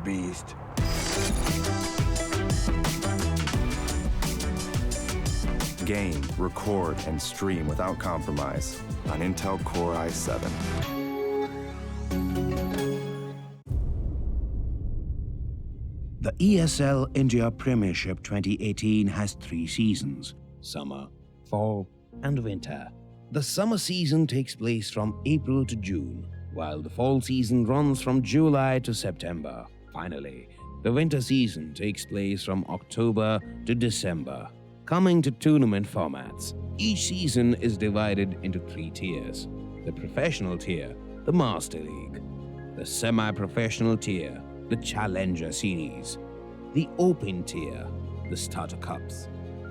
beast. Game, record, and stream without compromise on Intel Core i7. The ESL India Premiership 2018 has 3 seasons: summer, fall, and winter. The summer season takes place from April to June, while the fall season runs from July to September. Finally, the winter season takes place from October to December. Coming to tournament formats, each season is divided into 3 tiers: the professional tier, the Master League; the semi-professional tier, the Challenger Series; the Open tier, the Starter Cups.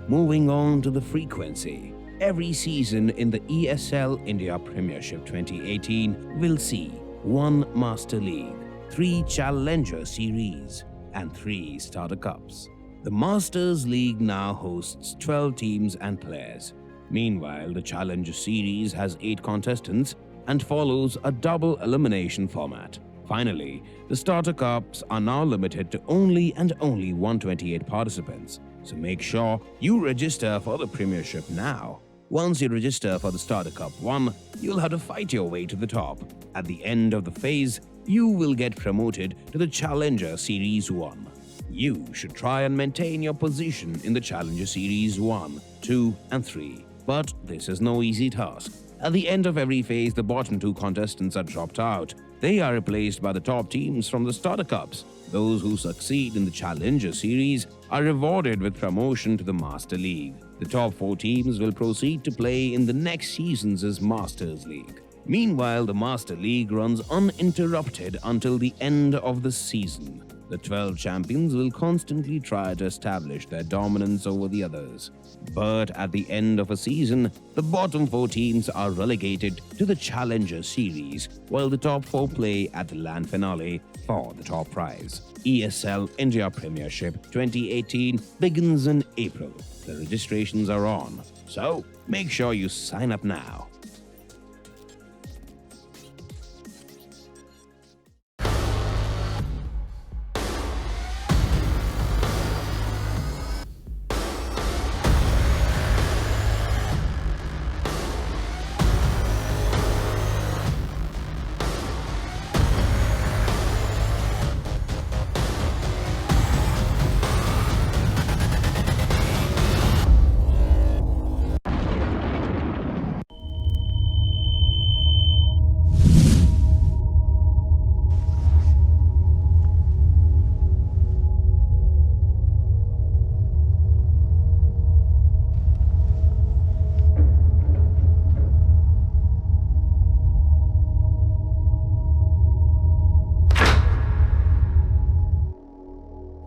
Moving on to the frequency, every season in the ESL India Premiership 2018 will see 1 Master League, 3 Challenger Series, and 3 Starter Cups. The Masters League now hosts 12 teams and players. Meanwhile, the Challenger Series has 8 contestants and follows a double elimination format. Finally, the Starter Cups are now limited to only 128 participants, so make sure you register for the Premiership now. Once you register for the Starter Cup 1, you'll have to fight your way to the top. At the end of the phase, you will get promoted to the Challenger Series 1. You should try and maintain your position in the Challenger Series 1, 2, and 3. But this is no easy task. At the end of every phase, the bottom 2 contestants are dropped out. They are replaced by the top teams from the Starter Cups. Those who succeed in the Challenger Series are rewarded with promotion to the Master League. The top 4 teams will proceed to play in the next season's Masters League. Meanwhile, the Master League runs uninterrupted until the end of the season. The 12 champions will constantly try to establish their dominance over the others. But at the end of a season, the bottom 4 teams are relegated to the Challenger Series, while the top 4 play at the land finale for the top prize. ESL India Premiership 2018 begins in April. The registrations are on, so make sure you sign up now.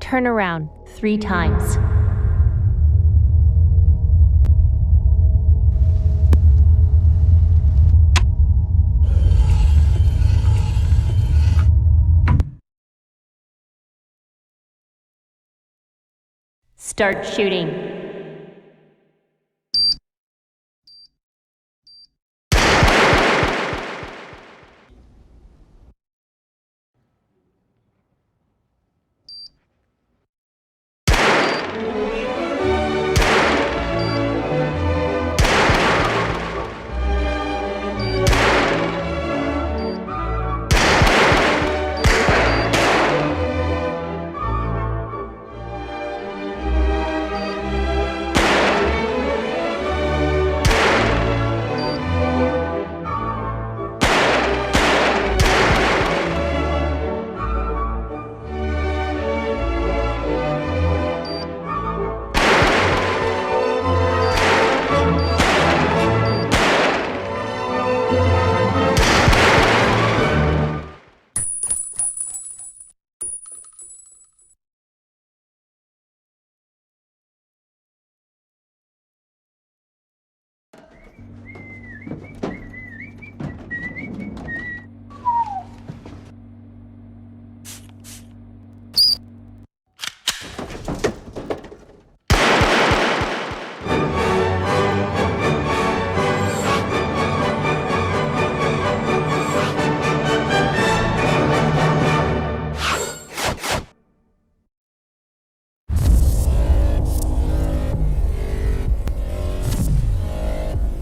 Turn around 3 times. Start shooting.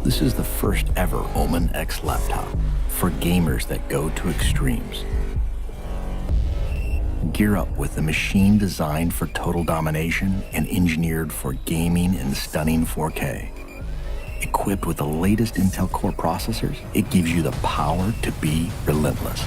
This is the first ever Omen X laptop for gamers that go to extremes. Gear up with the machine designed for total domination and engineered for gaming in stunning 4K. Equipped with the latest Intel Core processors, it gives you the power to be relentless.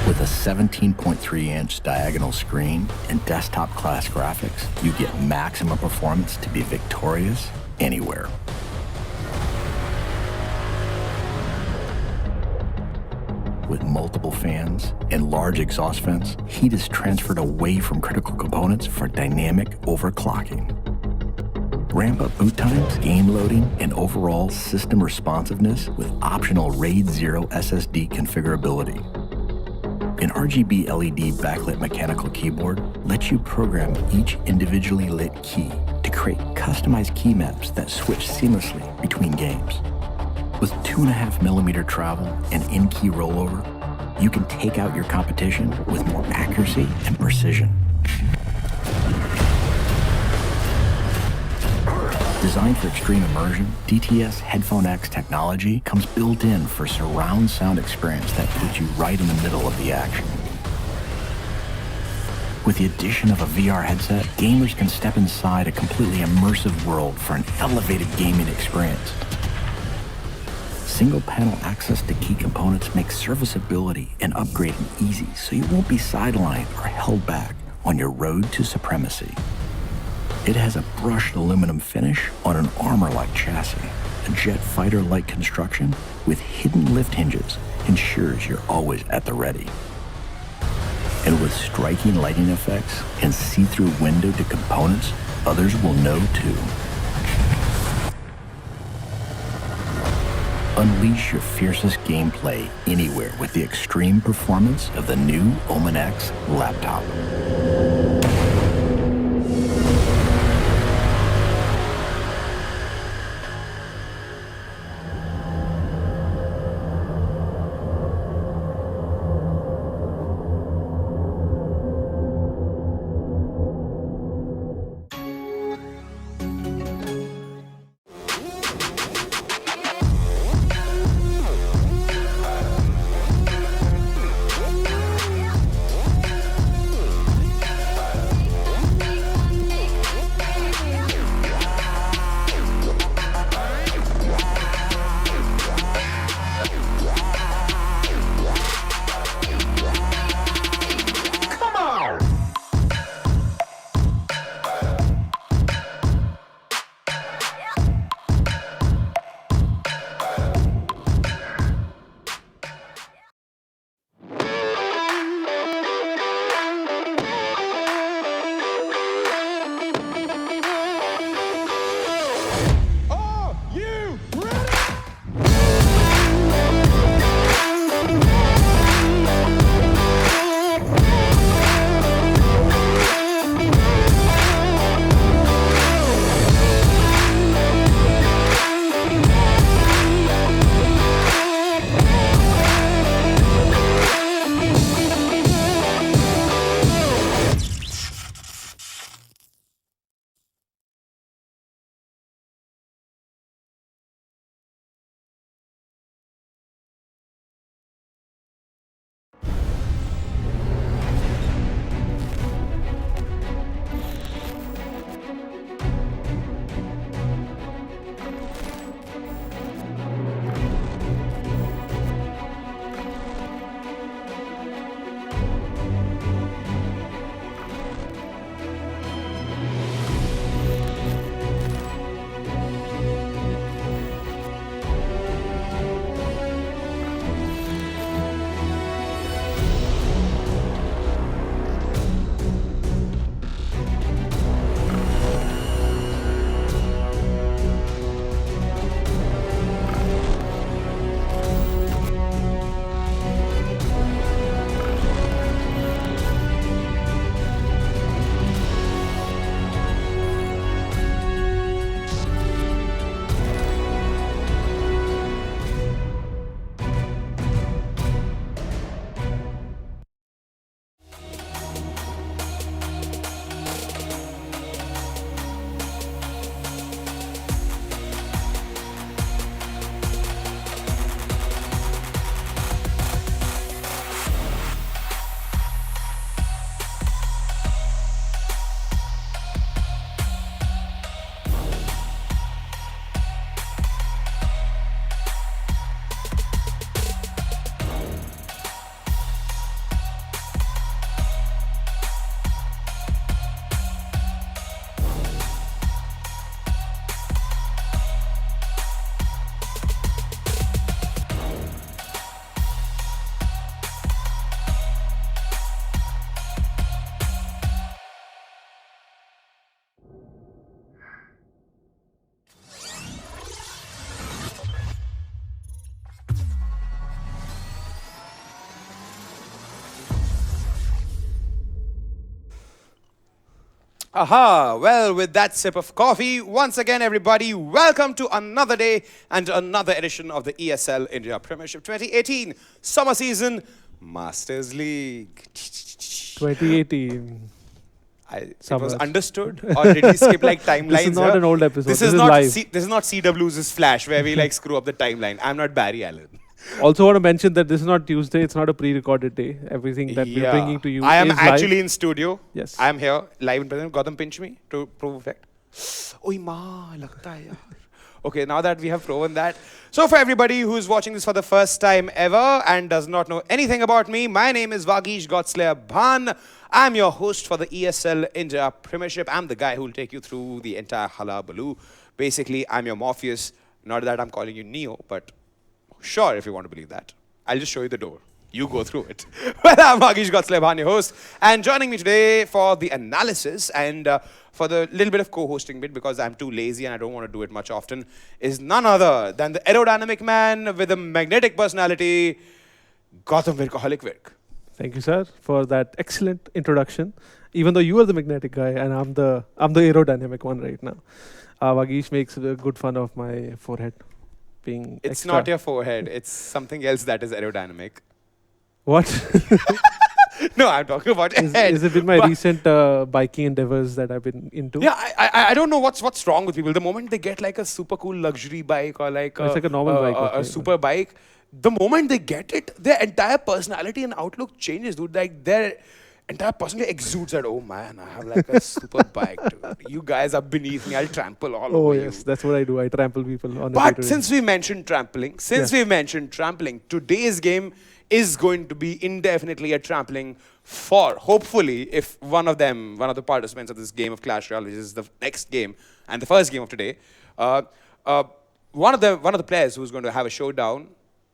With a 17.3-inch diagonal screen and desktop-class graphics, you get maximum performance to be victorious anywhere. With multiple fans and large exhaust vents, heat is transferred away from critical components for dynamic overclocking. Ramp up boot times, game loading, and overall system responsiveness with optional RAID 0 SSD configurability. An RGB LED backlit mechanical keyboard lets you program each individually lit key to create customized key maps that switch seamlessly between games. With 2.5mm travel and in-key rollover, you can take out your competition with more accuracy and precision. Designed for extreme immersion, DTS Headphone X technology comes built in for surround sound experience that puts you right in the middle of the action. With the addition of a VR headset, gamers can step inside a completely immersive world for an elevated gaming experience. Single-panel access to key components makes serviceability and upgrading easy, so you won't be sidelined or held back on your road to supremacy. It has a brushed aluminum finish on an armor-like chassis. A jet fighter-like construction with hidden lift hinges ensures you're always at the ready. And with striking lighting effects and see-through window to components, others will know too. Unleash your fiercest gameplay anywhere with the extreme performance of the new Omen X laptop. Aha! Well, with that sip of coffee, once again, everybody, welcome to another day and another edition of the ESL India Premiership 2018 Summer Season Masters League. 2018. It was understood, or did we skip like timelines? This is not here? an old episode. This is not this is not CW's Flash, where we like screw up the timeline. I'm not Barry Allen. Also want to mention that this is not Tuesday. It's not a pre-recorded day. Everything that we're bringing to you I am is actually live. in studio. Yes. I am here, live in present. Gautam, pinch me to prove that. Oi ma, lagta hai yaar. Okay, now that we have proven that. So for everybody who's watching this for the first time ever and does not know anything about me, my name is Vagish Godslayer Bhan. I'm your host for the ESL India Premiership. I'm the guy who will take you through the entire hullabaloo. Basically, I'm your Morpheus. Not that I'm calling you Neo, but sure, if you want to believe that. I'll just show you the door. You go through it. Well, I'm Vagish Godslayer Bhan, your host. And joining me today for the analysis and for the little bit of co-hosting bit, because I'm too lazy and I don't want to do it much often, is none other than the aerodynamic man with a magnetic personality, Gautam Virkaholic Virk. Thank you, sir, for that excellent introduction. Even though you are the magnetic guy and I'm the aerodynamic one right now. Vagish makes good fun of my forehead being It's extra. not your forehead. It's something else that is aerodynamic. What? No, I'm talking about your head. Is it been my But- recent biking endeavors that I've been into? Yeah, I don't know what's wrong with people. The moment they get like a super cool luxury bike or like It's like a normal bike, a okay. super bike, the moment they get it, their entire personality and outlook changes, dude. Like their entire personality exudes that, oh man, I have like a super bike, dude. You guys are beneath me. I'll trample all Oh, over yes. you. That's what I do. I trample people on a But day-to-day. since we mentioned trampling, today's game is going to be indefinitely a trampling for, hopefully, if one of the participants of this game of Clash Royale, which is the next game and the first game of today, one of the players who's going to have a showdown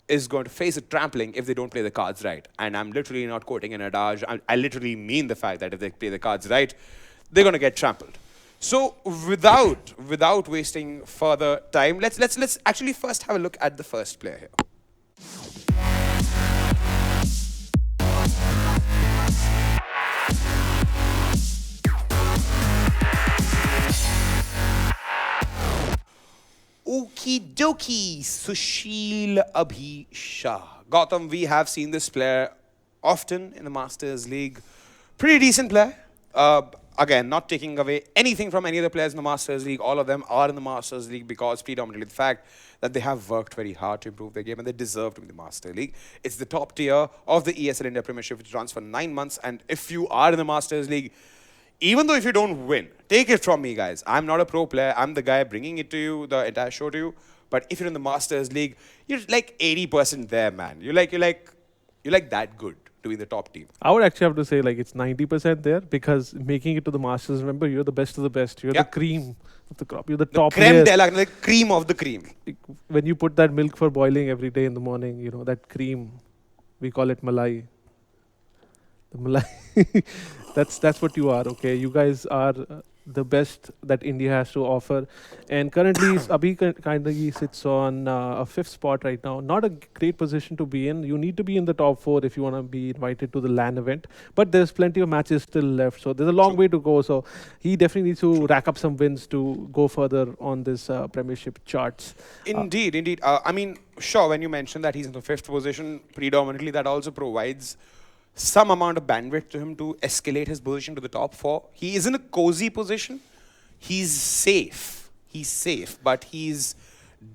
is going to face a trampling if they don't play the cards right. And I'm literally not quoting an adage. I literally mean the fact that if they play the cards right, they're going to get trampled. So without wasting further time, let's actually first have a look at the first player here. Okie dokie, Sushil Abhi Shah. Gautam, we have seen this player often in the Masters League. Pretty decent player. Again, not taking away anything from any of the players in the Masters League. All of them are in the Masters League because predominantly the fact that they have worked very hard to improve their game and they deserve to be in the Master League. It's the top tier of the ESL India Premiership, which runs for 9 months. And if you are in the Masters League, even though if you don't win, take it from me, guys. I'm not a pro player. I'm the guy bringing it to you, the entire show to you. But if you're in the Masters League, you're like 80% there, man. You're like that good to be the top team. I would actually have to say like it's 90% there because making it to the Masters, remember, you're the best of the best. You're Yeah. the cream of the crop. You're the The top creme layer. de la, the cream of the cream. When you put that milk for boiling every day in the morning, you know, that cream, we call it malai. The malai. That's what you are, okay? You guys are the best that India has to offer. And currently, Abhi kindly sits on a 5th spot right now. Not a great position to be in. You need to be in the top 4 if you want to be invited to the LAN event. But there's plenty of matches still left. So there's a long way to go. So he definitely needs to rack up some wins to go further on this Premiership charts. Indeed. I mean, sure, when you mention that he's in the 5th position, predominantly that also provides some amount of bandwidth to him to escalate his position to the top 4. He is in a cozy position. He's safe, but he's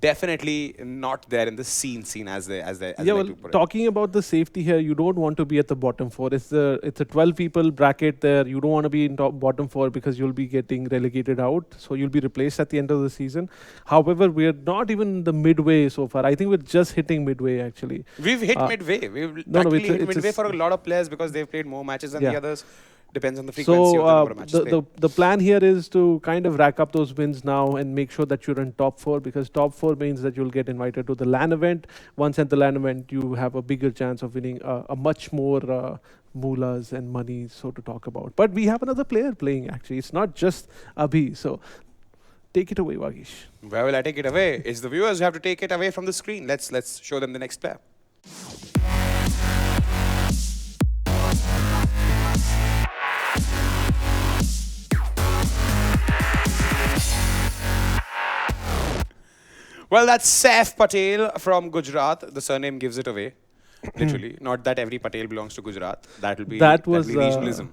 definitely not there in the scene as they Yeah, like well, to put it. talking about the safety here, you don't want to be at the bottom 4. It's a 12 people bracket there. You don't want to be in bottom 4 because you'll be getting relegated out. So you'll be replaced at the end of the season. However, we're not even the midway so far. I think we're just hitting midway actually. We've hit midway. We've no, practically hit it's midway for a lot of players because they've played more matches than the Yeah. others. Depends on the frequency So of the number of matches played. the plan here is to kind of rack up those wins now and make sure that you're in top 4 because top 4 means that you'll get invited to the LAN event. Once at the LAN event, you have a bigger chance of winning a much more moolahs and money so to talk about. But we have another player playing actually. It's not just Abhi. So take it away, Vagish. Where will I take it away? It's the viewers who have to take it away from the screen. Let's show them the next player. Well, that's Saif Patel from Gujarat. The surname gives it away. Literally. Not that every Patel belongs to Gujarat. That'll be regionalism.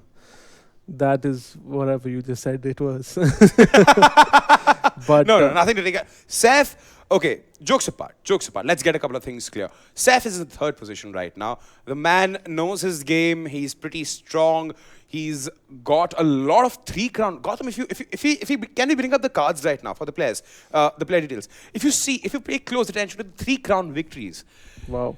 That is whatever you just said it was. But No, nothing to take. Saif, okay, jokes apart. Let's get a couple of things clear. Saif is in the 3rd position right now. The man knows his game. He's pretty strong. He's got a lot of 3 crown. Gautam, can we bring up the cards right now for the players, the player details? If you pay close attention to the 3 crown victories, wow.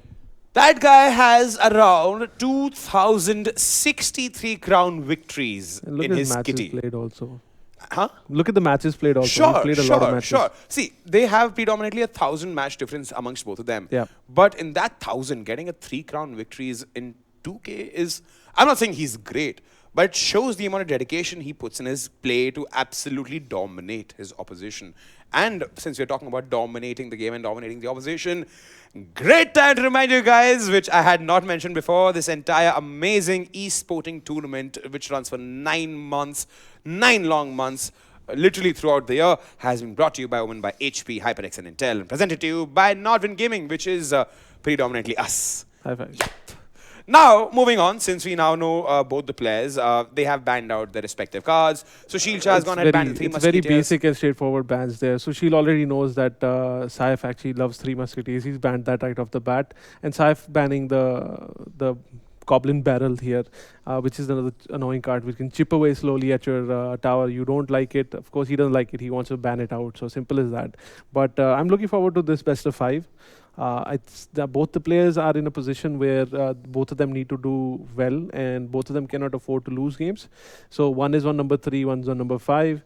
that guy has around 2,063 crown victories And look in at his matches kitty. played also. Huh? Look at the matches played also. He played a lot of matches. Sure. See, they have predominantly 1,000 match difference amongst both of them. Yeah. But in that 1,000, getting a 3 crown victories in 2K is, I'm not saying he's great, but it shows the amount of dedication he puts in his play to absolutely dominate his opposition. And since we're talking about dominating the game and dominating the opposition, great time to remind you guys, which I had not mentioned before, this entire amazing e-sporting tournament, which runs for 9 months, 9 long months, literally throughout the year, has been brought to you by Women by HP, HyperX and Intel, and presented to you by Nodwin Gaming, which is predominantly us. High five. Now, moving on, since we now know both the players, they have banned out their respective cards. So Shield Shah has gone and banned the 3 It's Musketeers. very basic and straightforward bans there. So Sheil already knows that Saif actually loves 3 Musketeers. He's banned that right off the bat. And Saif banning the Goblin Barrel here, which is another annoying card which can chip away slowly at your tower. You don't like it. Of course, he doesn't like it. He wants to ban it out. So simple as that. But I'm looking forward to this best of 5. Both the players are in a position where both of them need to do well, and both of them cannot afford to lose games. So one is on number 3, one's on number 5.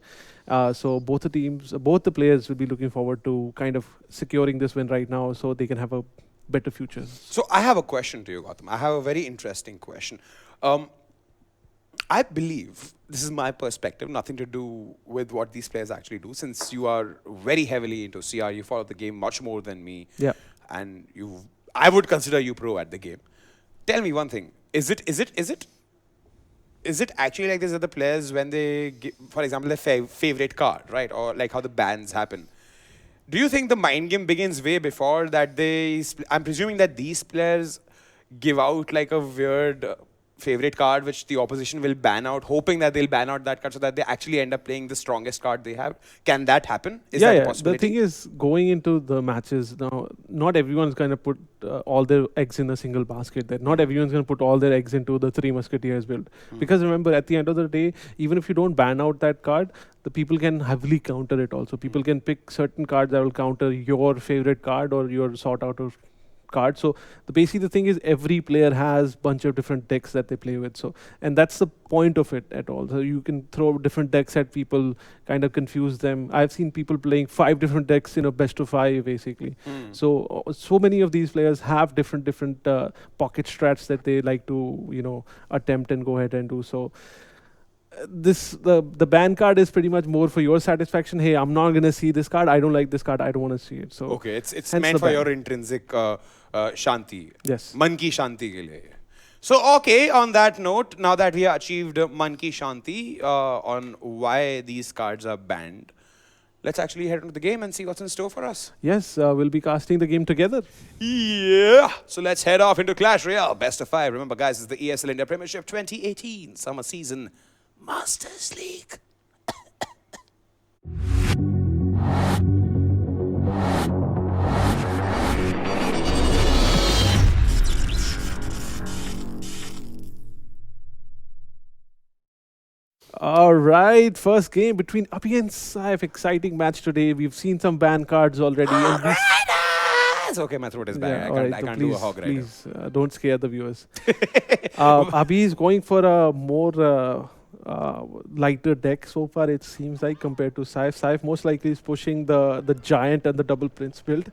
So both the players will be looking forward to kind of securing this win right now, so they can have a better future. So I have a question to you, Gautam. I have a very interesting question. I believe, this is my perspective, nothing to do with what these players actually do, since you are very heavily into CR, you follow the game much more than me. Yeah. And I would consider you pro at the game. Tell me one thing. Is it actually like this that the players, when they give, for example, their favorite card, right? Or like how the bans happen. Do you think the mind game begins way before that I'm presuming that these players give out like a weird favorite card which the opposition will ban out, hoping that they'll ban out that card so that they actually end up playing the strongest card they have? Can that happen? Is that a possibility? The thing is, going into the matches now, not everyone's going to put all their eggs in a single basket. That not everyone's going to put all their eggs into the 3 Musketeers build. Because remember, at the end of the day, even if you don't ban out that card, the people can heavily counter it also. People can pick certain cards that will counter your favorite card or your sought out of card. So basically the thing is, every player has bunch of different decks that they play with. So, and that's the point of it at all. So you can throw different decks at people, kind of confuse them. I've seen people playing 5 different decks in a best of 5 basically. So many of these players have different pocket strats that they like to attempt and go ahead and do. So the ban card is pretty much more for your satisfaction. Hey, I'm not gonna see this card. I don't like this card. I don't want to see it. So okay, it's meant for your intrinsic shanti. Yes. Man ki shanti ke liye. So okay, on that note, now that we have achieved man ki shanti on why these cards are banned, let's actually head into the game and see what's in store for us. Yes, we'll be casting the game together. Yeah. So let's head off into Clash Royale, best of 5. Remember, guys, it's the ESL India Premiership 2018 Summer Season Masters League. All right, first game between Abhi and Saif. Exciting match today. We've seen some ban cards already. It's okay, my throat is bad. Yeah, I can't do a hog rider. Please, don't scare the viewers. Abhi is going for a more lighter deck so far, it seems like, compared to Saif. Saif most likely is pushing the Giant and the Double Prince build.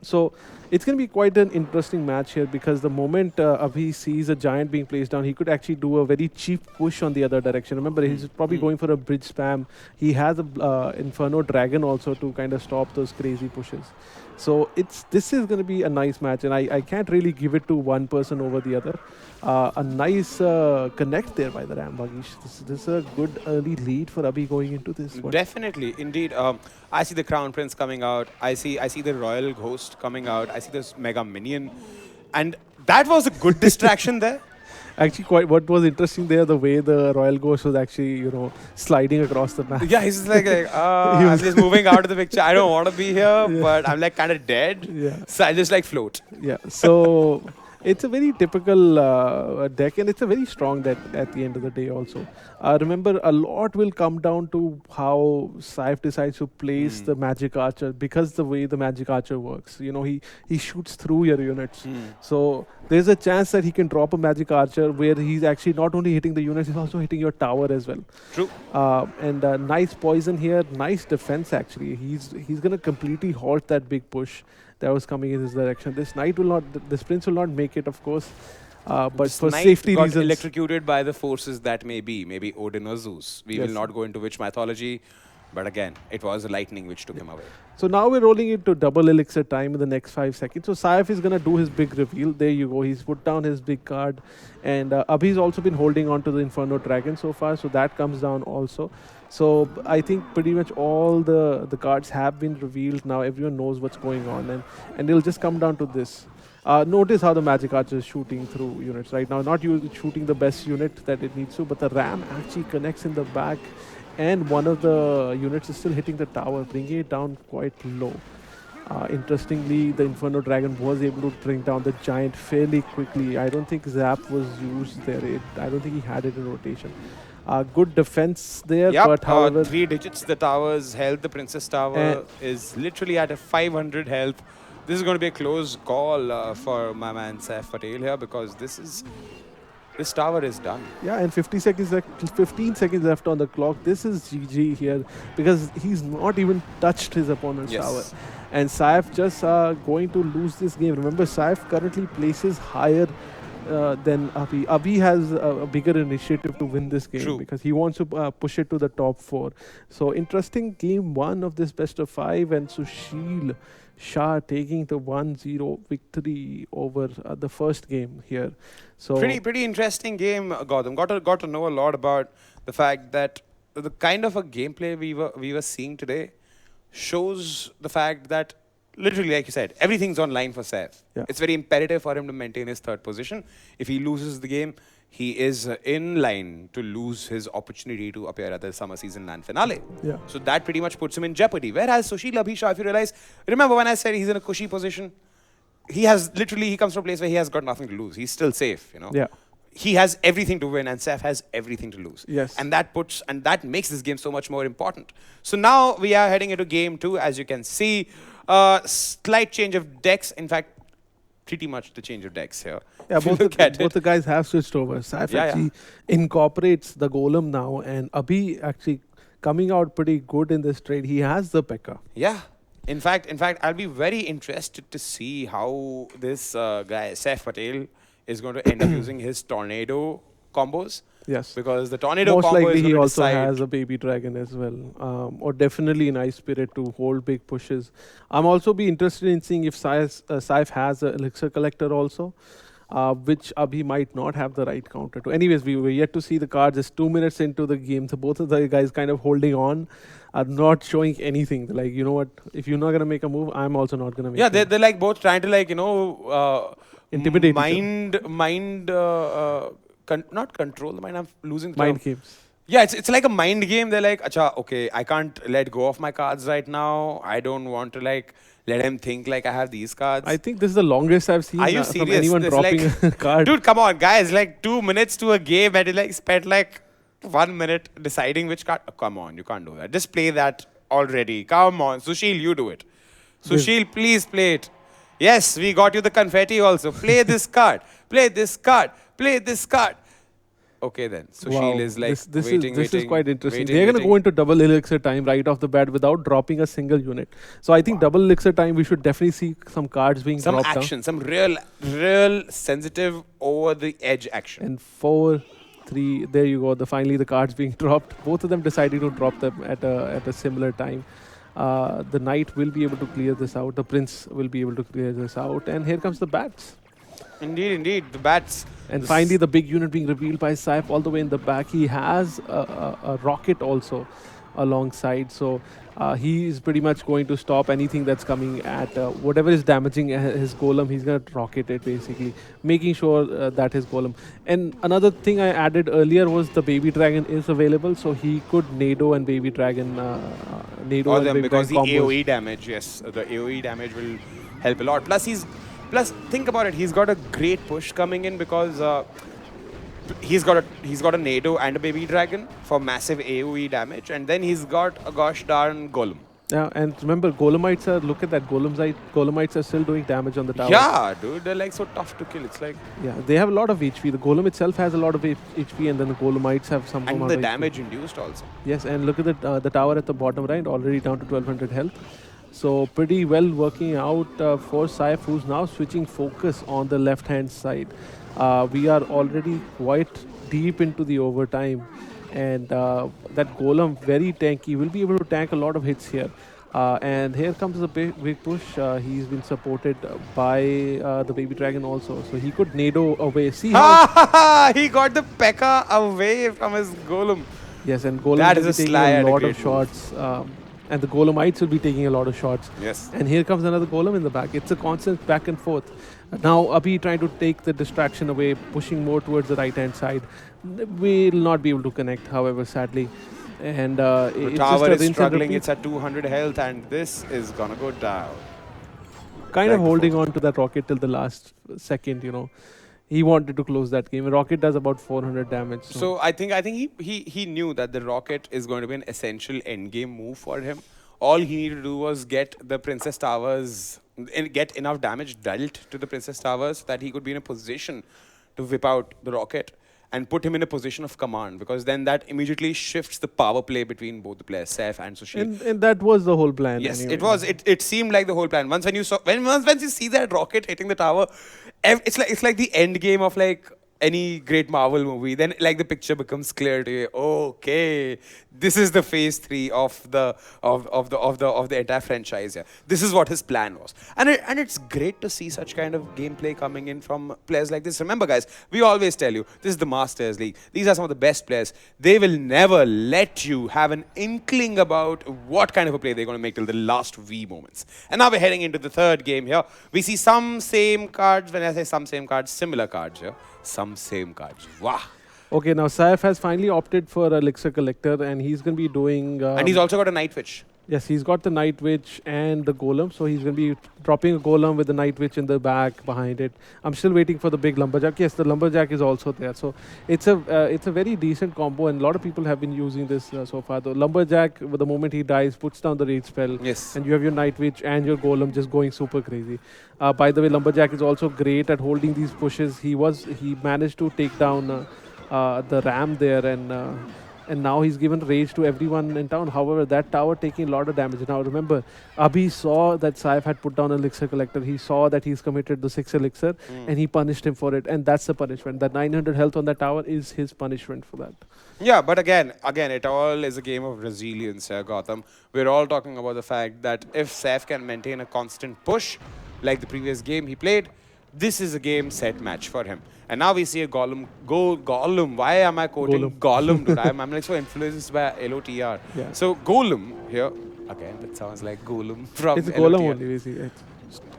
So it's going to be quite an interesting match here, because the moment Abhi sees a Giant being placed down, he could actually do a very cheap push on the other direction. Remember, he's probably going for a bridge spam. He has a Inferno Dragon also to kind of stop those crazy pushes. So this is going to be a nice match, and I can't really give it to one person over the other. A nice connect there by the Rambagish. This is a good early lead for Abhi going into this one. Definitely, indeed. I see the Crown Prince coming out. I see the Royal Ghost coming out. I see this Mega Minion, and that was a good distraction there. Actually, what was interesting there, the way the Royal Ghost was actually, sliding across the map. Yeah, he's just like I'm just moving out of the picture. I don't want to be here, but I'm like kind of dead. Yeah. So I just like float. Yeah. So it's a very typical deck, and it's a very strong deck at the end of the day also. Remember, a lot will come down to how Saif decides to place the Magic Archer, because the way the Magic Archer works. He shoots through your units. So there's a chance that he can drop a Magic Archer where he's actually not only hitting the units, he's also hitting your tower as well. True. And nice poison here, nice defense actually. He's going to completely halt that big push that was coming in his direction. This prince will not make it, of course, but This for knight safety got reasons. electrocuted by the forces that may be, maybe Odin or Zeus. We Yes. will not go into which mythology, but again, it was lightning which took him away. So now we're rolling into double elixir time in the next 5 seconds. So Saif is going to do his big reveal. There you go. He's put down his big card. And Abhi's also been holding on to the Inferno Dragon so far. So that comes down also. So I think pretty much all the cards have been revealed. Now everyone knows what's going on. And it'll just come down to this. Notice how the Magic Archer is shooting through units right now. Not shooting the best unit that it needs to, but the Ram actually connects in the back. And one of the units is still hitting the tower, bringing it down quite low. Interestingly, the Inferno Dragon was able to bring down the Giant fairly quickly. I don't think Zap was used there. I don't think he had it in rotation. Good defense there, Yep, but however... 3 digits the tower's health. The Princess Tower is literally at a 500 health. This is going to be a close call for my man Saif Patel here, because this tower is done. Yeah, and 15 seconds left on the clock. This is GG here, because he's not even touched his opponent's tower. And Saif just going to lose this game. Remember, Saif currently places higher than Abhi. Abhi has a bigger initiative to win this game. True. Because he wants to push it to the top 4. So interesting game 1 of this best of 5, and Sushil Shah taking the 1-0 victory over the first game here. So Pretty interesting game, Gautam. Got to know a lot about the fact that the kind of a gameplay we were seeing today shows the fact that literally, like you said, everything's online for Saif. Yeah. It's very imperative for him to maintain his 3rd position. If he loses the game, he is in line to lose his opportunity to appear at the summer season land finale. Yeah. So that pretty much puts him in jeopardy. Whereas Sushil Abhi Shah, if you realize, remember when I said he's in a cushy position? He comes from a place where he has got nothing to lose. He's still safe, Yeah. He has everything to win, and Saif has everything to lose. Yes. And that makes this game so much more important. So now we are heading into game 2, as you can see. Slight change of decks. In fact, pretty much the change of decks here. Yeah, If you look at both the guys have switched over. Saif actually incorporates the Golem now, and Abhi actually coming out pretty good in this trade. He has the P.E.K.K.A. Yeah. In fact, I'll be very interested to see how this guy, Saif Patel, is going to end up using his Tornado combos. Yes. Because the Tornado Most combo is likely going he to also decide. has a Baby Dragon as well. Or definitely an Ice Spirit to hold big pushes. I'm also be interested in seeing if Saif has an Elixir Collector also. Which Abhi might not have the right counter to. Anyways, we were yet to see the cards. Just 2 minutes into the game, so both of the guys kind of holding on, are not showing anything. They're like, you know what? If you're not gonna make a move, I'm also not gonna make. Yeah, a move. they're like both trying to Intimidate each not control the mind. I'm losing the Mind term. games. Yeah, it's like a mind game. They're like, acha, okay, I can't let go of my cards right now. I don't want to let him think like I have these cards. I think this is the longest I've seen Are you from serious? anyone It's dropping like- a card. Dude, come on, guys. 2 minutes to a game and he spent 1 minute deciding which card. Oh, come on, you can't do that. Just play that already. Come on. Sushil, you do it. Sushil, please play it. Yes, we got you the confetti also. Play this card. Play this card. Play this card. Okay then. Sushil is waiting. This is quite interesting. waiting, They're going to waiting. go into double elixir time right off the bat without dropping a single unit. So I think double elixir time, we should definitely see some cards being Some dropped action, some real sensitive over the edge action. And 4-3, there you go. Finally the cards being dropped. Both of them decided to drop them at a similar time. The knight will be able to clear this out. The prince will be able to clear this out. And here comes the bats. Indeed, indeed. The bats. And finally, the big unit being revealed by Saif all the way in the back. He has a rocket also alongside. So he is pretty much going to stop anything that's coming at whatever is damaging his golem. He's going to rocket it basically, making sure that his golem. And another thing I added earlier was the baby dragon is available. So he could Nado and baby dragon. Nado Or and them, baby because the dragon combos. AoE damage, yes. The AoE damage will help a lot. Plus, think about it. He's got a great push coming in because he's got a Nado and a baby dragon for massive AoE damage, and then he's got a gosh darn golem. Yeah, and remember, golemites are, look at that, golemites are still doing damage on the tower. Yeah, dude, they're like so tough to kill. It's like, Yeah, they have a lot of HP. The golem itself has a lot of HP, and then the golemites have some and amount the of damage HP. induced also. Yes, and look at the tower at the bottom right, already down to 1200 health. So pretty well working out for Saif, who's now switching focus on the left-hand side. We are already quite deep into the overtime, and that golem, very tanky, will be able to tank a lot of hits here. And here comes the big push. He's been supported by the baby dragon also, so he could Nado away. See how He got the P.E.K.K.A away from his golem. yes, and golem That will is be a taking sly a and a lot great of shots. And the golemites will be taking a lot of shots. Yes. And here comes another golem in the back. It's a constant back and forth. Now Abhi trying to take the distraction away, pushing more towards the right-hand side. Will not be able to connect, however, sadly. And The it's just tower a is rinse and struggling. repeat. It's at 200 health, and this is gonna go down. Kind of Like holding before. on to that rocket till the last second, you know. He wanted to close that game. Rocket does about 400 damage. So I think he knew that the rocket is going to be an essential endgame move for him. All he needed to do was get the Princess Towers, get enough damage dealt to the Princess Towers so that he could be in a position to whip out the rocket and put him in a position of command, because then that immediately shifts the power play between both the players, Saif and Sushil. and that was the whole plan. Yes, anyway. it was. It seemed like the whole plan. Once when you saw, once you see that rocket hitting the tower, it's like the end game of like any great Marvel movie. Then like the picture becomes clear to you. Okay, this is the phase 3 of the entire franchise. Yeah, this is what his plan was, and it's great to see such kind of gameplay coming in from players like this. Remember, guys, we always tell you this is the Masters League. These are some of the best players. They will never let you have an inkling about what kind of a play they're going to make till the last V moments. And now we're heading into the third game here. We see some same cards. When I say some same cards, similar cards here. Some same cards. Wow. Okay, now Saif has finally opted for Elixir Collector, and he's going to be doing... And he's also got a Night Witch. Yes, he's got the Night Witch and the Golem, so he's going to be dropping a Golem with the Night Witch in the back behind it. I'm still waiting for the big Lumberjack. Yes, the Lumberjack is also there. So it's a very decent combo, and a lot of people have been using this so far. The Lumberjack, the moment he dies, puts down the Rage spell. Yes. And you have your Night Witch and your Golem just going super crazy. By the way, Lumberjack is also great at holding these pushes. He managed to take down the Ram there, and now he's given rage to everyone in town. However, that tower taking a lot of damage. Now remember, Abhi saw that Saif had put down Elixir Collector. He saw that he's committed the 6 Elixir, and he punished him for it. And that's the punishment. That 900 health on that tower is his punishment for that. Yeah, but again, it all is a game of resilience here, Gotham. We're all talking about the fact that if Saif can maintain a constant push, like the previous game he played, this is a game set match for him. And now we see a Golem. Golem. Why am I quoting Golem, dude? I'm like so influenced by LOTR. Yeah. So Golem here. Again, that sounds like Golem from It's Golem LOTR. only, we see. It's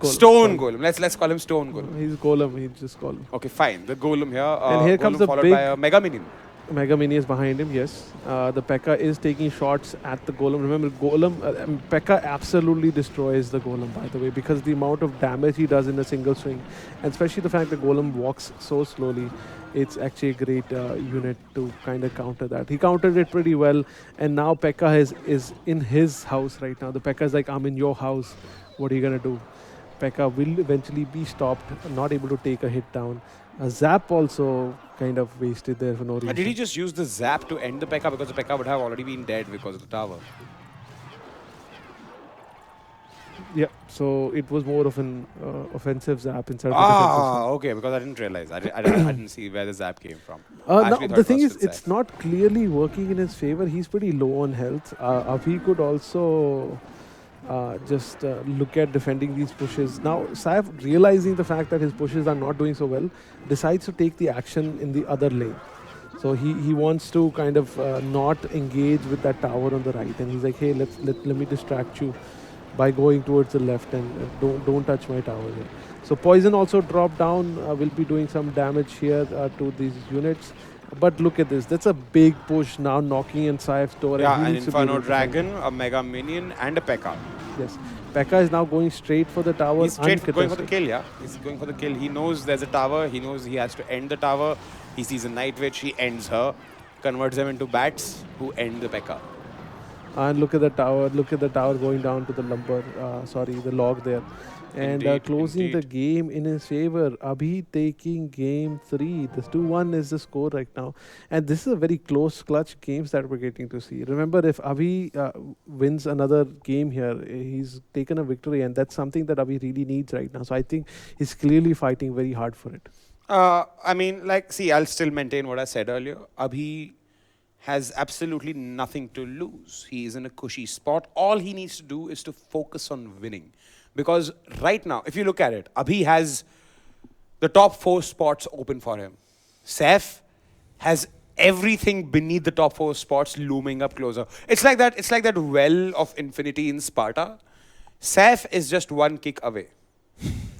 Stone Golem. Let's call him Stone Golem. He's Golem. He's just Golem. Okay, fine. The Golem here. And here Golem comes the followed big- by a Mega Minion. Mega Mini is behind him, yes. The P.E.K.K.A is taking shots at the Golem. Remember, P.E.K.K.A absolutely destroys the Golem, by the way, because the amount of damage he does in a single swing, and especially the fact that Golem walks so slowly, it's actually a great unit to kind of counter that. He countered it pretty well, and now P.E.K.K.A is in his house right now. The P.E.K.K.A is like, I'm in your house. What are you going to do? P.E.K.K.A will eventually be stopped, not able to take a hit down. Zap also kind of wasted there for no reason. Did he just use the Zap to end the P.E.K.K.A? Because the P.E.K.K.A would have already been dead because of the tower. Yeah, so it was more of an offensive Zap instead of a defensive Zap. Okay, because I didn't realize. I didn't see where the Zap came from. I Now, actually thought the it thing was is, with it's Saif. not clearly working in his favor. He's pretty low on health. Abhi could also just look at defending these pushes. Now, Saif, realizing the fact that his pushes are not doing so well, decides to take the action in the other lane. So he wants to kind of not engage with that tower on the right, and he's like, hey, let me distract you by going towards the left, and don't touch my tower here. So poison also dropped down, will be doing some damage here to these units. But look at this, that's a big push now, knocking in Saif's door. Yeah, and he an needs to be able Inferno to defend. Dragon, a Mega Minion, and a P.E.K.K.A. Yes, P.E.K.K.A. is now going straight for the tower. He's straight going for the uncontested. kill, yeah. He's going for the kill. He knows there's a tower. He knows he has to end the tower. He sees a Night Witch. He ends her. Converts them into bats who end the P.E.K.K.A. And look at the tower. Look at the tower going down to the lumber. The log there. And Indeed, closing the indeed. game in his favor. Abhi taking game 3. This 2-1 is the score right now. And this is a very close clutch games that we're getting to see. Remember, if Abhi wins another game here, he's taken a victory. And that's something that Abhi really needs right now. So I think he's clearly fighting very hard for it. I mean, like, see, I'll still maintain what I said earlier. Abhi has absolutely nothing to lose. He is in a cushy spot. All he needs to do is to focus on winning. Because right now, if you look at it, Abhi has the top 4 spots open for him. Saif has everything beneath the top 4 spots looming up closer. It's like that well of infinity in Sparta. Saif is just one kick away.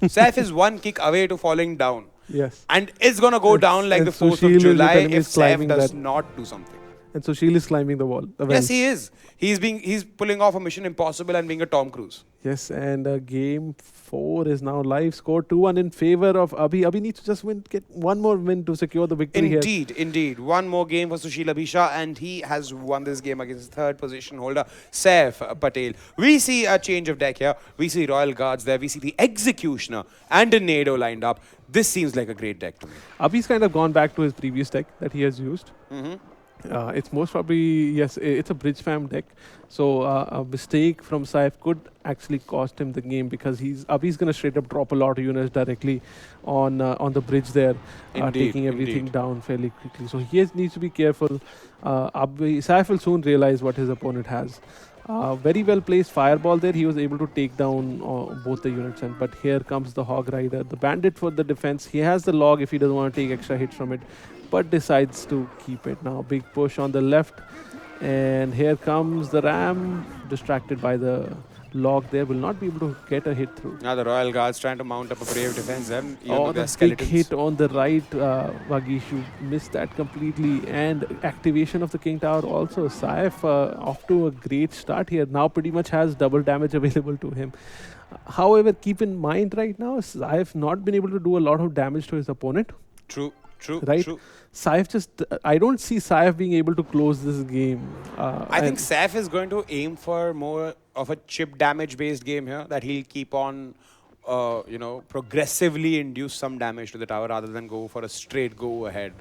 Saif is one kick away to falling down. Yes. And it's going to go down like the 4th Sushil of is July telling me if he's climbing Saif does that. not do something. And Sushil is climbing the wall. Yes, he is. He's pulling off a Mission Impossible and being a Tom Cruise. Yes, and game 4 is now live. Score 2-1 in favor of Abhi. Abhi needs to just get one more win to secure the victory here. Indeed. One more game for Sushil Abhisha, and he has won this game against the 3rd position holder, Saif Patel. We see a change of deck here. We see Royal Guards there. We see the Executioner and a Nado lined up. This seems like a great deck to me. Abhi's kind of gone back to his previous deck that he has used. It's most probably, yes, it's a bridge fam deck. So a mistake from Saif could actually cost him the game, because Abhi's going to straight up drop a lot of units directly on the bridge there, taking everything down fairly quickly. So he needs to be careful. Saif will soon realize what his opponent has. Very well placed fireball there. He was able to take down both the units. But here comes the Hog Rider, the bandit for the defense. He has the log if he doesn't want to take extra hits from it, but decides to keep it. Now big push on the left, and here comes the ram, distracted by the log there, will not be able to get a hit through. Now the Royal Guards trying to mount up a brave defense. Even though The they're big skeletons. hit on the right, Vagish, you missed that completely. And activation of the King Tower also. Saif off to a great start here. Now pretty much has double damage available to him. However, keep in mind right now, Saif not been able to do a lot of damage to his opponent. True. Right? Saif I don't see Saif being able to close this game. I think Saif is going to aim for more of a chip damage based game here, that he'll keep on, progressively induce some damage to the tower rather than go for a straight go ahead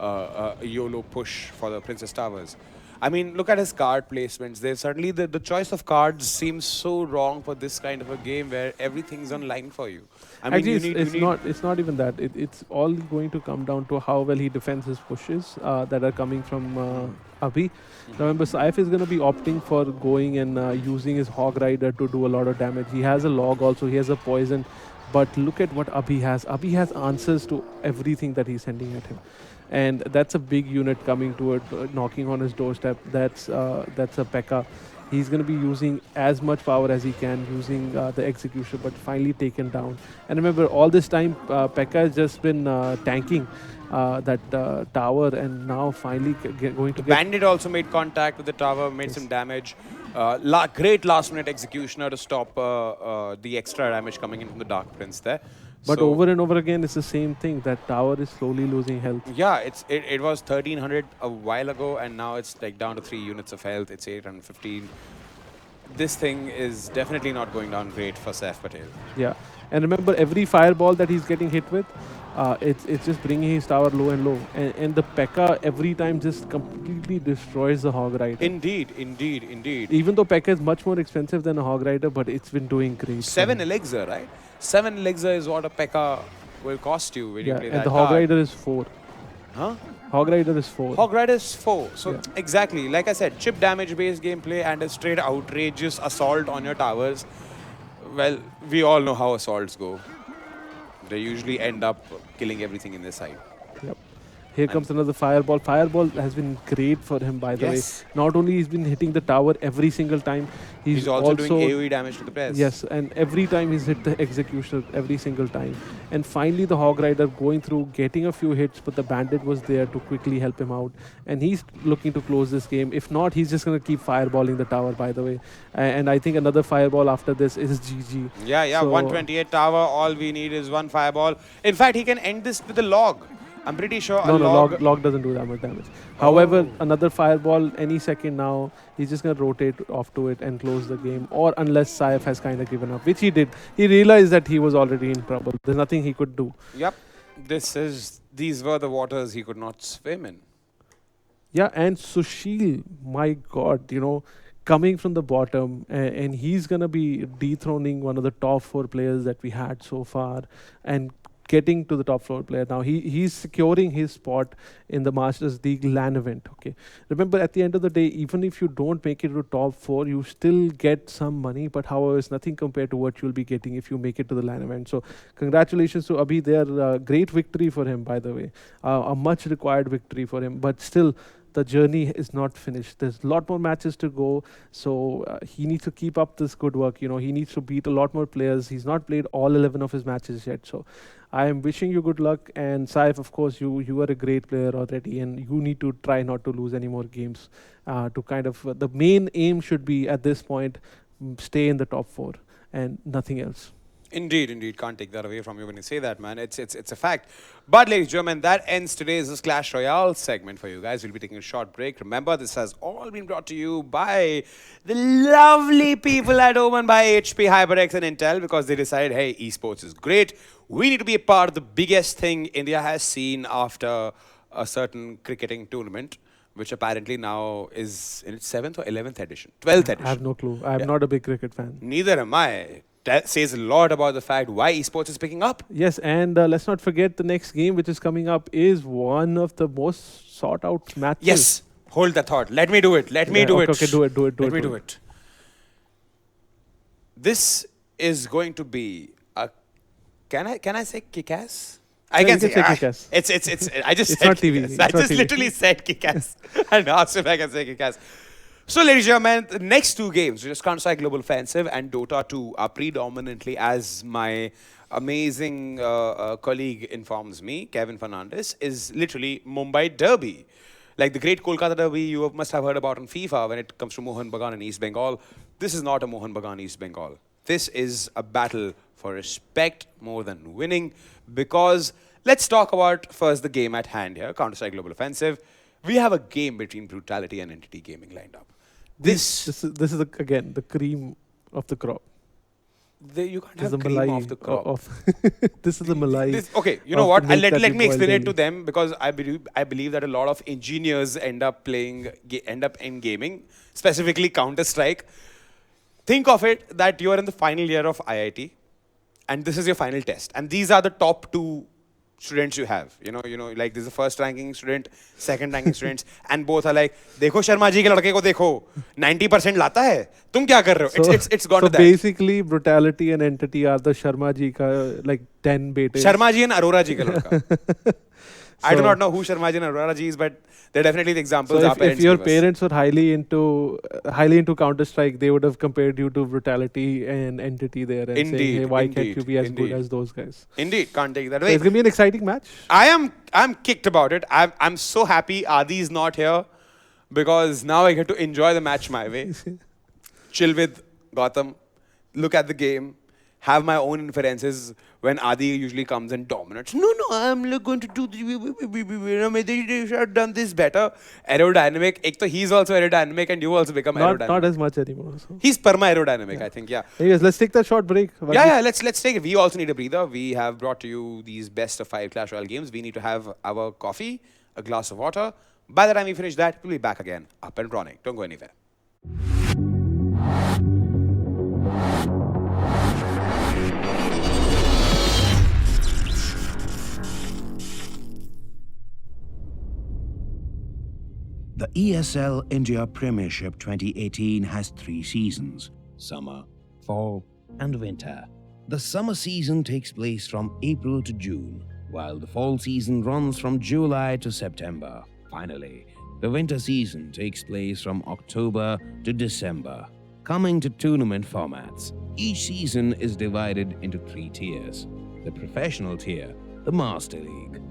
YOLO push for the Princess Towers. I mean, look at his card placements. There's certainly the choice of cards seems so wrong for this kind of a game where everything's on line for you. I mean, actually, it's not even that. It's all going to come down to how well he defends his pushes that are coming from Abhi. Remember, Saif is going to be opting for going and using his Hog Rider to do a lot of damage. He has a log also. He has a poison. But look at what Abhi has. Abhi has answers to everything that he's sending at him. And that's a big unit coming to it, knocking on his doorstep. That's a P.E.K.K.A. He's going to be using as much power as he can, using the execution, but finally taken down. And remember, all this time, P.E.K.K.A. has just been tanking that tower, and now finally going to get... Bandit also made contact with the tower, made some damage. Great last-minute executioner to stop the extra damage coming in from the Dark Prince there. But over and over again, it's the same thing. That tower is slowly losing health. Yeah, it was 1300 a while ago, and now it's like down to 3 units of health. It's 815. This thing is definitely not going down great for Saif Patel. Yeah, and remember, every fireball that he's getting hit with, it's just bringing his tower low and low. And the P.E.K.K.A. every time just completely destroys the Hog Rider. Indeed. Even though P.E.K.K.A. is much more expensive than a Hog Rider, but it's been doing great. 7 elixir, right? 7 elixir is what a P.E.K.K.A. will cost you when you play that and the card. Hog Rider is 4. Huh? Hog Rider is 4. Hog Rider is 4. So Yeah. exactly, like I said, chip damage based gameplay and a straight outrageous assault on your towers. Well, we all know how assaults go. They usually end up killing everything in their sight. Yep. Here comes another fireball. Fireball has been great for him, by the way. Yes. Not only he's been hitting the tower every single time, He's also doing AoE damage to the players. Yes, and every time he's hit the executioner every single time. And finally the Hog Rider going through, getting a few hits, but the Bandit was there to quickly help him out. And he's looking to close this game. If not, he's just going to keep fireballing the tower, by the way. And I think another fireball after this is GG. Yeah, So- 128 tower. All we need is one fireball. In fact, he can end this with a log. I'm pretty sure No, a log. log doesn't do that much damage. However, another fireball any second now, he's just going to rotate off to it and close the game. Or unless Saif has kind of given up, which he did. He realized that he was already in trouble. There's nothing he could do. Yep. These were the waters he could not swim in. Yeah, and Sushil, my God, coming from the bottom, and he's going to be dethroning one of the top 4 players that we had so far and getting to the top 4 player now. He's securing his spot in the Masters League LAN event. Okay, remember, at the end of the day, even if you don't make it to top 4, you still get some money, but however, it's nothing compared to what you'll be getting if you make it to the LAN event. So congratulations to Abhi. They're great victory for him, by the way. A much required victory for him, but still, the journey is not finished. There's a lot more matches to go. So he needs to keep up this good work. He needs to beat a lot more players. He's not played all 11 of his matches yet. So I am wishing you good luck. And Saif, of course, you are a great player already, and you need to try not to lose any more games. To kind of the main aim should be at this point, stay in the top 4 and nothing else. Indeed. Can't take that away from you when you say that, man. It's a fact. But, ladies and gentlemen, that ends today's Clash Royale segment for you guys. We'll be taking a short break. Remember, this has all been brought to you by the lovely people at home and by HP, HyperX, and Intel, because they decided, hey, esports is great. We need to be a part of the biggest thing India has seen after a certain cricketing tournament, which apparently now is in its 7th or 11th edition. 12th edition. I have no clue. I'm not a big cricket fan. Neither am I. That says a lot about the fact why esports is picking up. Yes, and let's not forget the next game which is coming up is one of the most sought out matches. Yes. Hold that thought. Let me do it. Let me do it. Okay, do it. Let me do it. This is going to be a... Can I say kick-ass? I can say kick-ass. It's I just It's said not TV. kick-ass. It's I not just TV. literally said kick-ass and asked if I can say kick-ass. So, ladies and gentlemen, the next 2 games, which is Counter-Strike Global Offensive and Dota 2, are predominantly, as my amazing colleague informs me, Kevin Fernandez, is literally Mumbai Derby. Like the great Kolkata Derby you must have heard about on FIFA when it comes to Mohun Bagan and East Bengal. This is not a Mohun Bagan East Bengal. This is a battle for respect more than winning, because let's talk about first the game at hand here, Counter-Strike Global Offensive. We have a game between Brutality and Entity Gaming lined up. This is again the cream of the crop. You can't This is have the cream malai off the crop. this is the malai. Okay, you know of what? the milk Let that me you explain boil it to daily. them, because I believe that a lot of engineers end up in gaming, specifically Counter-Strike. Think of it that you are in the final year of IIT, and this is your final test, and these are the top 2 students you have. Like this is the first ranking student, second ranking students, and both are like, देखो शर्मा जी के लड़के को देखो, 90% लाता है, तुम क्या कर रहे हो? It's gone to that. So basically, Brutality and Entity are the Sharma ji ka like 10 betas. Sharma ji and Arora ji ka ladka. I do So- not know who Sharma ji and Arora ji is, but they're definitely the examples So our if parents your give us. parents were highly into Counter-Strike, they would have compared you to Brutality and Entity there and saying, Indeed, hey, why can't indeed, you be as indeed. good as those guys? Indeed, can't take that So away. it's going to be an exciting match. I'm kicked about it. I'm so happy Adi is not here, because now I get to enjoy the match my way. Chill with Gautam, look at the game, have my own inferences when Adi usually comes and dominates. No, I'm going to do they should have done this better. Aerodynamic. He's also aerodynamic and you also become aerodynamic. Not as much anymore. So. He's perma aerodynamic, I think, yeah. Anyways, let's take that short break. Yeah, let's take it. We also need a breather. We have brought to you these best of 5 Clash Royale games. We need to have our coffee, a glass of water. By the time we finish that, we'll be back again, up and running. Don't go anywhere. The ESL India Premiership 2018 has 3 seasons: summer, fall, and winter. The summer season takes place from April to June, while the fall season runs from July to September. Finally, the winter season takes place from October to December. Coming to tournament formats, each season is divided into 3 tiers: the professional tier, the Master League;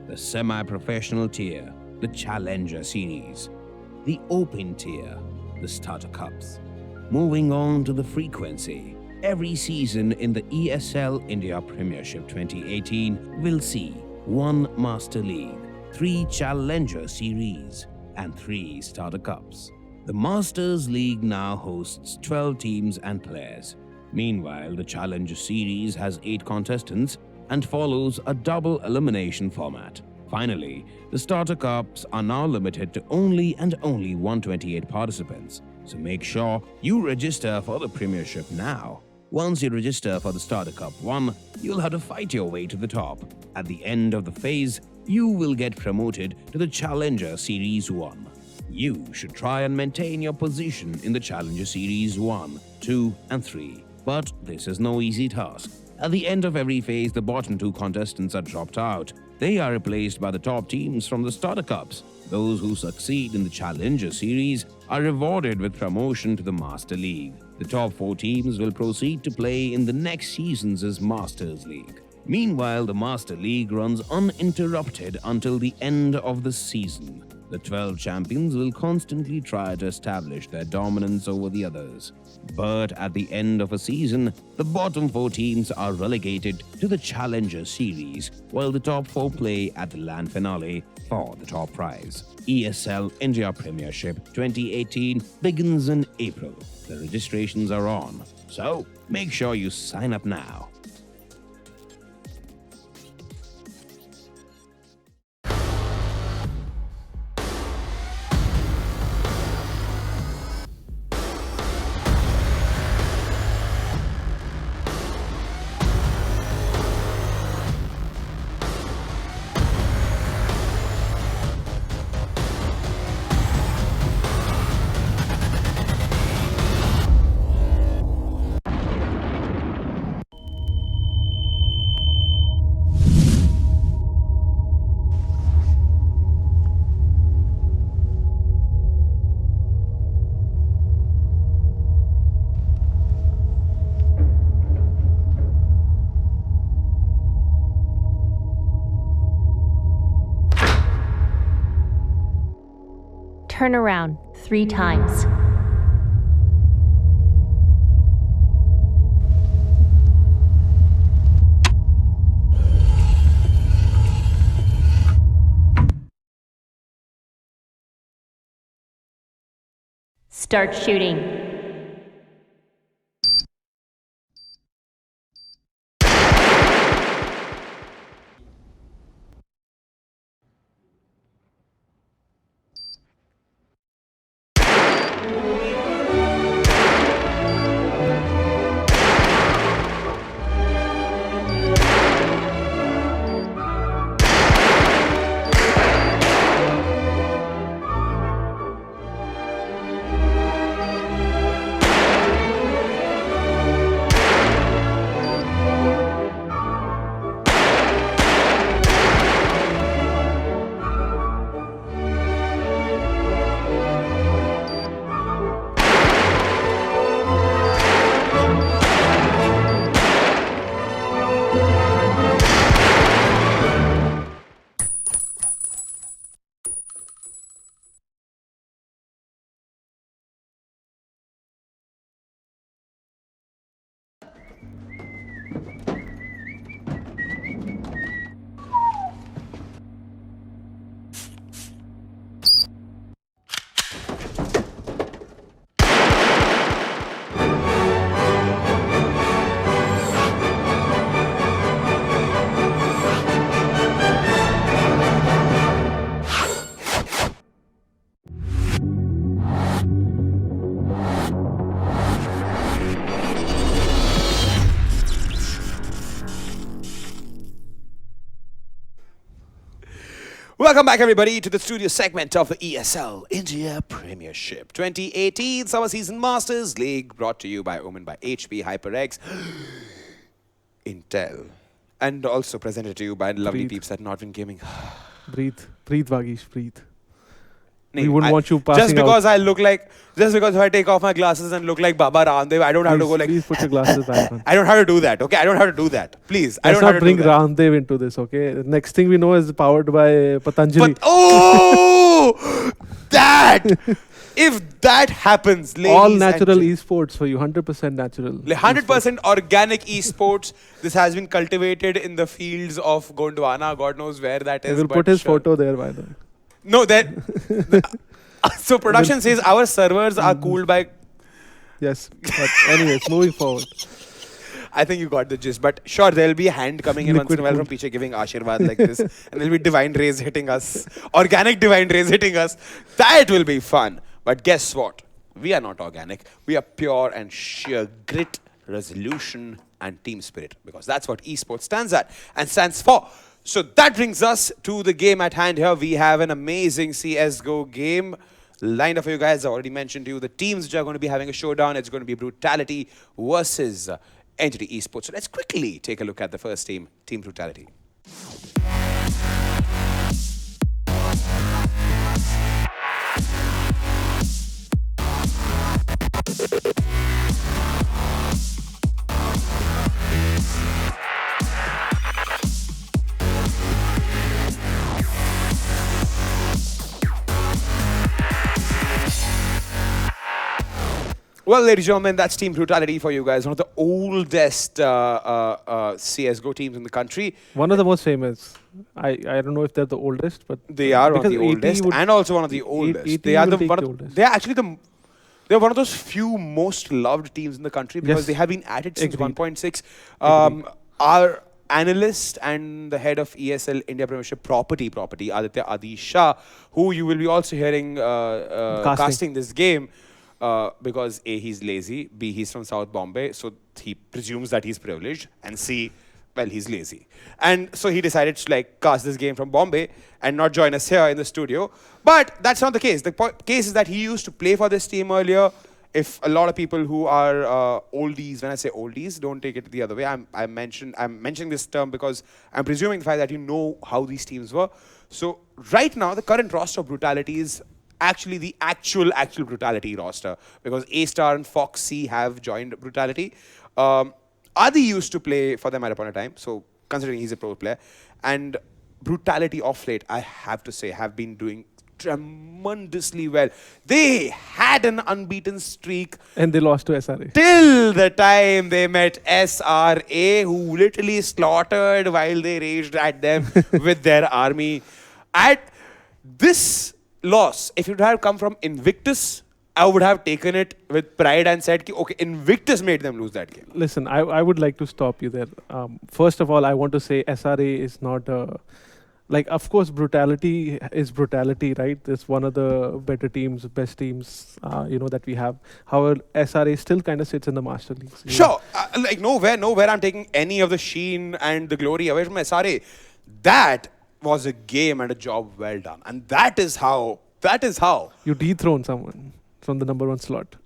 the semi-professional tier, the Challenger Series; the Open tier, the Starter Cups. Moving on to the frequency, every season in the ESL India Premiership 2018 will see 1 Master League, 3 Challenger Series, and 3 Starter Cups. The Masters League now hosts 12 teams and players. Meanwhile, the Challenger Series has 8 contestants and follows a double elimination format. Finally, the Starter Cups are now limited to only 128 participants, so make sure you register for the Premiership now. Once you register for the Starter Cup 1, you'll have to fight your way to the top. At the end of the phase, you will get promoted to the Challenger Series 1. You should try and maintain your position in the Challenger Series 1, 2, and 3. But this is no easy task. At the end of every phase, the bottom 2 contestants are dropped out. They are replaced by the top teams from the Starter Cups. Those who succeed in the Challenger Series are rewarded with promotion to the Master League. The top 4 teams will proceed to play in the next season's Masters League. Meanwhile, the Master League runs uninterrupted until the end of the season. The 12 champions will constantly try to establish their dominance over the others. But at the end of a season, the bottom 4 teams are relegated to the Challenger Series, while the top 4 play at the land finale for the top prize. ESL India Premiership 2018 begins in April. The registrations are on, so make sure you sign up now. Turn around 3 times. Start shooting. Welcome back, everybody, to the studio segment of the ESL India Premiership 2018 Summer Season Masters League, brought to you by Omen by HP, HyperX, Intel, and also presented to you by lovely peeps at Nordvin Gaming. Breathe, Vagish, breathe. Nee, We wouldn't want you passing just because out. I look like, just because if I take off my glasses and look like Baba Ramdev, I don't have to go like. Please put your glasses back on. I don't have to do that, okay? I don't have to do that. Please, I Let's don't have not to bring do that. Ramdev into this, okay? The next thing we know is powered by Patanjali. But oh, that if that happens, ladies All and natural gentlemen, esports for you, 100% natural. 100% organic esports. This has been cultivated in the fields of Gondwana. God knows where that I is. will but put his sure. photo there, by the way. No, that. So production says our servers are cooled by. Yes. But anyways, moving forward. I think you got the gist. But sure, there'll be a hand coming in once in Liquid a while from cooled. Piche giving Ashirwad like this. And there'll be divine rays hitting us. Organic divine rays hitting us. That will be fun. But guess what? We are not organic. We are pure and sheer grit, resolution, and team spirit. Because that's what esports stands at and stands for. So that brings us to the game at hand here. We have an amazing CSGO game lined up for you guys. I already mentioned to you the teams which are going to be having a showdown. It's going to be Brutality versus Entity Esports. So let's quickly take a look at the first team, Team Brutality. Well, ladies and gentlemen, that's Team Brutality for you guys. One of the oldest CSGO teams in the country. One of the most famous. I don't know if they're the oldest, but They are one of because the 80 oldest would- and also one of the oldest. 80 They are will the take one the of, oldest. they are actually they're one of those few most loved teams in the country because Yes. they have been at it since Agreed. 1.6. Our analyst and the head of ESL India Premiership property Aditya Adi Shah, who you will be also hearing casting this game. Because A, he's lazy, B, he's from South Bombay, so he presumes that he's privileged, and C, well, he's lazy. And so he decided to like cast this game from Bombay and not join us here in the studio. But that's not the case. The case is that he used to play for this team earlier. If a lot of people who are oldies, when I say oldies, don't take it the other way. I'm mentioning this term because I'm presuming the fact that you know how these teams were. So right now, the current roster of Brutality is actually the actual Brutality roster because A-Star and Foxy have joined Brutality. Adi used to play for them at a point in time, so considering he's a pro player. And Brutality off late, I have to say, have been doing tremendously well. They had an unbeaten streak and they lost to SRA. till the time they met SRA, who literally slaughtered while they raged at them with their army. At this loss, if it would have come from Invictus, I would have taken it with pride and said, okay, Invictus made them lose that game. Listen, I would like to stop you there. First of all, I want to say SRA is not like, of course, Brutality is Brutality, right? It's one of the better teams, best teams, that we have. However, SRA still kind of sits in the Master Leagues. you know. Sure, like nowhere I'm taking any of the sheen and the glory away from SRA. That was a game and a job well done. And that is how. You dethrone someone from the number 1 slot.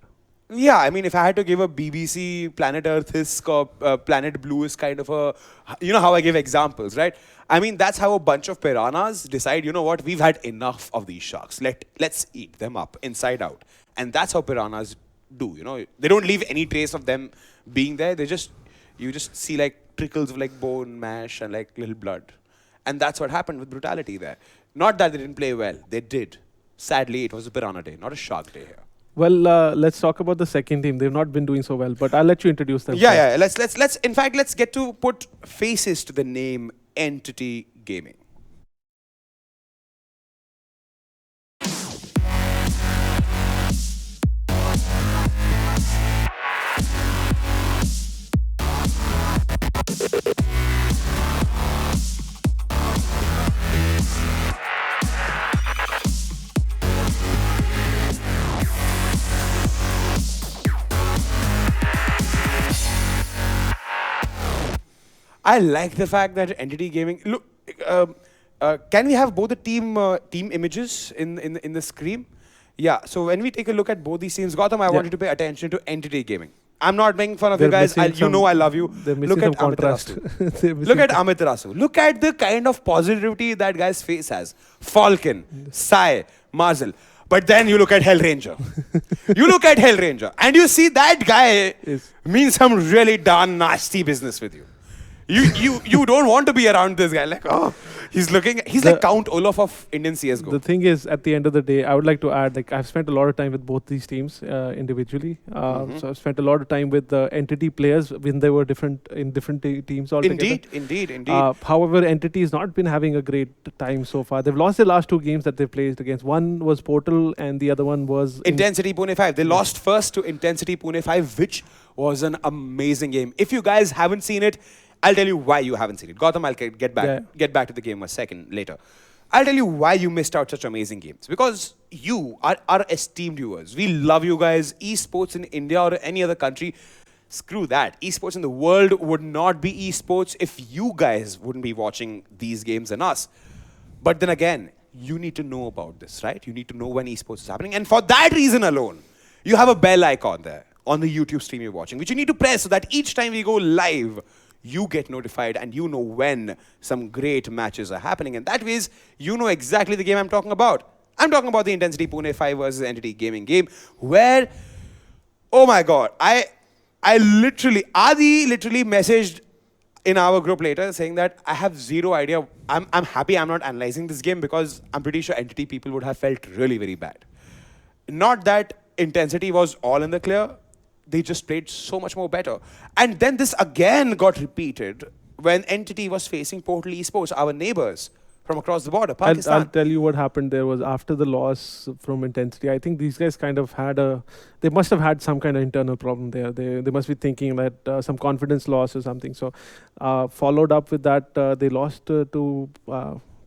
Yeah, I mean, if I had to give a BBC Planet Earth-esque or Planet Blue-esque kind of a, you know how I give examples, right? I mean, that's how a bunch of piranhas decide, you know what, we've had enough of these sharks. Let's eat them up, inside out. And that's how piranhas do, you know. They don't leave any trace of them being there. You just see like trickles of like bone mash and like little blood. And that's what happened with Brutality there. Not that they didn't play well. They did. Sadly, it was a piranha day, not a shark day here. Well, let's talk about the second team. They've not been doing so well, but I'll let you introduce them. Yeah. Let's get to put faces to the name Entity Gaming. I like the fact that Entity Gaming, look, Can we have both the team images in the screen? Yeah. So when we take a look at both these teams, Gautam, I want you to pay attention to Entity Gaming. I'm not making fun of you guys. You know I love you. Look at Amit Rasu. Look at Amit Rasu. Look at the kind of positivity that guy's face has. Falcon, Sai, Marzel. But then you look at Hellranger. You look at Hellranger and you see that guy means some really darn nasty business with you. You don't want to be around this guy. Like, oh, he's like Count Olaf of Indian CSGO. The thing is, at the end of the day, I would like to add, like, I've spent a lot of time with both these teams individually. So I've spent a lot of time with the Entity players when they were in different teams altogether. Indeed. However, Entity has not been having a great time so far. They've lost their last 2 games that they've played against. One was Portal and the other one was... Intensity Pune 5. They lost first to Intensity Pune 5, which was an amazing game. If you guys haven't seen it, I'll tell you why you haven't seen it. Gautam, I'll get back to the game a second later. I'll tell you why you missed out such amazing games. Because you are our esteemed viewers. We love you guys. Esports in India or any other country, screw that. Esports in the world would not be esports if you guys wouldn't be watching these games and us. But then again, you need to know about this, right? You need to know when esports is happening. And for that reason alone, you have a bell icon there on the YouTube stream you're watching, which you need to press so that each time we go live, you get notified and you know when some great matches are happening. And that way, you know exactly the game I'm talking about. I'm talking about the Intensity Pune 5 versus Entity Gaming game where, oh my God, Adi literally messaged in our group later saying that I have zero idea. I'm happy I'm not analyzing this game because I'm pretty sure Entity people would have felt really very bad. Not that Intensity was all in the clear. They just played so much more better. And then this again got repeated when Entity was facing Portal Esports, our neighbors from across the border, Pakistan. I'll tell you what happened there was after the loss from Intensity. I think these guys kind of they must have had some kind of internal problem there. They must be thinking that some confidence loss or something. So followed up with that, they lost to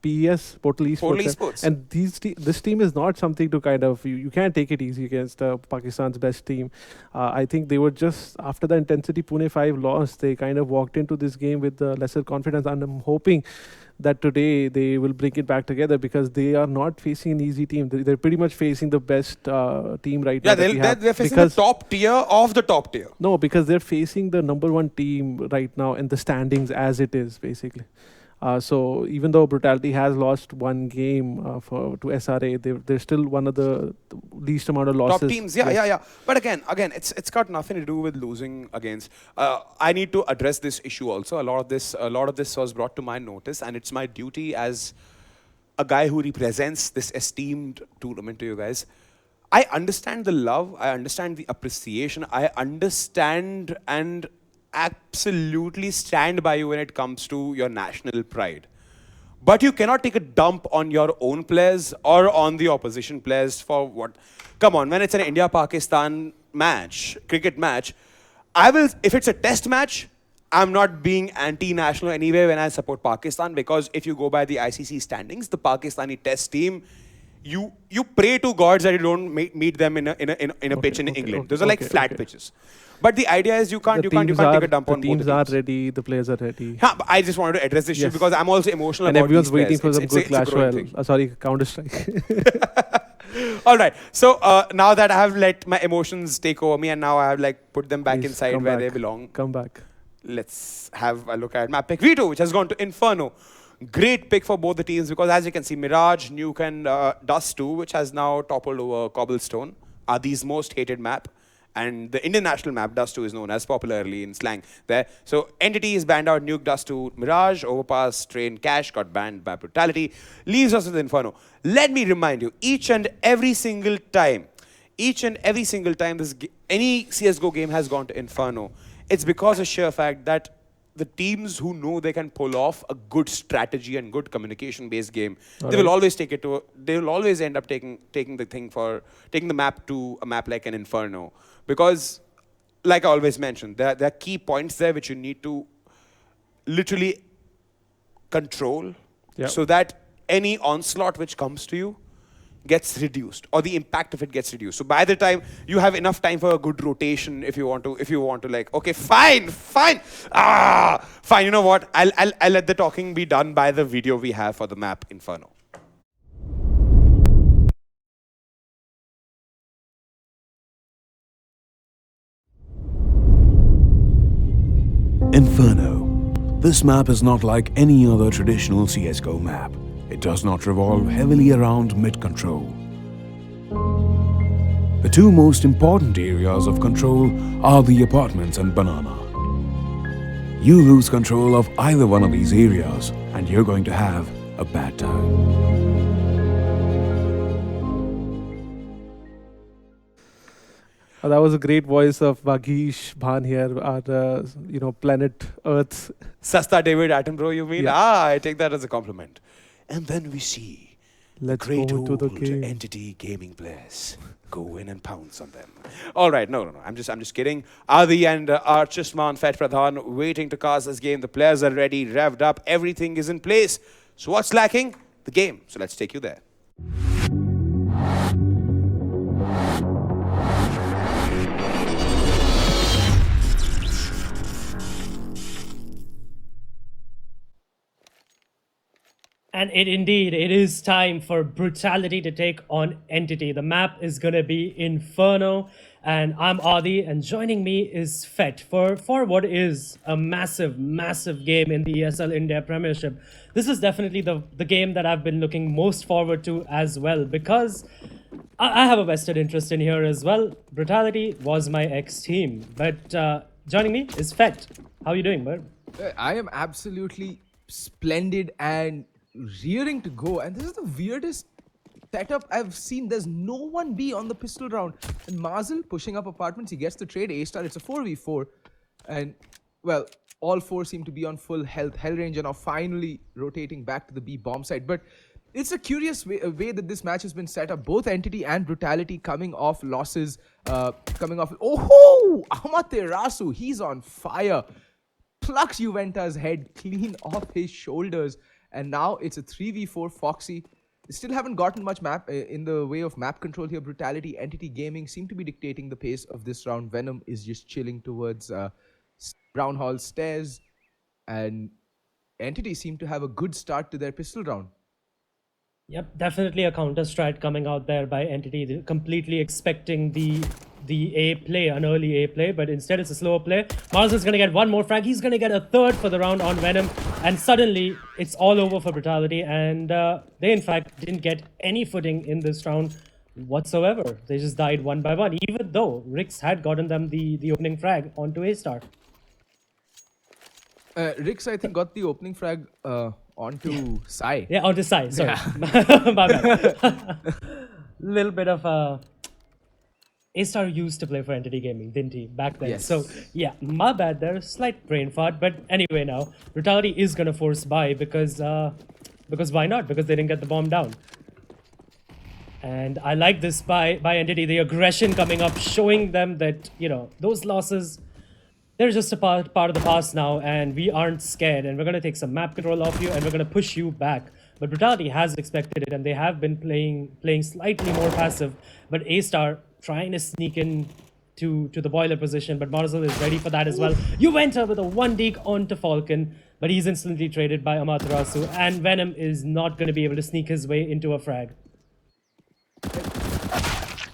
PES, Portal Esports. And this team is not something to kind of, you can't take it easy against Pakistan's best team. I think they were just, after the Intensity Pune 5 loss, they kind of walked into this game with lesser confidence. And I'm hoping that today they will bring it back together because they are not facing an easy team. They're pretty much facing the best team right now. Yeah, they're facing the top tier of the top tier. No, because they're facing the #1 team right now in the standings as it is, basically. So even though Brutality has lost 1 game to SRA, they're still one of the least amount of losses. Top teams, yeah. But again, it's got nothing to do with losing against. I need to address this issue also. A lot of this was brought to my notice, and it's my duty as a guy who represents this esteemed tournament to you guys. I understand the love. I understand the appreciation. I understand and absolutely stand by you when it comes to your national pride. But you cannot take a dump on your own players or on the opposition players for what? Come on, when it's an India-Pakistan match, cricket match, if it's a test match, I'm not being anti-national anyway when I support Pakistan because if you go by the ICC standings, the Pakistani test team, you pray to gods that you don't meet them in a pitch in England. Those are like flat pitches. But the idea is you can't take a dump on both the teams. The teams are ready, the players are ready. Yeah, but I just wanted to address this issue because I'm also emotional and about everyone's these waiting players. for some good Clash Royale. Counter-Strike. All right. So now that I have let my emotions take over me and now I have put them back inside where they belong. Come back. Let's have a look at map pick. Vito, which has gone to Inferno. Great pick for both the teams because as you can see, Mirage, Nuke and Dust 2, which has now toppled over Cobblestone, are these most hated map. And the Indian national map, Dust 2, is known as popularly in slang there. So Entity is banned out, Nuke, Dust 2, Mirage, Overpass, Train, Cash got banned by Brutality. Leaves us with Inferno. Let me remind you, each and every single time any CSGO game has gone to Inferno, it's because of sheer fact that the teams who know they can pull off a good strategy and good communication-based game, they will always take it to. They will always end up taking the map to a map like an Inferno, because, like I always mentioned, there are key points there which you need to literally control, so that any onslaught which comes to you gets reduced, or the impact of it gets reduced. So by the time you have enough time for a good rotation, if you want to like, okay, fine, fine, fine. You know what? I'll let the talking be done by the video we have for the map Inferno. Inferno. This map is not like any other traditional CSGO map. It does not revolve heavily around mid-control. The two most important areas of control are the apartments and banana. You lose control of either one of these areas and you're going to have a bad time. That was a great voice of Vagish Bhan here, our planet Earth. Sasta David Attenborough, you mean? Yeah. I take that as a compliment. And then we see Let's great go to the old game. entity gaming players go in and pounce on them. All right, no. I'm just kidding. Adi and Archistman Fet Pradhan waiting to cast this game. The players are ready, revved up. Everything is in place. So what's lacking? The game. So let's take you there. And it is time for Brutality to take on Entity. The map is going to be Inferno. And I'm Adi, and joining me is Fet for what is a massive, massive game in the ESL India Premiership. This is definitely the game that I've been looking most forward to as well, because I have a vested interest in here as well. Brutality was my ex-team. But joining me is Fet. How are you doing, bud? I am absolutely splendid and rearing to go, and this is the weirdest setup I've seen. There's no one B on the pistol round, and Mazel pushing up apartments. He gets the trade A-star. It's a 4v4, and well, all four seem to be on full health. Hellranger now finally rotating back to the B bomb site, but it's a curious way that this match has been set up. Both Entity and Brutality coming off losses, oh, Amaterasu, he's on fire. Plucks Juventa's head clean off his shoulders. And now it's a 3v4 Foxy. They still haven't gotten much map in the way of map control here. Brutality, Entity Gaming seem to be dictating the pace of this round. Venom is just chilling towards Brown Hall stairs. And Entity seem to have a good start to their pistol round. Yep, definitely a counter strat coming out there by Entity. They're completely expecting the A play, an early A play, but instead it's a slower play. Mars is going to get one more frag. He's going to get a third for the round on Venom, and suddenly it's all over for Brutality, and they in fact didn't get any footing in this round whatsoever. They just died one by one, even though Rix had gotten them the opening frag onto A-star. Rix, I think, got the opening frag onto Sai. Yeah, onto Sai, sorry. Yeah. My bad. Little bit of A-Star used to play for Entity Gaming, didn't he, back then? Yes. So, yeah, my bad there. Slight brain fart. But anyway now, Brutality is going to force buy because why not? Because they didn't get the bomb down. And I like this by Entity, the aggression coming up, showing them that, those losses, they're just a part of the past now, and we aren't scared, and we're going to take some map control off you, and we're going to push you back. But Brutality has expected it, and they have been playing slightly more passive. But A-Star trying to sneak in to the boiler position, but Marzel is ready for that as well. Juventa with a 1-deke onto Falcon, but he's instantly traded by Amaterasu, and Venom is not going to be able to sneak his way into a frag.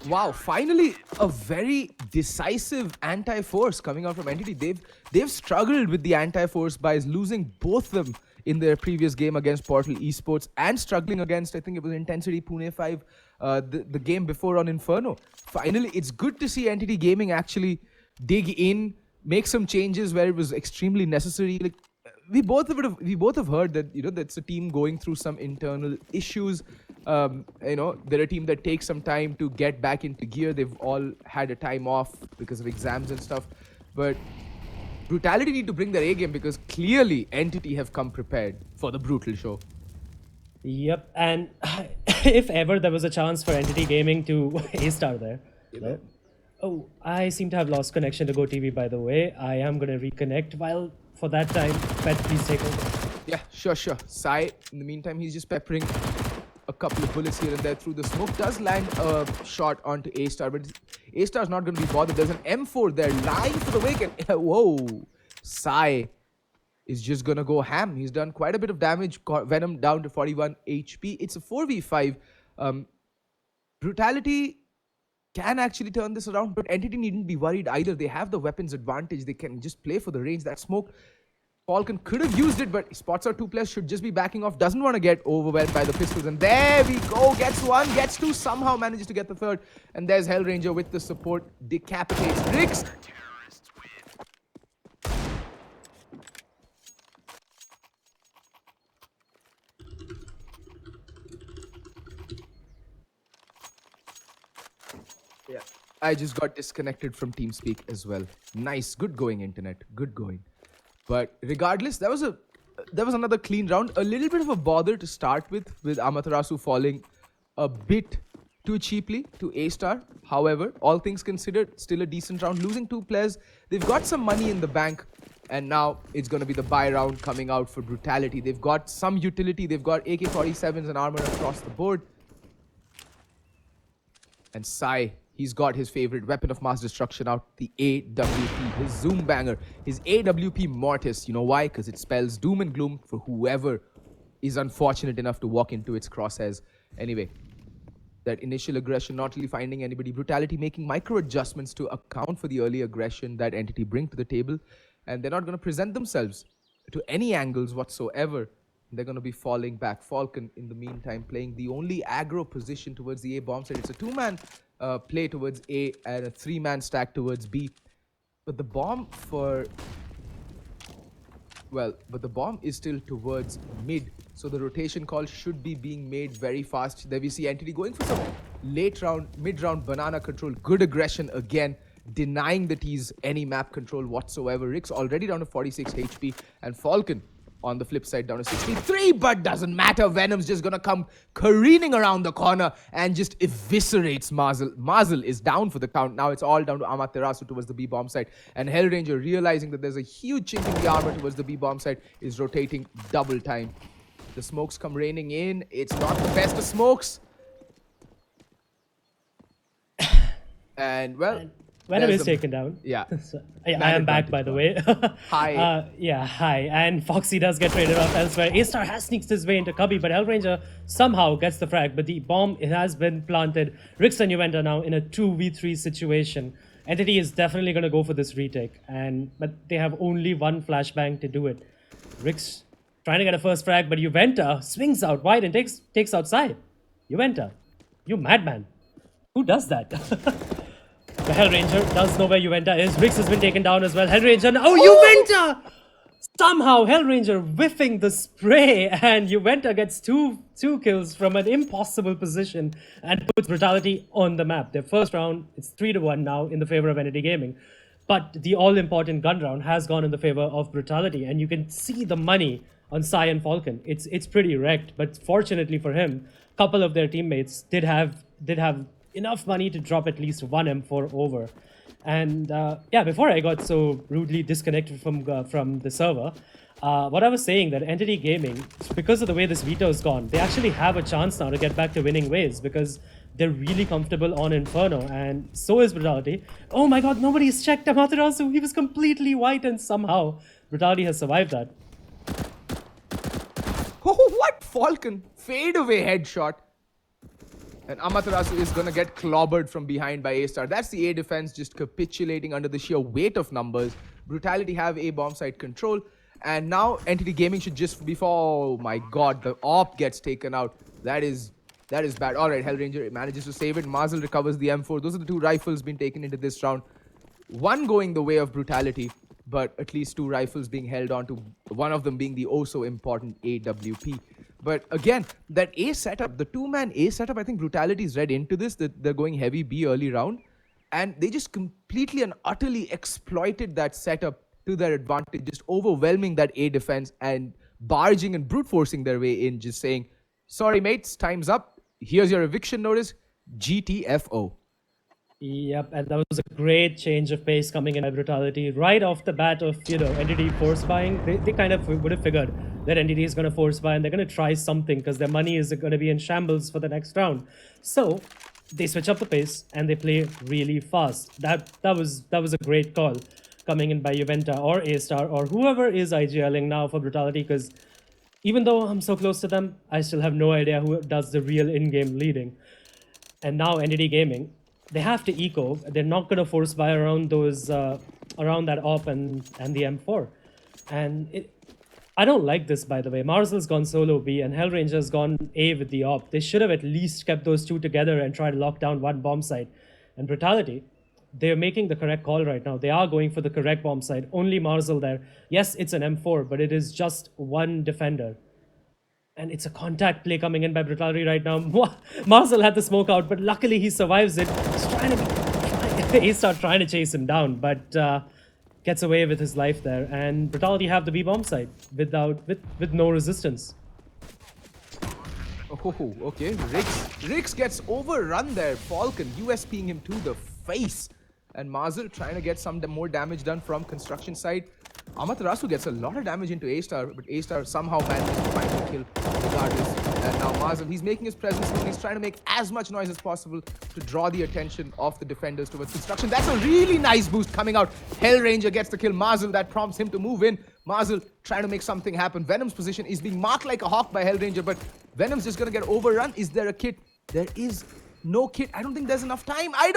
Wow, finally a very decisive anti-force coming out from Entity. They've struggled with the anti-force by losing both them in their previous game against Portal Esports, and struggling against, I think it was Intensity Pune 5, the game before on Inferno. Finally, it's good to see Entity Gaming actually dig in, make some changes where it was extremely necessary. Like, we both have heard that that's a team going through some internal issues. They're a team that takes some time to get back into gear. They've all had a time off because of exams and stuff, but Brutality need to bring their A game, because clearly Entity have come prepared for the brutal show. Yep, and if ever there was a chance for Entity Gaming to A-Star there. Oh, I seem to have lost connection to GoTV, by the way. I am going to reconnect. While for that time, Pet, please take over. Yeah, sure. Sai, in the meantime, he's just peppering a couple of bullets here and there through the smoke. Does land a shot onto A-Star, but A-Star's not going to be bothered. There's an M4 there, lying for the wake, and whoa, Sai is just going to go ham. He's done quite a bit of damage. Venom down to 41 HP. It's a 4v5. Brutality can actually turn this around, but Entity needn't be worried either. They have the weapons advantage. They can just play for the range. That smoke, Falcon could have used it, but spots out two players, should just be backing off. Doesn't want to get overwhelmed by the pistols. And there we go. Gets one, gets two, somehow manages to get the third. And there's Hellranger with the support. Decapitates Rix. Yeah, I just got disconnected from TeamSpeak as well. Nice, good going internet, good going. But regardless, that was another clean round. A little bit of a bother to start with Amaterasu falling a bit too cheaply to A-Star. However, all things considered, still a decent round. Losing two players, they've got some money in the bank. And now it's going to be the buy round coming out for Brutality. They've got some utility. They've got AK-47s and armor across the board. And Sai, he's got his favorite weapon of mass destruction out, the AWP, his Zoom banger, his AWP Mortis. You know why? Because it spells doom and gloom for whoever is unfortunate enough to walk into its crosshairs. Anyway, that initial aggression not really finding anybody. Brutality making micro adjustments to account for the early aggression that Entity bring to the table. And they're not going to present themselves to any angles whatsoever. They're going to be falling back. Falcon, in the meantime, playing the only aggro position towards the A bomb site. It's a two-man play towards A and a three-man stack towards B. But the bomb is still towards mid. So the rotation call should be being made very fast. There we see Entity going for some mid-round banana control. Good aggression again, denying the T's any map control whatsoever. Rick's already down to 46 HP, and Falcon on the flip side down to 63, but doesn't matter. Venom's just gonna come careening around the corner and just eviscerates Mazel. Mazel is down for the count. Now it's all down to Amaterasu towards the B bomb site, and Hellranger, realizing that there's a huge chink in the armor towards the B bomb site, is rotating double time. The smokes come raining in. It's not the best of smokes. And well, Venom is taken down. Yeah. So, I am back, by the way. Hi. Hi. And Foxy does get traded off elsewhere. A-Star has sneaked his way into Cubby, but Hellranger somehow gets the frag. But the bomb has been planted. Rix and Juventa now in a 2v3 situation. Entity is definitely going to go for this retake. But they have only one flashbang to do it. Rix trying to get a first frag, but Juventa swings out wide and takes outside. Juventa, you madman. Who does that? The Hellranger does know where Juventa is. Rix has been taken down as well. Hellranger, Juventa! Somehow Hellranger whiffing the spray, and Juventa gets two kills from an impossible position and puts Brutality on the map. Their first round, it's 3-1 now in the favor of Entity Gaming. But the all-important gun round has gone in the favor of Brutality, and you can see the money on Sai and Falcon. It's pretty wrecked, but fortunately for him, a couple of their teammates did have enough money to drop at least one M4 over. And before I got so rudely disconnected from the server, what I was saying that Entity Gaming, because of the way this veto is gone, they actually have a chance now to get back to winning ways because they're really comfortable on Inferno, and so is Brutality. Oh my god, nobody's checked Amaterasu. He was completely white, and somehow Brutality has survived that. Oh, what? Falcon fade away headshot. And Amaterasu is going to get clobbered from behind by A-Star. That's the A defense just capitulating under the sheer weight of numbers. Brutality have A bomb site control. And now Entity Gaming should just be oh my god, the AWP gets taken out. That is bad. Alright, Hellranger manages to save it. Mazel recovers the M4. Those are the two rifles being taken into this round. One going the way of Brutality, but at least two rifles being held on to, one of them being the oh so important AWP. But again, that A setup, the two-man A setup, I think Brutality is read into this, that they're going heavy B early round. And they just completely and utterly exploited that setup to their advantage, just overwhelming that A defense and barging and brute forcing their way in, just saying, sorry mates, time's up. Here's your eviction notice, GTFO. Yep, and that was a great change of pace coming in by Brutality. Right off the bat of, Entity force buying, they kind of would have figured that Entity is going to force buy and they're going to try something because their money is going to be in shambles for the next round. So they switch up the pace and they play really fast. That was a great call coming in by Juventa or A-Star or whoever is IGLing now for Brutality, because even though I'm so close to them, I still have no idea who does the real in-game leading. And now Entity Gaming, they have to eco. They're not going to force buy around those around that op and the M4. And I don't like this, by the way. Marzel's gone solo B and Hellranger's gone A with the op. They should have at least kept those two together and tried to lock down one bomb site. And Brutality, they're making the correct call right now. They are going for the correct bomb site. Only Marzel there. Yes, it's an M4, but it is just one defender. And it's a contact play coming in by Brutality right now. Marzel had the smoke out, but luckily he survives it. He's trying to chase him down, but gets away with his life there. And Brutality have the B bomb site with no resistance. Oh, okay. Rix gets overrun there. Falcon USPing him to the face. And Marzel trying to get some more damage done from construction side. Amaterasu gets a lot of damage into A-Star, but A-Star somehow manages to find the kill regardless. And now Marzel, he's making his presence known. He's trying to make as much noise as possible to draw the attention of the defenders towards construction. That's a really nice boost coming out. Hellranger gets the kill. Marzel, that prompts him to move in. Marzel trying to make something happen. Venom's position is being marked like a hawk by Hellranger, but Venom's just going to get overrun. Is there a kit? There is no kit. I don't think there's enough time. And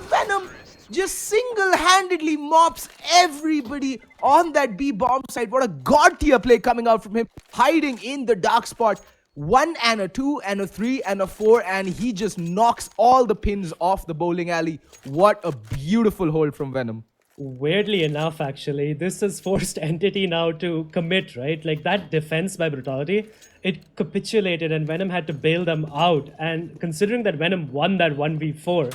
Venom just single-handedly mops everybody on that B bomb site. What a god tier play coming out from him, hiding in the dark spot. 1 and a 2 and a 3 and a 4, and he just knocks all the pins off the bowling alley. What a beautiful hold from Venom. Weirdly enough, actually, this has forced Entity now to commit, right? Like that defense by Brutality, it capitulated and Venom had to bail them out. And considering that Venom won that 1v4,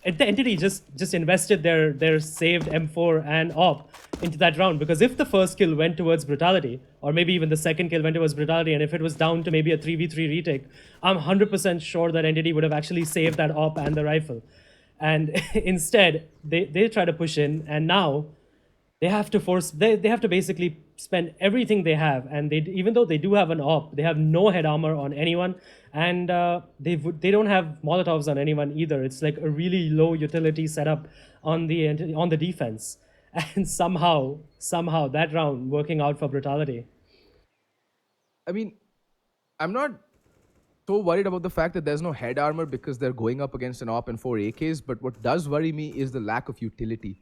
the Entity just invested their saved M4 and op into that round, because if the first kill went towards Brutality, or maybe even the second kill went towards Brutality, and if it was down to maybe a 3v3 retake, I'm 100% sure that Entity would have actually saved that op and the rifle. And instead, they try to push in, and now they have to they have to basically spend everything they have. And even though they do have an op, they have no head armor on anyone, and they don't have Molotovs on anyone either. It's like a really low utility setup on the defense, and somehow that round working out for Brutality. I mean, I'm not so worried about the fact that there's no head armor because they're going up against an op and 4 AKs, but what does worry me is the lack of utility.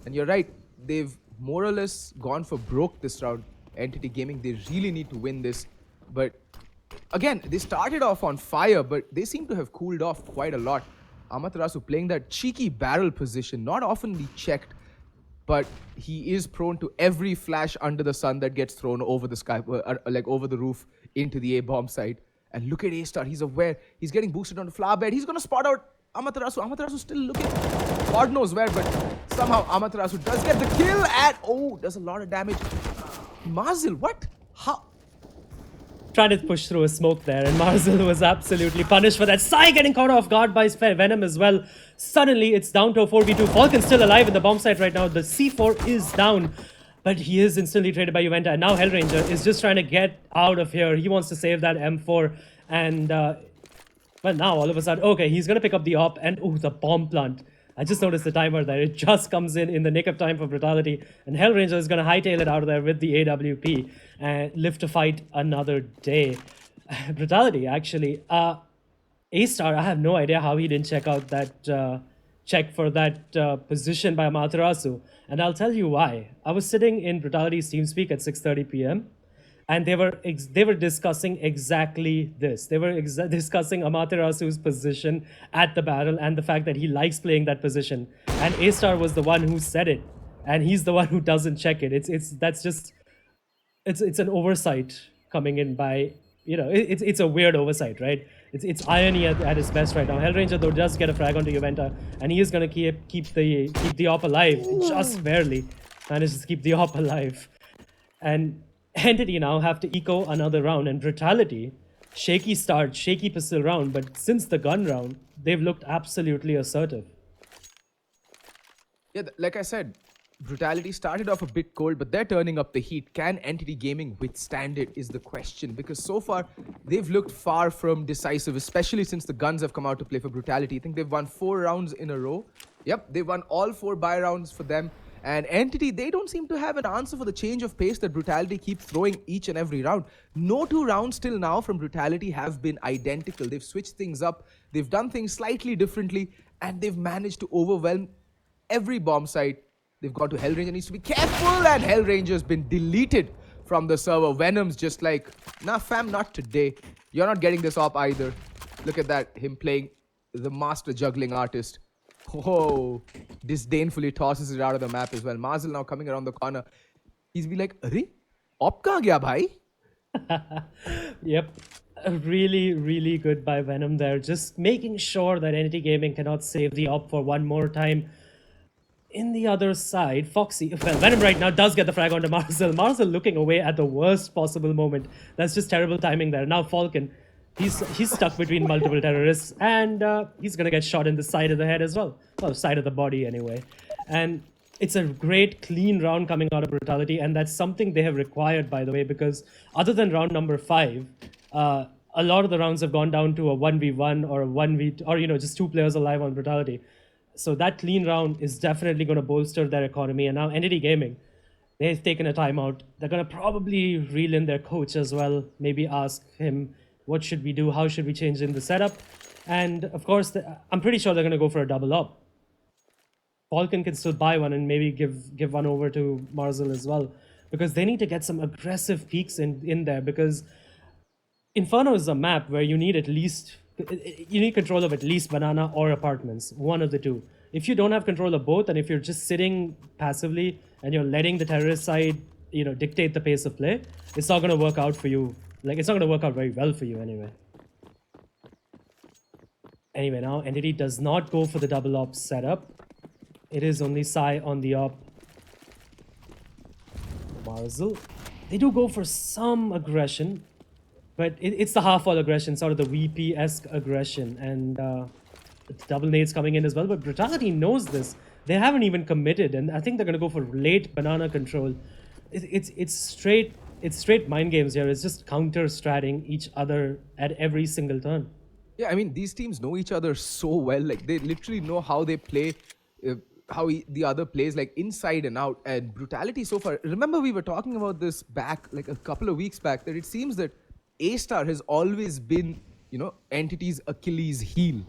And you're right, they've more or less gone for broke this round. Entity Gaming, they really need to win this. But again, they started off on fire, but they seem to have cooled off quite a lot. Amaterasu playing that cheeky barrel position, not oftenly checked, but he is prone to every flash under the sun that gets thrown over the sky, like over the roof into the A-bomb site. And look at A-Star, he's aware. He's getting boosted on the flower bed. He's going to spot out Amaterasu. Amaterasu still looking, God knows where, but somehow Amaterasu does get the kill and, oh, does a lot of damage. Marzel, what? How? Trying to push through a smoke there, and Marzel was absolutely punished for that. Sai getting caught off guard by Venom as well. Suddenly, it's down to a 4v2. Falcon's still alive in the bomb site right now. The C4 is down, but he is instantly traded by Juventa. And now Hellranger is just trying to get out of here. He wants to save that M4. And, well, now all of a sudden, okay, he's going to pick up the op. And, oh, the bomb plant. I just noticed the timer there. It just comes in the nick of time for Brutality. And Hellranger is going to hightail it out of there with the AWP and live to fight another day. Brutality, actually. A-Star, I have no idea how he didn't check out that check for that position by Amaterasu. And I'll tell you why. I was sitting in Brutality's TeamSpeak at 6:30 p.m. and they were discussing exactly this. They were discussing Amaterasu's position at the barrel and the fact that he likes playing that position. And A-Star was the one who said it, and he's the one who doesn't check it. It's an oversight coming in by, it's a weird oversight, right? It's irony at its best right now. Hellranger though does get a frag onto Juventa, and he is gonna keep the op alive. Just barely manages to keep the op alive. And Entity now have to eco another round, and Brutality, shaky start, shaky pistol round, but since the gun round, they've looked absolutely assertive. Yeah, like I said, Brutality started off a bit cold, but they're turning up the heat. Can Entity Gaming withstand it is the question, because so far they've looked far from decisive, especially since the guns have come out to play for Brutality. I think they've won 4 rounds in a row. Yep, they've won all 4 buy rounds for them. And Entity, they don't seem to have an answer for the change of pace that Brutality keeps throwing each and every round. No 2 rounds till now from Brutality have been identical. They've switched things up, they've done things slightly differently, and they've managed to overwhelm every bomb site. They've gone to Hellranger, needs to be careful, and Hellranger's been deleted from the server. Venom's just like, nah fam, not today. You're not getting this op either. Look at that, him playing the master juggling artist. Oh, disdainfully tosses it out of the map as well. Mazel now coming around the corner. He's be like, Arey, op kahan gaya bhai? Yep. A really, really good by Venom there. Just making sure that Entity Gaming cannot save the op for one more time. In the other side, Foxy, well, Venom right now does get the frag onto Marcel. Marcel looking away at the worst possible moment. That's just terrible timing there. Now Falcon, he's stuck between multiple terrorists, and he's gonna get shot in the side of the head as well. Well, side of the body anyway. And it's a great clean round coming out of Brutality, and that's something they have required, by the way, because other than round number 5, a lot of the rounds have gone down to a 1v1 or a 1v2, or just 2 players alive on Brutality. So that clean round is definitely going to bolster their economy. And now Entity Gaming, they've taken a timeout. They're going to probably reel in their coach as well. Maybe ask him, what should we do? How should we change in the setup? And of course, I'm pretty sure they're going to go for a double up. Falcon can still buy one and maybe give one over to Marzel as well. Because they need to get some aggressive peaks in there. Because Inferno is a map where you need control of at least Banana or Apartments, one of the two. If you don't have control of both, and if you're just sitting passively and you're letting the terrorist side, dictate the pace of play, it's not going to work out for you. Like, it's not going to work out very well for you anyway. Anyway, now Entity does not go for the double op setup. It is only Sai on the op. Marzel. They do go for some aggression, but it's the half-wall aggression, sort of the VP-esque aggression, and double nades coming in as well. But Brutality knows this. They haven't even committed, and I think they're going to go for late banana control. It's straight mind games here. It's just counter-stratting each other at every single turn. Yeah, I mean, these teams know each other so well. Like, they literally know how they play, the other plays, like, inside and out. And Brutality so far, remember we were talking about this back, like, a couple of weeks back, that it seems that A-Star has always been, Entity's Achilles heel.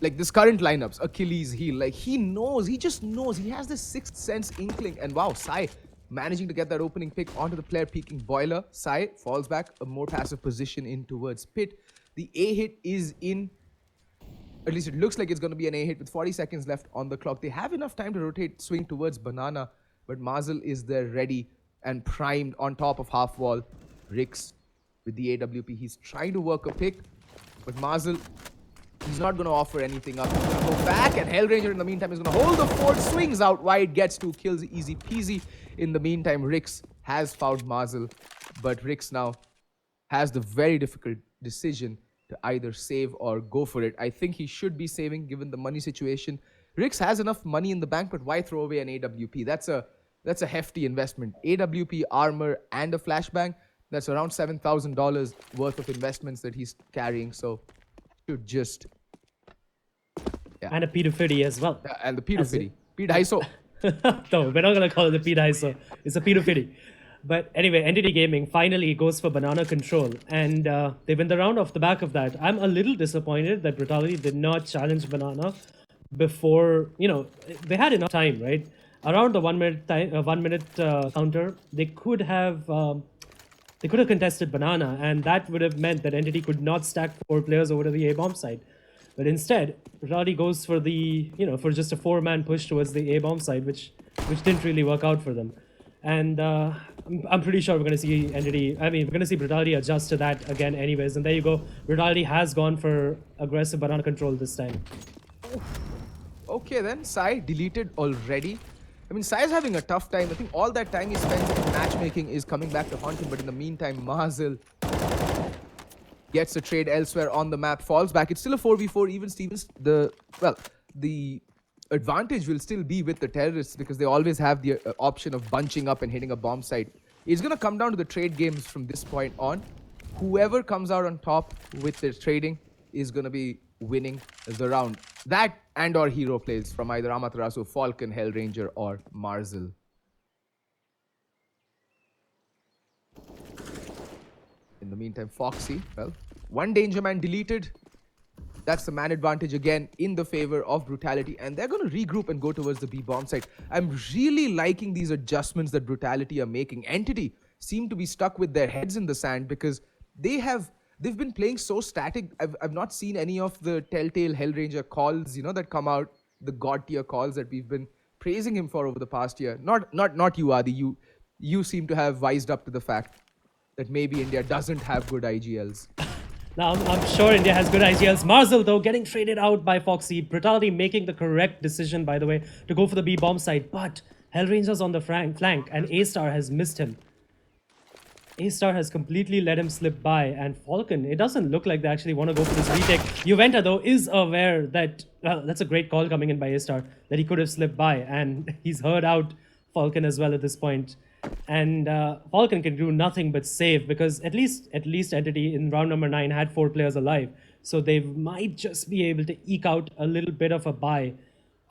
Like, this current lineup's Achilles heel. Like, he just knows. He has this sixth sense inkling. And wow, Sai managing to get that opening pick onto the player peeking Boiler. Sai falls back, a more passive position in towards Pit. The A hit is in, at least it looks like it's going to be an A hit with 40 seconds left on the clock. They have enough time to rotate, swing towards Banana, but Mazel is there ready and primed on top of half wall. Rix with the AWP, he's trying to work a pick, but Mazel, he's not going to offer anything up. He's going to go back, and Hellranger in the meantime is going to hold the fort, swings out wide, gets 2 kills, easy peasy. In the meantime, Rix has fouled Mazel, but Rix now has the very difficult decision to either save or go for it. I think he should be saving given the money situation. Rix has enough money in the bank, but why throw away an AWP? That's a hefty investment. AWP, armor, and a flashbang. That's around $7,000 worth of investments that he's carrying. So, should just... Yeah. And a pedophilia as well. Yeah, and the pedophilia. Pedaiso. No, we're not going to call it the pedaiso. It's a pedophilia. But anyway, Entity Gaming finally goes for banana control. And they win the round off the back of that. I'm a little disappointed that Brutality did not challenge Banana before, they had enough time, right? Around the 1 minute time, 1 minute counter, they could have contested Banana, and that would have meant that Entity could not stack 4 players over to the A-bomb side. But instead, Brutality goes for the, for just a 4-man push towards the A-bomb side, which didn't really work out for them. And I'm pretty sure we're going to see we're going to see Brutality adjust to that again anyways. And there you go. Brutality has gone for aggressive banana control this time. Okay then, Sai deleted already. I mean, Sai is having a tough time. I think all that time he spends in matchmaking is coming back to haunt him. But in the meantime, Mazel gets a trade elsewhere on the map, falls back. It's still a 4v4. Even Stevens, the advantage will still be with the terrorists because they always have the option of bunching up and hitting a bomb site. It's going to come down to the trade games from this point on. Whoever comes out on top with their trading is going to be winning the round. That and or hero plays from either Amaterasu, Falcon, Hellranger or Marzel. In the meantime, Foxy, well, one danger man deleted. That's the man advantage again in the favor of Brutality. And they're going to regroup and go towards the B bomb site. I'm really liking these adjustments that Brutality are making. Entity seem to be stuck with their heads in the sand because they've been playing so static. I've not seen any of the telltale Hellranger calls, you know, that come out, the god tier calls that we've been praising him for over the past year. Not you, Adi. You seem to have wised up to the fact that maybe India doesn't have good IGLs. Now, I'm sure India has good IGLs. Marzel, though, getting traded out by Foxy. Brutality making the correct decision, by the way, to go for the B bomb site. But Hellranger's on the flank, and A-Star has missed him. A-Star has completely let him slip by. And Falcon, it doesn't look like they actually want to go for this retake. Juventa, though, is aware that, well, that's a great call coming in by A-Star, that he could have slipped by. And he's heard out Falcon as well at this point. And Falcon can do nothing but save because at least Entity in round number 9 had 4 players alive. So they might just be able to eke out a little bit of a buy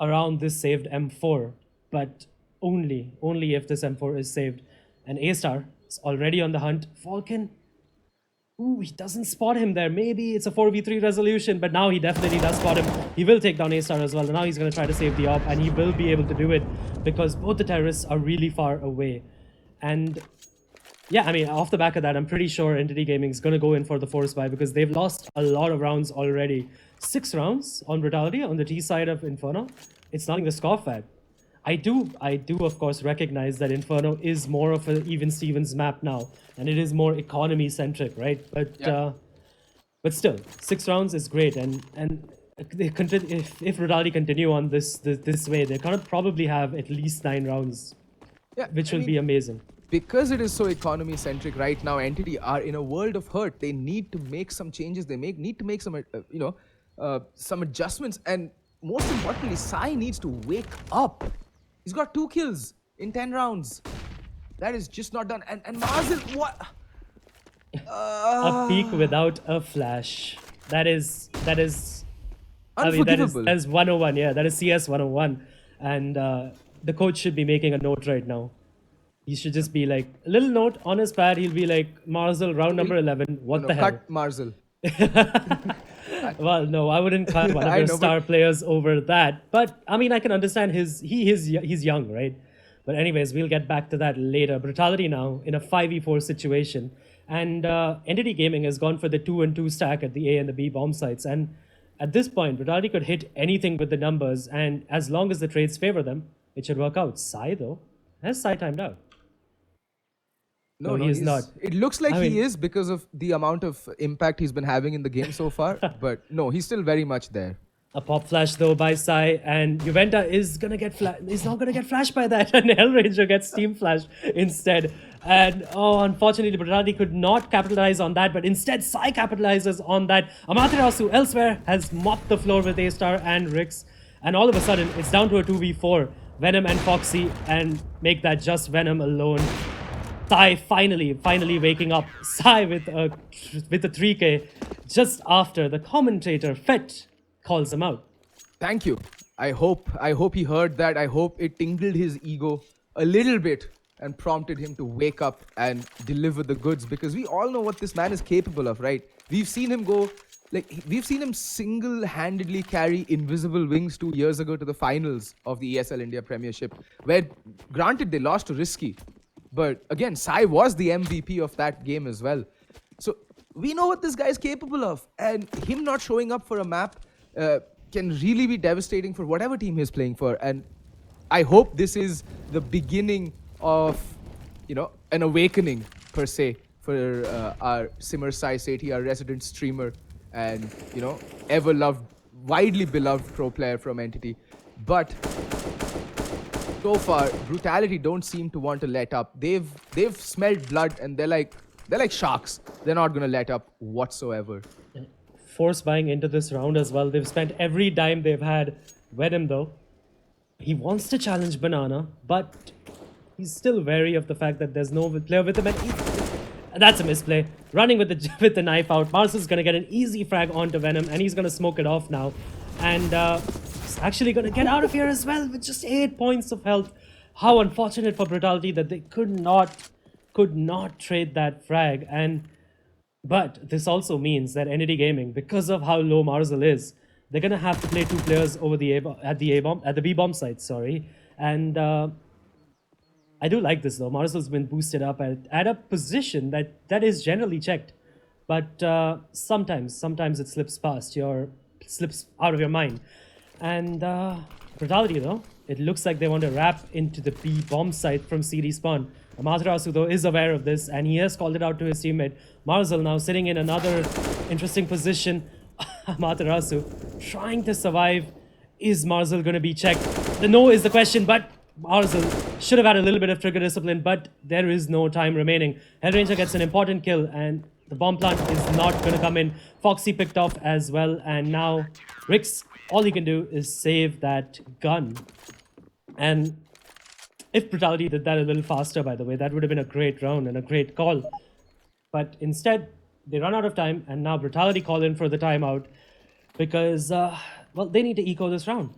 around this saved M4. But only if this M4 is saved. And A-Star is already on the hunt. Falcon, ooh, he doesn't spot him there. Maybe it's a 4v3 resolution, but now he definitely does spot him. He will take down A-Star as well. And now he's going to try to save the op, and he will be able to do it because both the terrorists are really far away. And yeah, I mean, off the back of that, I'm pretty sure Entity Gaming is going to go in for the force buy because they've lost a lot of rounds already. 6 rounds on Brutality on the T side of Inferno. It's nothing to scoff at. I do, of course, recognize that Inferno is more of an even Stevens map now, and it is more economy-centric, right? But yeah. But still, 6 rounds is great, and if Brutality continue on this way, they're going to probably have at least 9 rounds. Yeah, which will be amazing. Because it is so economy-centric right now, Entity are in a world of hurt. They need to make some changes. They need to make some, some adjustments. And most importantly, Sai needs to wake up. He's got 2 kills in 10 rounds. That is just not done. And Marzel, what? A peek without a flash. That is unforgivable. That is 101. Yeah, that is CS 101. And the coach should be making a note right now. He should just be like, a little note on his pad. He'll be like, Marzel, round number 11. What the hell? Cut Marzel. Well, no, I wouldn't cut one of your star players over that. But, I mean, I can understand he's young, right? But anyways, we'll get back to that later. Brutality now in a 5v4 situation. And Entity Gaming has gone for the 2-2 stack at the A and the B bomb sites. And at this point, Brutality could hit anything with the numbers. And as long as the trades favor them, it should work out. Sai, though, has Sai timed out? No, he's not. It looks like he is because of the amount of impact he's been having in the game so far. But no, he's still very much there. A pop flash though by Sai, and Juventa is gonna get is not gonna get flashed by that, and Hellranger gets steam flashed instead. And oh, unfortunately, Brutality could not capitalize on that, but instead Sai capitalizes on that. Amaterasu elsewhere has mopped the floor with A-Star and Rix, and all of a sudden it's down to a 2v4. Venom and Foxy, and make that just Venom alone. Sai finally waking up. Sai with a 3K just after the commentator Fett calls him out. Thank you. I hope he heard that. I hope it tingled his ego a little bit and prompted him to wake up and deliver the goods, because we all know what this man is capable of, right? We've seen him go, we've seen him single-handedly carry Invisible Wings 2 years ago to the finals of the ESL India Premiership, where, granted, they lost to Risky. But again, Sai was the MVP of that game as well. So we know what this guy is capable of. And him not showing up for a map can really be devastating for whatever team he's playing for. And I hope this is the beginning of, an awakening, per se, for our Simmer Sai Sethi, our resident streamer, and, ever-loved, widely beloved pro player from Entity. But so far, Brutality don't seem to want to let up. They've smelled blood, and they're like, They're like sharks. They're not going to let up whatsoever. Force buying into this round as well. They've spent every dime they've had. Venom, though, he wants to challenge Banana, but he's still wary of the fact that there's no player with him. And that's a misplay. Running with the with the knife out. Marcel's going to get an easy frag onto Venom, and he's going to smoke it off now. And he's actually going to get out of here as well with just 8 points of health. How unfortunate for Brutality that they could not trade that frag. But this also means that Entity Gaming, because of how low Marzel is, they're gonna have to play 2 players over the at the B bomb side. Sorry, and I do like this though. Marzel's been boosted up at a position that is generally checked, but sometimes it slips slips out of your mind. And Brutality though, it looks like they want to wrap into the B bomb site from CD spawn. Amaterasu though is aware of this, and he has called it out to his teammate. Marzel now sitting in another interesting position. Amaterasu trying to survive. Is Marzel going to be checked? The no is the question, but Marzel should have had a little bit of trigger discipline, but there is no time remaining. Hellranger gets an important kill, and the bomb plant is not going to come in. Foxy picked off as well, and now Rix, all he can do is save that gun. And if Brutality did that a little faster, by the way, that would have been a great round and a great call. But instead, they run out of time, and now Brutality call in for the timeout because, well, they need to eco this round.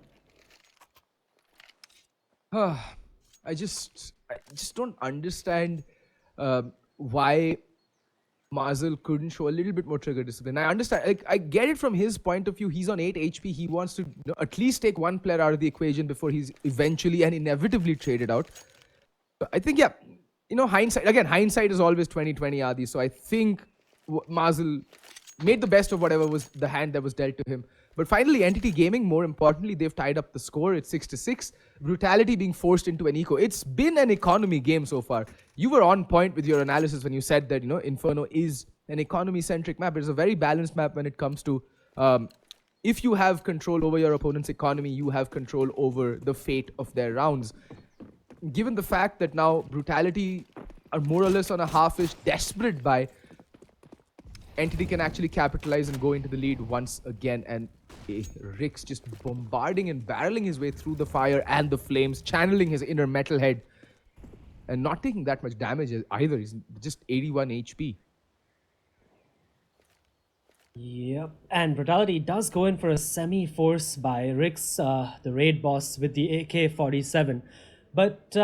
I just don't understand why Marzel couldn't show a little bit more trigger discipline. I understand, I get it from his point of view. He's on 8 HP. He wants to at least take one player out of the equation before he's eventually and inevitably traded out. But I think, yeah, hindsight is always 20/20, Adi. So I think Marzel made the best of whatever was the hand that was dealt to him. But finally, Entity Gaming, more importantly, they've tied up the score. It's 6-6. Brutality being forced into an eco. It's been an economy game so far. You were on point with your analysis when you said that, Inferno is an economy-centric map. It's a very balanced map when it comes to if you have control over your opponent's economy, you have control over the fate of their rounds. Given the fact that now Brutality are more or less on a half-ish desperate buy, Entity can actually capitalize and go into the lead once again, and Rix just bombarding and barreling his way through the fire and the flames, channeling his inner metalhead, and not taking that much damage either. He's just 81 HP. Yep, and Brutality does go in for a semi-force by Rix, the raid boss, with the AK-47. But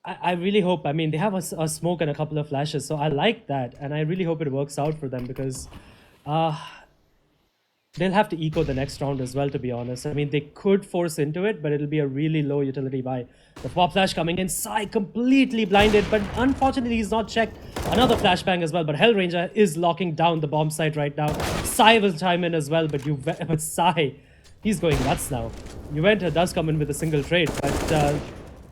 I really hope, they have a smoke and a couple of flashes, so I like that, and I really hope it works out for them because they'll have to eco the next round as well, to be honest. They could force into it, but it'll be a really low utility buy. The pop flash coming in, Sai completely blinded, but unfortunately he's not checked. Another flashbang as well, but Hellranger is locking down the bomb site right now. Sai will chime in as well, but Sai, he's going nuts now. Juventa does come in with a single trade, but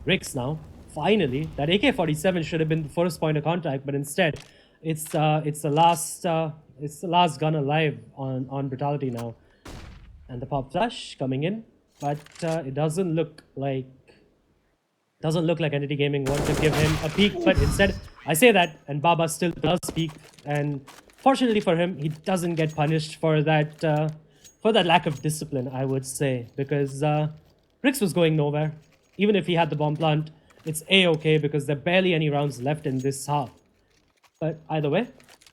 Rix now, finally, that AK-47 should have been the first point of contact, but instead, it's the last gun alive on Brutality now. And the pop flash coming in, but it doesn't look like Entity Gaming want to give him a peek, but instead I say that and Baba still does peek, and fortunately for him, he doesn't get punished for that lack of discipline, I would say, because Rix was going nowhere. Even if he had the bomb plant, it's A-okay because there are barely any rounds left in this half. But either way,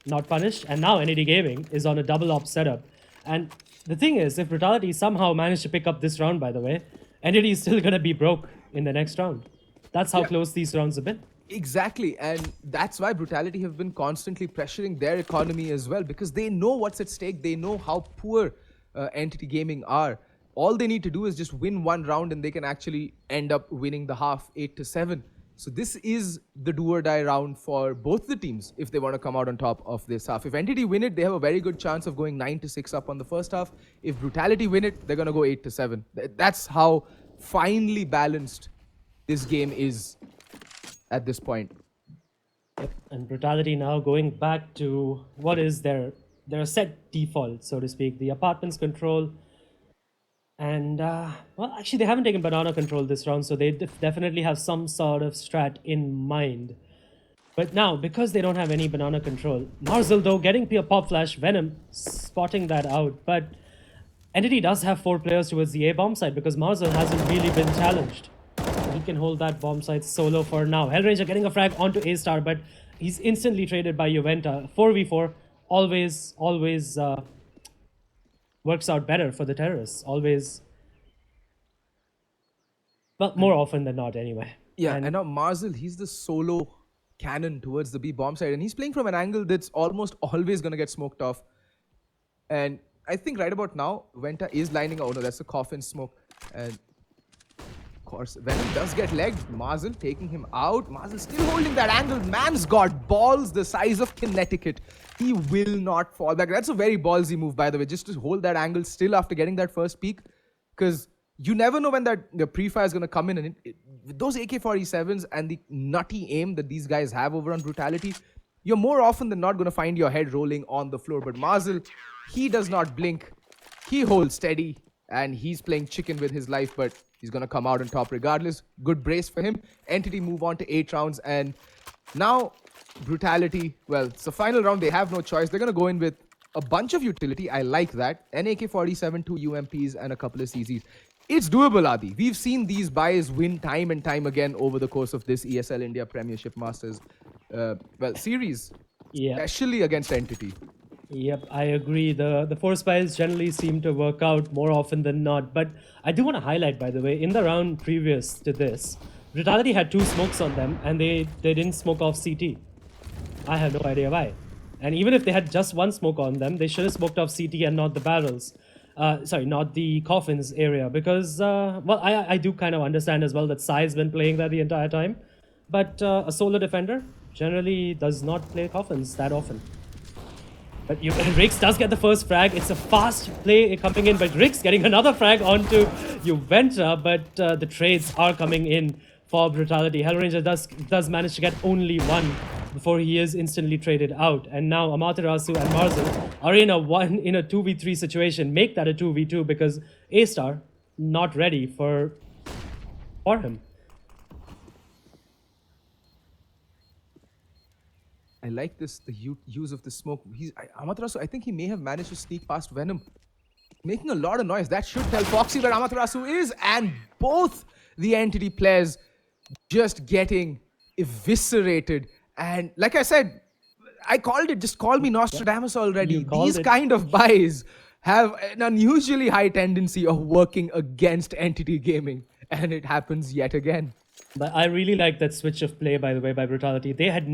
not punished, and now Entity Gaming is on a double op setup. And the thing is, if Brutality somehow managed to pick up this round, by the way, Entity is still going to be broke in the next round. That's how close these rounds have been. Exactly, and that's why Brutality have been constantly pressuring their economy as well, because they know what's at stake. They know how poor Entity Gaming are. All they need to do is just win one round and they can actually end up winning the half 8-7. So this is the do or die round for both the teams if they want to come out on top of this half. If Entity win it, they have a very good chance of going 9-6 up on the first half. If Brutality win it, they're going to go 8-7. That's how finely balanced this game is at this point. Yep. And Brutality now going back to what is their set default, so to speak. The apartments control. And, well, actually, they haven't taken banana control this round, so they definitely have some sort of strat in mind. But now, because they don't have any banana control, Marzel, though, getting a pop flash, Venom spotting that out. But Entity does have 4 players towards the A bomb side because Marzel hasn't really been challenged. He can hold that bomb site solo for now. Hellranger getting a frag onto A-Star, but he's instantly traded by Juventa. 4v4 always works out better for the terrorists. Always. Well, more often than not, anyway. Yeah, and now Marzel, he's the solo cannon towards the B bomb side, and he's playing from an angle that's almost always going to get smoked off. And I think right about now, Venta is lining out. Oh no, that's the coffin smoke. And of course, Venom does get legged. Marzel taking him out. Marzel still holding that angle. Man's got balls the size of Connecticut. He will not fall back. That's a very ballsy move, by the way, just to hold that angle still after getting that first peek. Because you never know when the pre-fire is going to come in. And with those AK-47s and the nutty aim that these guys have over on Brutality, you're more often than not going to find your head rolling on the floor. But Marzel, he does not blink. He holds steady. And he's playing chicken with his life, but he's going to come out on top regardless. Good brace for him. Entity move on to 8 rounds. And now, Brutality, well, it's the final round. They have no choice. They're going to go in with a bunch of utility. I like that. An AK-47, 2 UMPs, and a couple of CZs. It's doable, Adi. We've seen these buys win time and time again over the course of this ESL India Premiership Masters series. Yeah. Especially against Entity. Yep, I agree. The force buys generally seem to work out more often than not. But I do want to highlight, by the way, in the round previous to this, Brutality had 2 smokes on them and they didn't smoke off CT. I have no idea why. And even if they had just 1 smoke on them, they should have smoked off CT and not the barrels. Sorry, not the coffins area. Because, well, I do kind of understand as well that Sai's been playing that the entire time. But a solo defender generally does not play coffins that often. But Rix does get the first frag. It's a fast play coming in, but Rix getting another frag onto Juventa. But the trades are coming in for Brutality. Hellranger does manage to get only 1 before he is instantly traded out. And now Amaterasu and Marzel are in a 2v3 situation. Make that a 2v2 because A-Star not ready for him. I like this, the use of the smoke. Amaterasu, I think he may have managed to sneak past Venom. Making a lot of noise. That should tell Foxy where Amaterasu is. And both the Entity players just getting eviscerated. And like I said, I called it, just call me Nostradamus already. These kind of buys have an unusually high tendency of working against Entity gaming. And it happens yet again. But I really like that switch of play, by the way, by Brutality. They had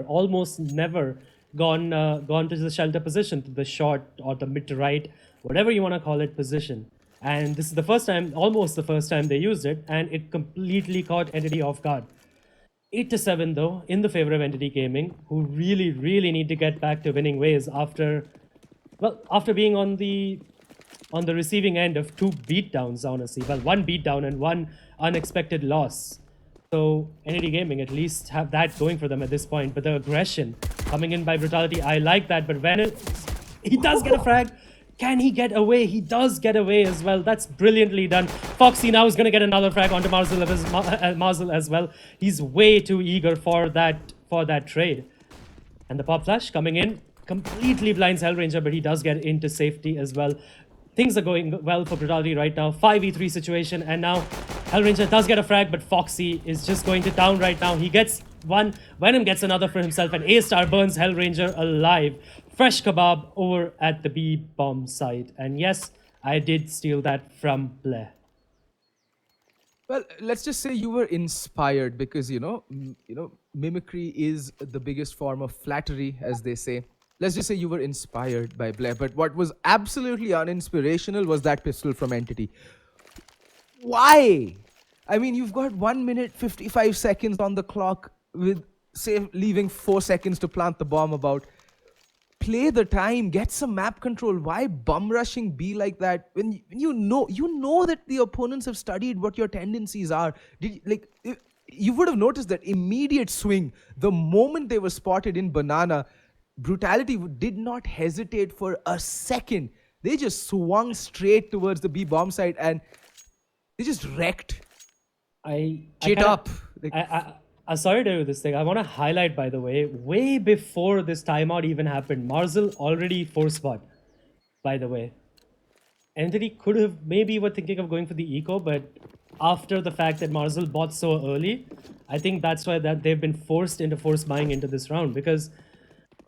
almost never gone to the shelter position, to the short or the mid to right, whatever you want to call it, position. And this is the first time, almost the first time they used it, and it completely caught Entity off guard. 8-7 though, in the favor of Entity Gaming, who really, really need to get back to winning ways after being on the receiving end of 2 beatdowns, honestly. Well, 1 beatdown and 1 unexpected loss. So Entity Gaming at least have that going for them at this point. But the aggression coming in by Brutality, I like that. But when he does get a frag, can he get away? He does get away as well. That's brilliantly done. Foxy now is going to get another frag onto Marzel as well. He's way too eager for that trade. And the pop flash coming in completely blinds Hellranger, but he does get into safety as well. Things are going well for Brutality right now. 5v3 situation, and now Hellranger does get a frag, but Foxy is just going to town right now. He gets 1, Venom gets another for himself, and A-Star burns Hellranger alive. Fresh kebab over at the B-bomb site. And yes, I did steal that from Blair. Well, let's just say you were inspired because, mimicry is the biggest form of flattery, as they say. Let's just say you were inspired by Blair, but what was absolutely uninspirational was that pistol from Entity. Why? I mean, you've got 1 minute, 55 seconds on the clock with, say, leaving 4 seconds to plant the bomb about. Play the time, get some map control. Why bum rushing B like that? When you know that the opponents have studied what your tendencies are. You would have noticed that immediate swing, the moment they were spotted in Banana, Brutality did not hesitate for a second. They just swung straight towards the B bomb site and they just wrecked. I Sorry to do this thing. I want to highlight, by the way before this timeout even happened, Marzel already force bought, by the way. Entity could have maybe were thinking of going for the eco, but after the fact that Marzel bought so early, I think that's why that they've been forced into force buying into this round, because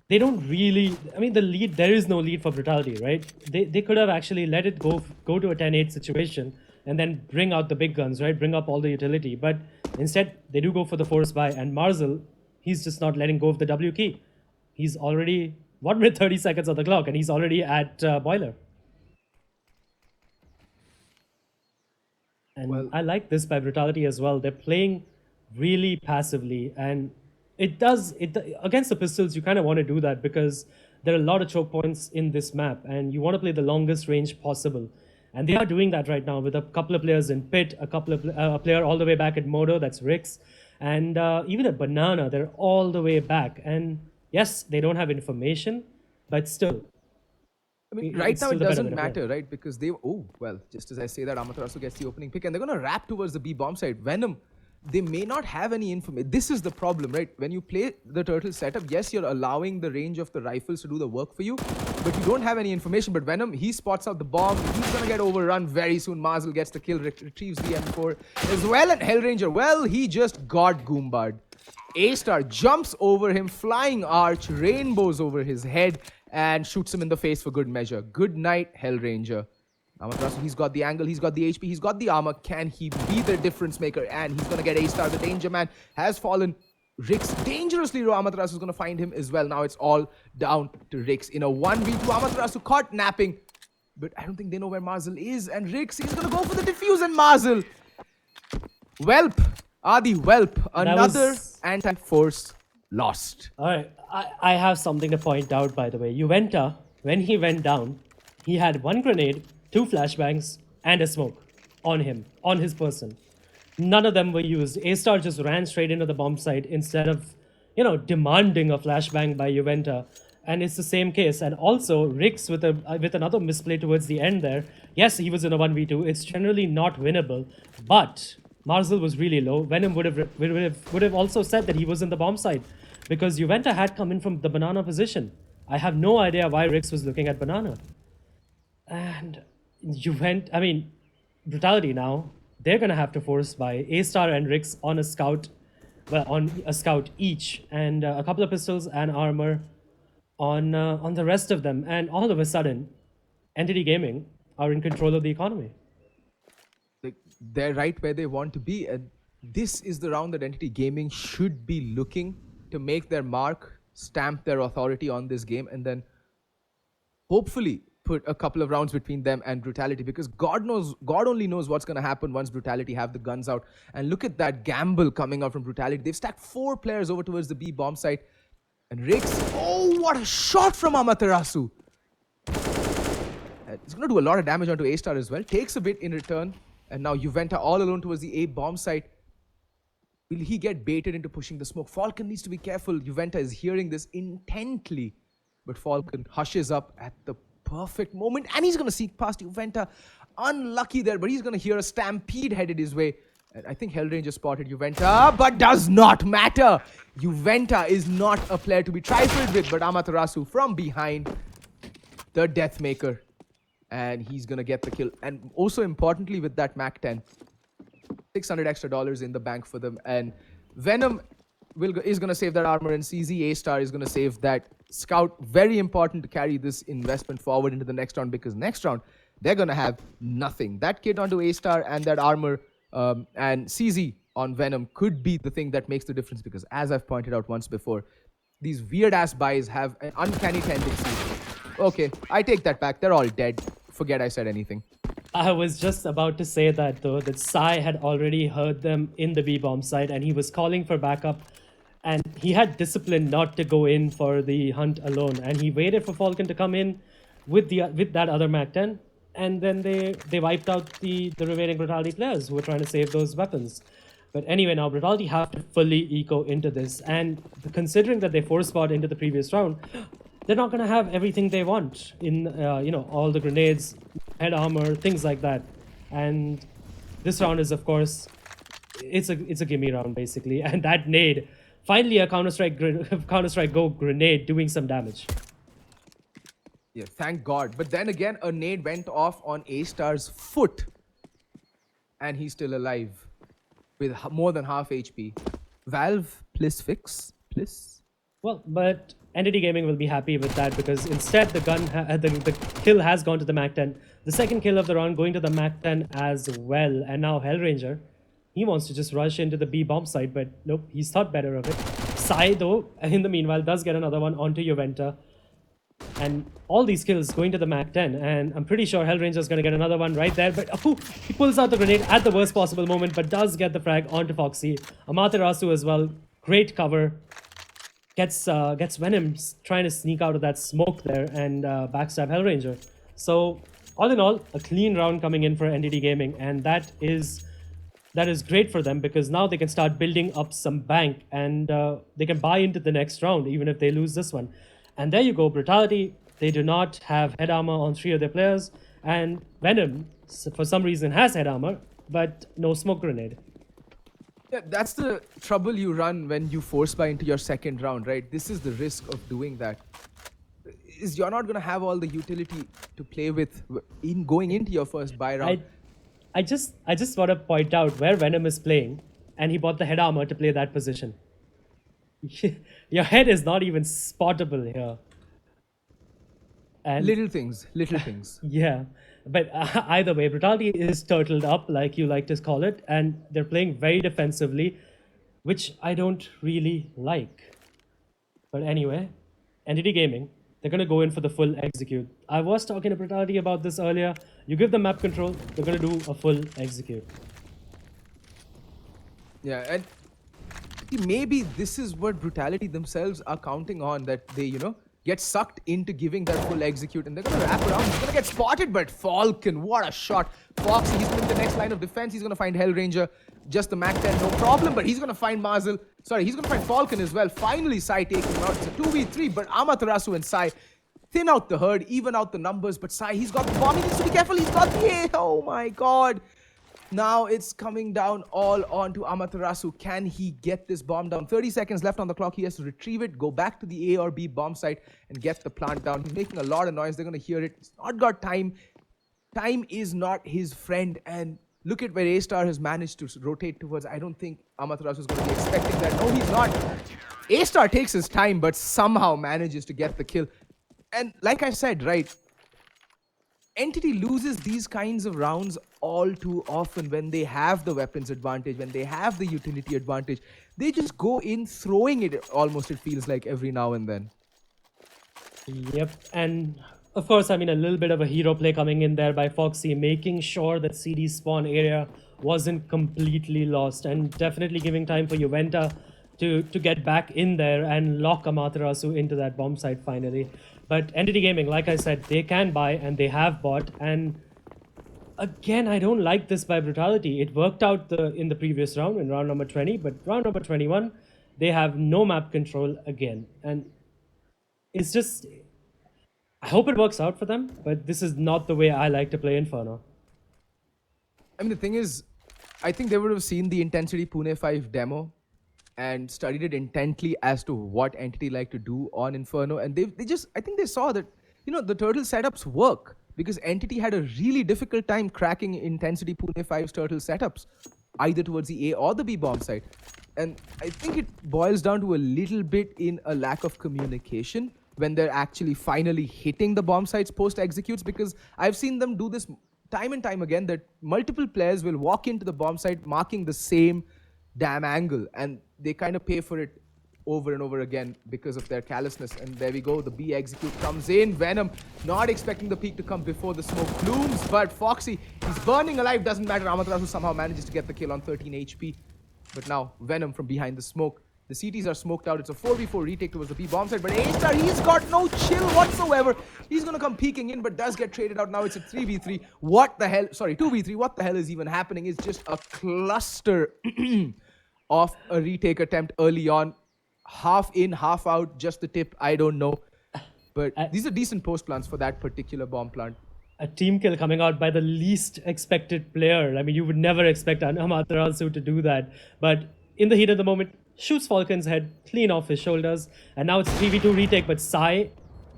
they don't really, I mean, the lead, there is no lead for Brutality, right? They could have actually let it go to a 10-8 situation and then bring out the big guns, right? Bring up all the utility. But instead, they do go for the force buy, and Marzel, he's just not letting go of the W key. He's already 1 minute 30 seconds on the clock, and he's already at Boiler. And I like this by Brutality as well. They're playing really passively, and it against the Pistols, you kind of want to do that because there are a lot of choke points in this map, and you want to play the longest range possible. And they are doing that right now with a couple of players in pit, a couple of a player all the way back at Modo, that's Rix, and even at Banana, they're all the way back. And yes, they don't have information, but still. I mean, right now it doesn't matter, right? Because just as I say that, Amaterasu gets the opening pick, and they're going to wrap towards the B bomb site. Venom, they may not have any information. This is the problem, right? When you play the turtle setup, yes, you're allowing the range of the rifles to do the work for you, but you don't have any information. But Venom, he spots out the bomb. He's going to get overrun very soon. Marzel gets the kill, retrieves the M4 as well. And Hellranger, well, he just got Goombard. A-Star jumps over him, flying arch, rainbows over his head, and shoots him in the face for good measure. Good night, Hellranger. Amaterasu, he's got the angle, he's got the HP, he's got the armor. Can he be the difference maker? And he's going to get A-Star. The Danger Man has fallen. Rix dangerously low. Amaterasu is going to find him as well. Now it's all down to Rix. In a 1v2, Amaterasu caught napping. But I don't think they know where Marzel is. And Rix is going to go for the defuse, and Marzel. Welp. Adi Welp. Another anti-force lost. All right. I have something to point out, by the way. Juventa, when he went down, he had 1 grenade, 2 flashbangs, and a smoke on him, on his person. None of them were used. A-Star just ran straight into the bomb site instead of, demanding a flashbang by Juventa. And it's the same case. And also, Rix with another misplay towards the end there. Yes, he was in a 1v2. It's generally not winnable. But Marzel was really low. Venom would have also said that he was in the bomb site, because Juventa had come in from the banana position. I have no idea why Rix was looking at banana. And Brutality now, they're going to have to force by A-Star and Rix on a scout each, and a couple of pistols and armor on the rest of them. And all of a sudden, Entity Gaming are in control of the economy. They're right where they want to be, and this is the round that Entity Gaming should be looking to make their mark, stamp their authority on this game, and then hopefully put a couple of rounds between them and Brutality, because God only knows what's going to happen once Brutality have the guns out. And look at that gamble coming out from Brutality. They've stacked 4 players over towards the B bomb site, and Rix, oh, what a shot from Amaterasu. It's going to do a lot of damage onto A-Star as well. Takes a bit in return, and now Juventa all alone towards the A bomb site. Will he get baited into pushing the smoke? Falcon needs to be careful. Juventa is hearing this intently, but Falcon hushes up at the perfect moment, and he's going to seek past Juventa. Unlucky there, but he's going to hear a stampede headed his way. And I think Hellranger spotted Juventa, but does not matter. Juventa is not a player to be trifled with, but Amaterasu from behind, the Deathmaker. And he's going to get the kill. And also importantly with that Mac 10, $600 extra in the bank for them. And Venom is going to save that armor, and CZ A-Star is going to save that scout. Very important to carry this investment forward into the next round, because next round they're going to have nothing. That kit onto A-Star and that armor and CZ on Venom could be the thing that makes the difference, because as I've pointed out once before, these weird ass buys have an uncanny tendency. Okay, I take that back. They're all dead. Forget I said anything. I was just about to say that though, that Sai had already heard them in the B-bomb site, and he was calling for backup, and he had discipline not to go in for the hunt alone, and he waited for Falcon to come in with that other Mac 10, and then they wiped out the remaining Brutality players who were trying to save those weapons. But anyway, now Brutality have to fully eco into this, and considering that they force bought into the previous round, they're not going to have everything they want in, all the grenades, head armor, things like that. And this round is, of course, it's a gimme round basically. And that nade, finally a Counter-Strike Go grenade doing some damage. Yeah, thank God. But then again, a nade went off on A-Star's foot. And he's still alive. With more than half HP. Valve, please fix. Please. Well, but Entity Gaming will be happy with that because instead the the kill has gone to the MAC-10. The second kill of the round going to the MAC-10 as well. And now Hellranger, he wants to just rush into the B bomb site, but nope, he's thought better of it. Sai, though, in the meanwhile, does get another one onto Juventa. And all these kills going to the MAC-10. And I'm pretty sure Hellranger's going to get another one right there. But Apu, he pulls out the grenade at the worst possible moment, but does get the frag onto Foxy. Amaterasu as well. Great cover. Gets Venom trying to sneak out of that smoke there and backstab Hellranger. So, all in all, a clean round coming in for NTT Gaming. And that is great for them because now they can start building up some bank and they can buy into the next round even if they lose this one. And there you go, Brutality. They do not have head armor on 3 of their players. And Venom, for some reason, has head armor, but no smoke grenade. Yeah, that's the trouble you run when you force buy into your second round, right? This is the risk of doing that. Is you're not going to have all the utility to play with in going into your first buy round. I just want to point out where Venom is playing, and he bought the head armor to play that position. Your head is not even spottable here. And little things. yeah, but either way, Brutality is turtled up, like you like to call it, and they're playing very defensively, which I don't really like. But anyway, NTT Gaming, they're going to go in for the full execute. I was talking to Brutality about this earlier. You give them map control, they're going to do a full execute. Yeah, and maybe this is what Brutality themselves are counting on, that they, get sucked into giving that full execute and they're going to wrap around. He's going to get spotted, but Falcon, what a shot. Foxy, he's going to the next line of defense. He's going to find Hellranger, just the MAC-10, no problem, but he's going to find Mazel. Sorry, he's going to find Falcon as well. Finally, Sai taking him out. It's a 2v3, but Amaterasu and Sai thin out the herd, even out the numbers, but Sai, he's got the bomb. He needs to be careful. He's got the A. Oh my God. Now it's coming down all onto Amaterasu. Can he get this bomb down? 30 seconds left on the clock. He has to retrieve it, go back to the A or B bomb site and get the plant down. He's making a lot of noise. They're going to hear it. He's not got time. Time is not his friend. And look at where A-Star has managed to rotate towards. I don't think Amaterasu is going to be expecting that. No, he's not. A-Star takes his time, but somehow manages to get the kill. And like I said, right, Entity loses these kinds of rounds all too often when they have the weapons advantage, when they have the utility advantage. They just go in throwing it almost, it feels like, every now and then. Yep, and of course, I mean, a little bit of a hero play coming in there by Foxy, making sure that CD spawn area wasn't completely lost and definitely giving time for Juventa to get back in there and lock Amaterasu into that bomb site finally. But Entity Gaming, like I said, they can buy and they have bought. And again, I don't like this by Brutality. It worked out in the previous round, in round number 20, but round number 21, they have no map control again. And it's just, I hope it works out for them, but this is not the way I like to play Inferno. I mean, the thing is, I think they would have seen the Intensity Pune 5 demo and studied it intently as to what Entity like to do on Inferno. And they just, I think they saw that, the turtle setups work because Entity had a really difficult time cracking Intensity Pune 5's turtle setups, either towards the A or the B bomb site. And I think it boils down to a little bit in a lack of communication when they're actually finally hitting the bomb sites post-executes, because I've seen them do this time and time again, that multiple players will walk into the bomb site marking the same damn angle, and they kind of pay for it over and over again because of their callousness. And there we go, the B execute comes in. Venom not expecting the peak to come before the smoke blooms, but Foxy, he's burning alive, doesn't matter. Amaterasu somehow manages to get the kill on 13 HP. But now Venom from behind the smoke. The CTs are smoked out. It's a 4v4 retake towards the B bomb site, but A-Star, he's got no chill whatsoever. He's going to come peeking in, but does get traded out. Now it's a 3v3. What the hell? Sorry, 2v3. What the hell is even happening? It's just a cluster of a retake attempt early on. Half in, half out, just the tip. I don't know. But these are decent post plants for that particular bomb plant. a team kill coming out by the least expected player. I mean, you would never expect Amaterasu to do that. But in the heat of the moment, shoots Falcon's head clean off his shoulders. And now it's 3v2 retake, but Sai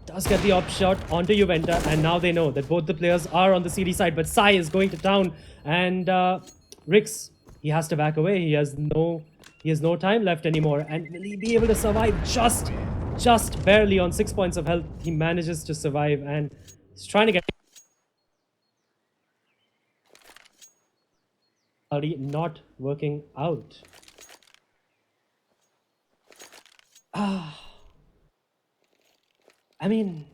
does get the op shot onto Juventa. And now they know that both the players are on the CD side, but Sai is going to town. And Rix, he has to back away. He has no time left anymore. And will he be able to survive? Just barely on 6 points of health. He manages to survive, and he's trying to get not working out. I mean,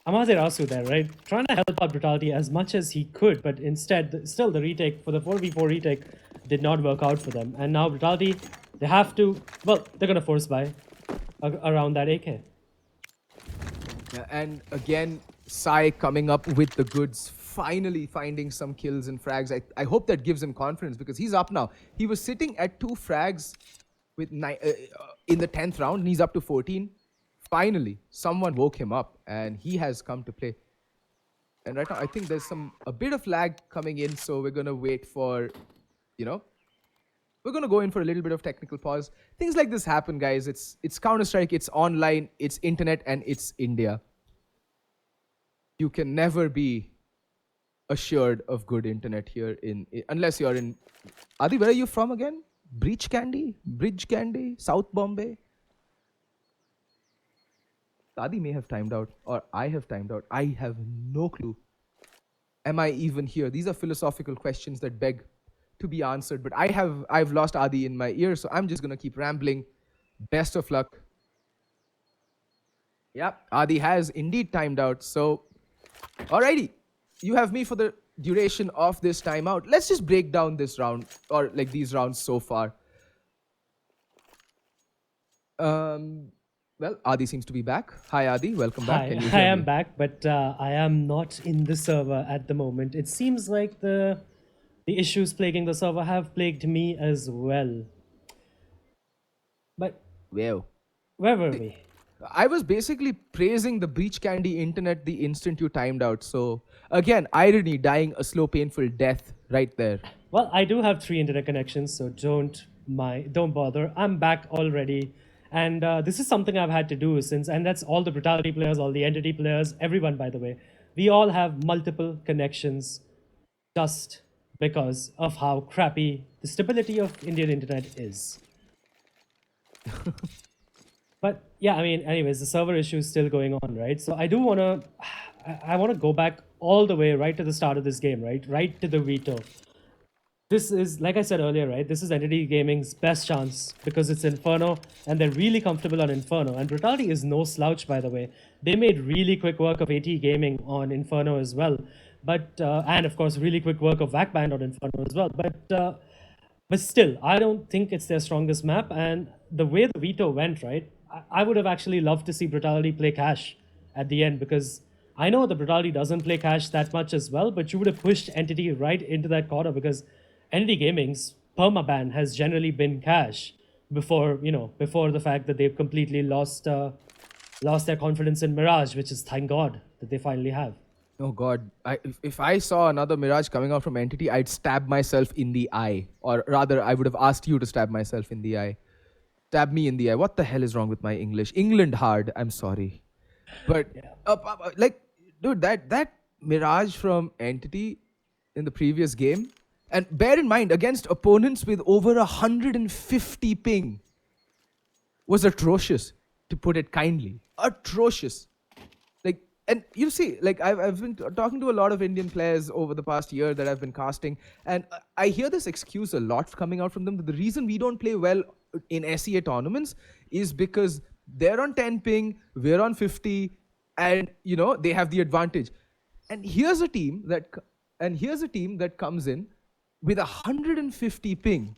Amaterasu there, right? Trying to help out Brutality as much as he could, but instead, still the retake, for the 4v4 retake, did not work out for them. And now Brutality, they have to, well, they're going to force buy around that AK. Yeah, and again, Sai coming up with the goods, finally finding some kills and frags. I hope that gives him confidence because he's up now. He was sitting at 2 frags with in the 10th round, and he's up to 14. Finally, someone woke him up, and he has come to play. And right now, I think there's a bit of lag coming in, so we're gonna wait for, we're gonna go in for a little bit of technical pause. Things like this happen, guys. It's Counter-Strike, it's online, it's internet, and it's India. You can never be assured of good internet here unless you're in. Adi, where are you from again? Bridge Candy, South Bombay. Adi may have timed out, or I have timed out. I have no clue. Am I even here? These are philosophical questions that beg to be answered. But I've lost Adi in my ear, so I'm just gonna keep rambling. Best of luck. Yeah, Adi has indeed timed out. So, alrighty, you have me for the duration of this timeout. Let's just break down this round, or like these rounds so far. Well, Adi seems to be back. Hi, Adi. Welcome back. Can you hear I am me? back, but I am not in the server at the moment. It seems like the issues plaguing the server have plagued me as well. But Well, where were we? I was basically praising the Breach Candy internet the instant you timed out. So, again, irony, dying a slow, painful death right there. Well, I do have 3 internet connections, so don't bother. I'm back already. And this is something I've had to do and that's all the Brutality players, all the Entity players, everyone, by the way. We all have multiple connections just because of how crappy the stability of Indian internet is. But yeah, I mean, anyways, the server issue is still going on, right? So I want to go back all the way right to the start of this game, right? Right to the veto. This is, like I said earlier, right? This is Entity Gaming's best chance because it's Inferno and they're really comfortable on Inferno. And Brutality is no slouch, by the way. They made really quick work of AT Gaming on Inferno as well. But, and of course, really quick work of Vackband on Inferno as well. But still, I don't think it's their strongest map. And the way the veto went, right? I would have actually loved to see Brutality play Cash at the end because I know the Brutality doesn't play Cash that much as well, but you would have pushed Entity right into that corner because Entity Gaming's permaban has generally been Cash before the fact that they've completely lost their confidence in Mirage, which is thank God that they finally have. Oh God, if I saw another Mirage coming out from Entity, I'd stab myself in the eye. Or rather, I would have asked you to stab myself in the eye. Stab me in the eye. What the hell is wrong with my English? England hard, I'm sorry. But, dude, that Mirage from Entity in the previous game, and bear in mind, against opponents with over 150 ping, was atrocious, to put it kindly. Atrocious. And you see, I've been talking to a lot of Indian players over the past year that I've been casting, and I hear this excuse a lot coming out from them that the reason we don't play well in SEA tournaments is because they're on 10 ping, we're on 50, and they have the advantage. And here's a team that comes in with 150 ping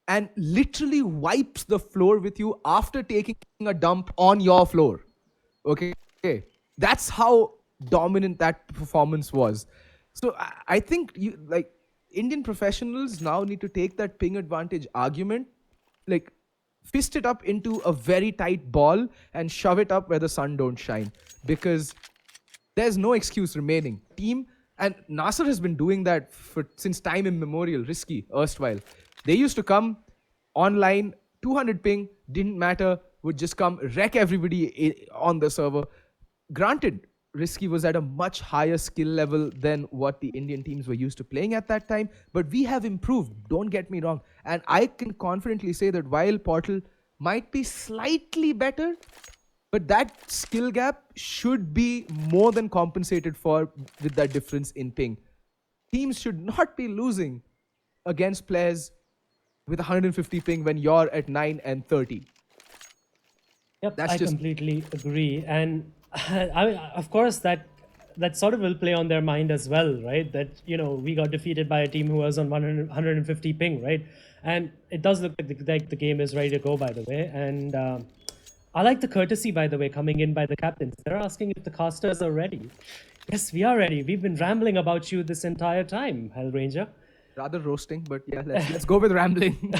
and literally wipes the floor with you after taking a dump on your floor. Okay. That's how dominant that performance was. So I think Indian professionals now need to take that ping advantage argument, fist it up into a very tight ball and shove it up where the sun don't shine. Because There's no excuse remaining. Team and Nasser has been doing that since time immemorial. Risky, erstwhile. They used to come online, 200 ping, didn't matter, would just come wreck everybody on the server. Granted, Risky was at a much higher skill level than what the Indian teams were used to playing at that time, but we have improved, don't get me wrong. And I can confidently say that while Portal might be slightly better, but that skill gap should be more than compensated for with that difference in ping. Teams should not be losing against players with 150 ping when you're at 9 and 30. Yep, That's I just- completely agree. And of course, that sort of will play on their mind as well, right? That, we got defeated by a team who was on 150 ping, right? And it does look like the game is ready to go, by the way. And I like the courtesy, by the way, coming in by the captains. They're asking if the casters are ready. Yes, we are ready. We've been rambling about you this entire time, Hell Ranger. Rather roasting, but yeah, let's go with rambling.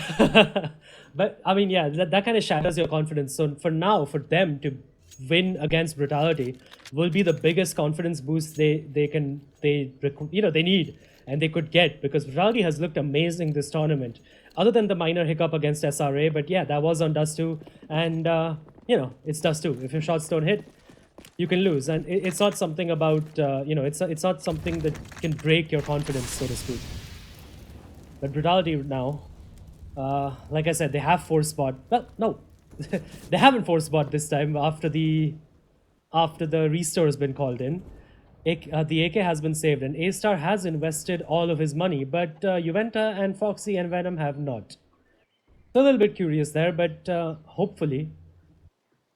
But I mean, yeah, that kind of shatters your confidence. So for now, for them to win against Brutality will be the biggest confidence boost they need and they could get, because Brutality has looked amazing this tournament. Other than the minor hiccup against SRA, but yeah, that was on Dust 2, and it's Dust 2. If your shots don't hit, you can lose, and it's not something about it's not something that can break your confidence, so to speak. But Brutality now, like I said, they have force spot. Well, no, they haven't force spot this time after the restore has been called in. The AK has been saved, and A-Star has invested all of his money, but Juventa and Foxy and Venom have not. So a little bit curious there, but hopefully,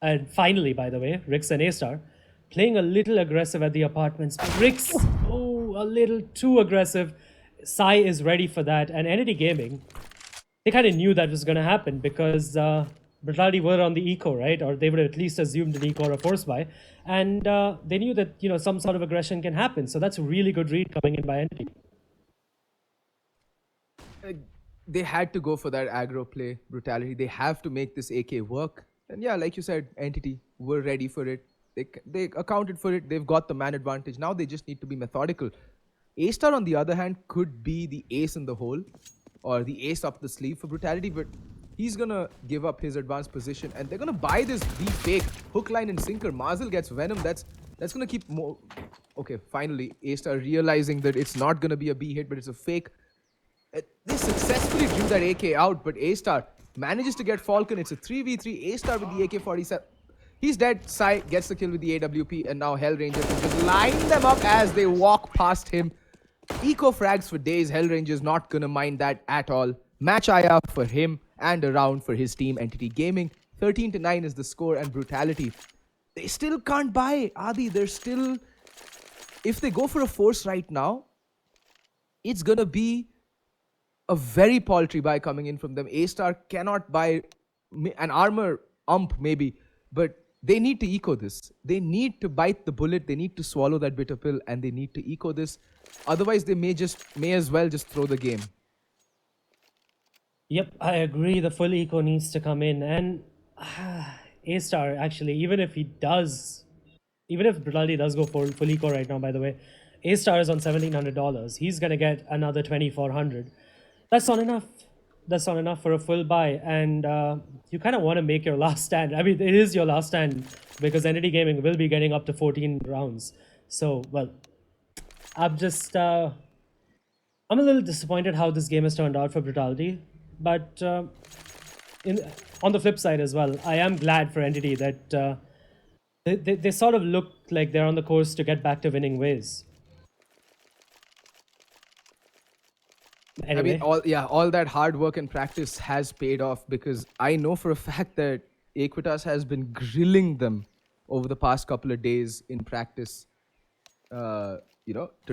and finally, by the way, Rix and A-Star playing a little aggressive at the apartments. Rix, a little too aggressive. Sai is ready for that, and Entity Gaming, they kind of knew that was going to happen because Brutality were on the eco, right? Or they would have at least assumed an eco or a force buy, and they knew that some sort of aggression can happen. So that's a really good read coming in by Entity. They had to go for that aggro play, Brutality. They have to make this AK work. And yeah, like you said, Entity were ready for it. They accounted for it. They've got the man advantage. Now they just need to be methodical. A-Star, on the other hand, could be the ace in the hole or the ace up the sleeve for Brutality, but he's gonna give up his advanced position and they're gonna buy this B fake hook, line, and sinker. Mazel gets Venom. That's gonna keep more. Okay, finally, A-Star realizing that it's not gonna be a B hit, but it's a fake. They successfully drew that AK out, but A-Star manages to get Falcon. It's a 3v3. A-Star with the AK-47. He's dead. Sai gets the kill with the AWP, and now Hell Ranger can just line them up as they walk past him. Eco frags for days. Hell Ranger's not gonna mind that at all. Match IR for him and a round for his team, Entity Gaming. 13-9 is the score, and Brutality, they still can't buy. Adi, they're still... If they go for a force right now, it's gonna be a very paltry buy coming in from them. A-Star cannot buy an armor ump maybe, but they need to eco this. They need to bite the bullet. They need to swallow that bitter pill, and they need to eco this. Otherwise, they may as well just throw the game. Yep, I agree. The full eco needs to come in, and A-Star actually, even if Brutality does go for full eco right now, by the way, A-Star is on $1,700. He's gonna get another $2,400. That's not enough. That's not enough for a full buy, and you kind of want to make your last stand. I mean, it is your last stand because Entity Gaming will be getting up to 14 rounds. So, well, I'm a little disappointed how this game has turned out for Brutality, but on the flip side as well, I am glad for Entity that they sort of look like they're on the course to get back to winning ways. Anyway. I mean, all that hard work and practice has paid off, because I know for a fact that Equitas has been grilling them over the past couple of days in practice, to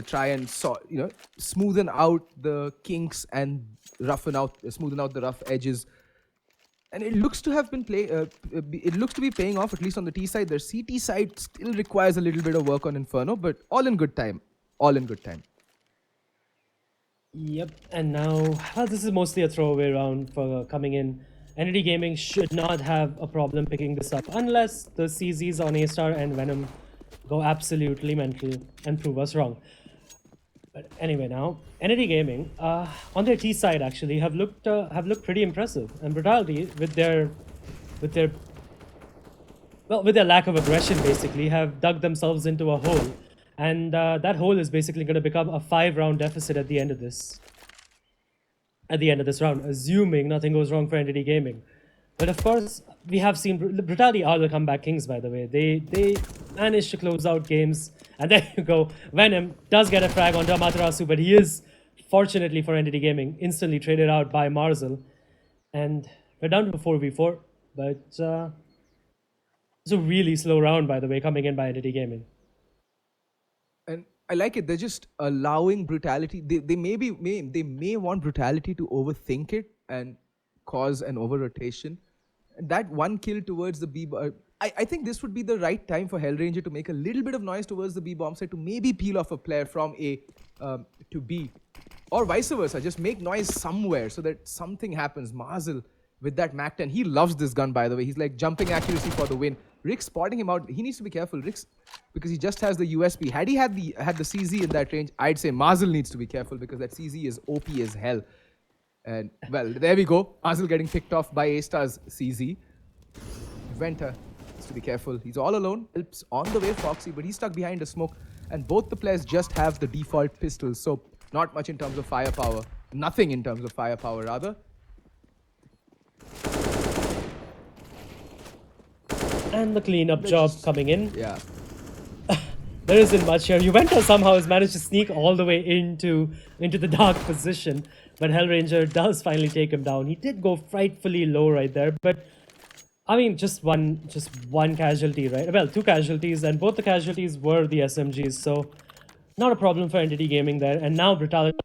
try and smoothen out the kinks and smoothen out the rough edges. And it looks to have been it looks to be paying off, at least on the T side. Their CT side still requires a little bit of work on Inferno, but all in good time. All in good time. Yep, and now, well, this is mostly a throwaway round for coming in. Entity Gaming should not have a problem picking this up unless the CZs on A-Star and Venom go absolutely mental and prove us wrong. But anyway, now NAD Gaming on their T side actually have looked pretty impressive, and Brutality with their with their lack of aggression basically have dug themselves into a hole, and that hole is basically going to become a 5-round deficit at the end of this. At the end of this round, assuming nothing goes wrong for NAD Gaming. But of course, we have seen Brutality are the comeback kings, by the way. They managed to close out games. And there you go. Venom does get a frag onto Amaterasu, but he is, fortunately for NAD Gaming, instantly traded out by Marzel. And we're down to a 4v4. But it's a really slow round, by the way, coming in by NAD Gaming. And I like it. They're just allowing Brutality. They may want Brutality to overthink it and cause an over-rotation. And that one kill towards the B... I think this would be the right time for Hellranger to make a little bit of noise towards the B bomb site to maybe peel off a player from A to B. Or vice versa. Just make noise somewhere so that something happens. Marzel with that Mac 10. He loves this gun, by the way. He's like jumping accuracy for the win. Rick's spotting him out. He needs to be careful. Rick's... because he just has the USP. Had he had the CZ in that range, I'd say Marzel needs to be careful because that CZ is OP as hell. And, well, there we go. Marzel getting picked off by A-Star's CZ. Venter needs to be careful. He's all alone. Helps on the way Foxy, but he's stuck behind a smoke. And both the players just have the default pistols, so not much in terms of firepower. Nothing in terms of firepower, rather. And the cleanup job coming in. Yeah. There isn't much here. Juventus somehow has managed to sneak all the way into the dark position, but Hellranger does finally take him down. He did go frightfully low right there, but I mean, just one casualty, right? Well, 2 casualties, and both the casualties were the SMGs, so not a problem for Entity Gaming there. And now Brutality.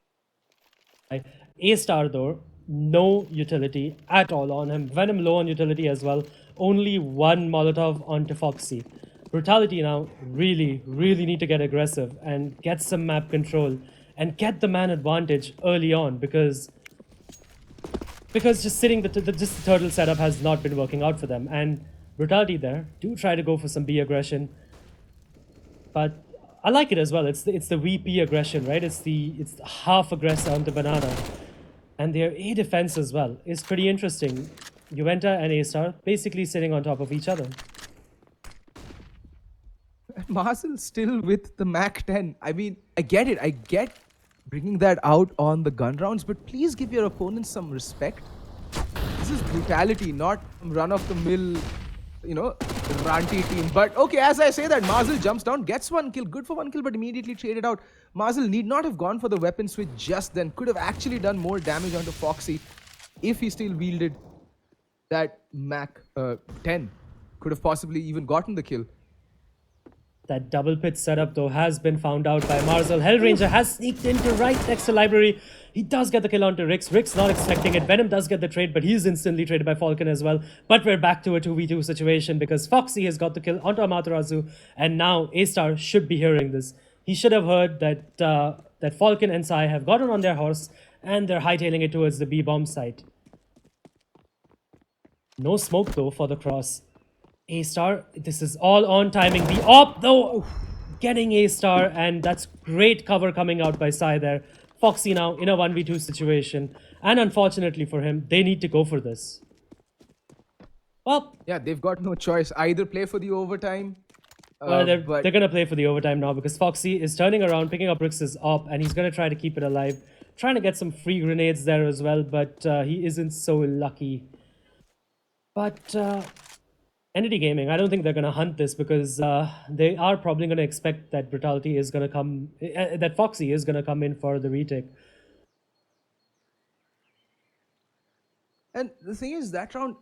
A-Star though, no utility at all on him. Venom low on utility as well. Only 1 Molotov onto Foxy. Brutality now really need to get aggressive and get some map control and get the man advantage early on because just sitting just the turtle setup has not been working out for them. And Brutality there do try to go for some B aggression, but I like it as well. It's the VP aggression, right? It's the half aggressor onto Banana, and their A defense as well is pretty interesting. Juventa and A-Star basically sitting on top of each other. Marzel still with the Mac 10. I mean, I get it. I get bringing that out on the gun rounds, but please give your opponents some respect. This is Brutality, not run-of-the-mill, ranty team. But okay, as I say that, Marzel jumps down, gets 1 kill. Good for 1 kill, but immediately traded out. Marzel need not have gone for the weapon switch just then. Could have actually done more damage onto Foxy if he still wielded that Mac 10. Could have possibly even gotten the kill. That double pit setup though has been found out by Marzel. Hellranger has sneaked into right next to Library. He does get the kill onto Rix. Rix not expecting it. Venom does get the trade, but he's instantly traded by Falcon as well. But we're back to a 2v2 situation because Foxy has got the kill onto Amaterasu, and now A-Star should be hearing this. He should have heard that Falcon and Sai have gotten on their horse and they're hightailing it towards the B-bomb site. No smoke though for the cross. A-Star, this is all on timing. The op though, getting A-Star, and that's great cover coming out by Sai there. Foxy now in a 1v2 situation, and unfortunately for him, they need to go for this. Well, yeah, they've got no choice. Either play for the overtime. They're gonna play for the overtime now because Foxy is turning around, picking up Rix's op, and he's gonna try to keep it alive. Trying to get some free grenades there as well, but he isn't so lucky. But Entity Gaming, I don't think they're going to hunt this because they are probably going to expect that Brutality is going to come, that Foxy is going to come in for the retake. And the thing is, that round,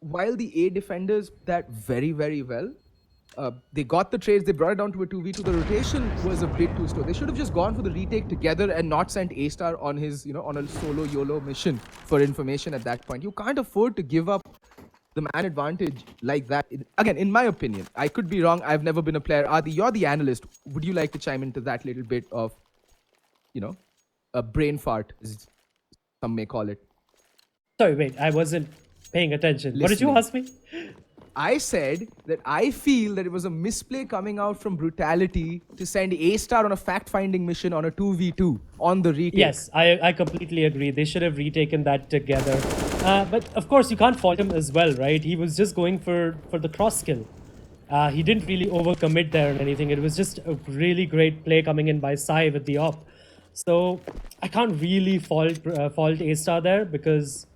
while the A defenders that very well, they got the trades, they brought it down to a 2v2. The rotation was a bit too slow. They should have just gone for the retake together and not sent A-Star on his, on a solo YOLO mission for information at that point. You can't afford to give up the man advantage like that. Again, in my opinion, I could be wrong. I've never been a player. Adi, you're the analyst. Would you like to chime into that little bit of, a brain fart, as some may call it? Sorry, wait, I wasn't paying attention. Listening. What did you ask me? I said that I feel that it was a misplay coming out from Brutality to send A-Star on a fact-finding mission on a 2v2 on the retake. Yes, I completely agree. They should have retaken that together. But of course, you can't fault him as well, right? He was just going for the cross kill. He didn't really overcommit there or anything. It was just a really great play coming in by Sai with the op. So I can't really fault A-Star there because,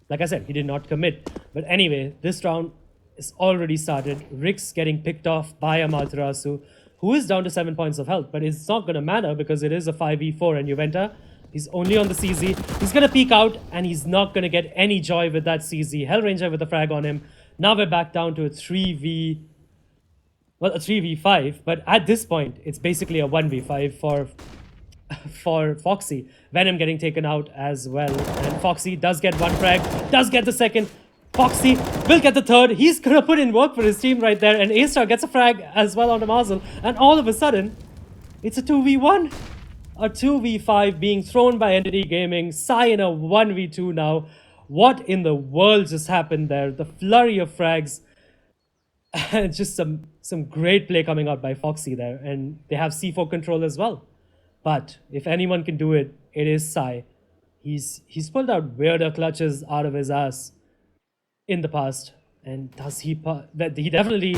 like I said, he did not commit. But anyway, this round is already started. Rick's getting picked off by Amaterasu, who is down to 7 points of health. But it's not going to matter because it is a 5v4 and Juventa, he's only on the CZ. He's going to peek out and he's not going to get any joy with that CZ. Hellranger with a frag on him. Now we're back down to a 3v5. But at this point, it's basically a 1v5 for Foxy. Venom getting taken out as well. And Foxy does get one frag, does get the second. Foxy will get the third. He's going to put in work for his team right there. And A-Star gets a frag as well on the Marzel. And all of a sudden, it's a 2v1. A 2v5 being thrown by Entity Gaming. Sai in a 1v2 now. What in the world just happened there? The flurry of frags. And just some great play coming out by Foxy there. And they have C4 control as well. But if anyone can do it, it is Sai. He's pulled out weirder clutches out of his ass in the past, and does he definitely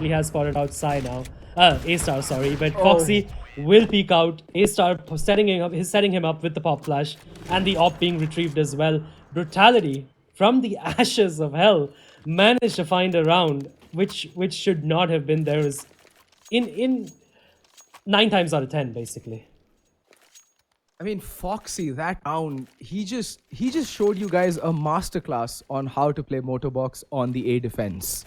has spotted out Sai now. A-Star, sorry, but Foxy will peek out. A-Star setting him up with the pop flash, and the op being retrieved as well. Brutality from the ashes of hell managed to find a round which should not have been theirs in 9 times out of 10 basically. I mean, Foxy, that round, he just showed you guys a masterclass on how to play Motorbox on the A defense.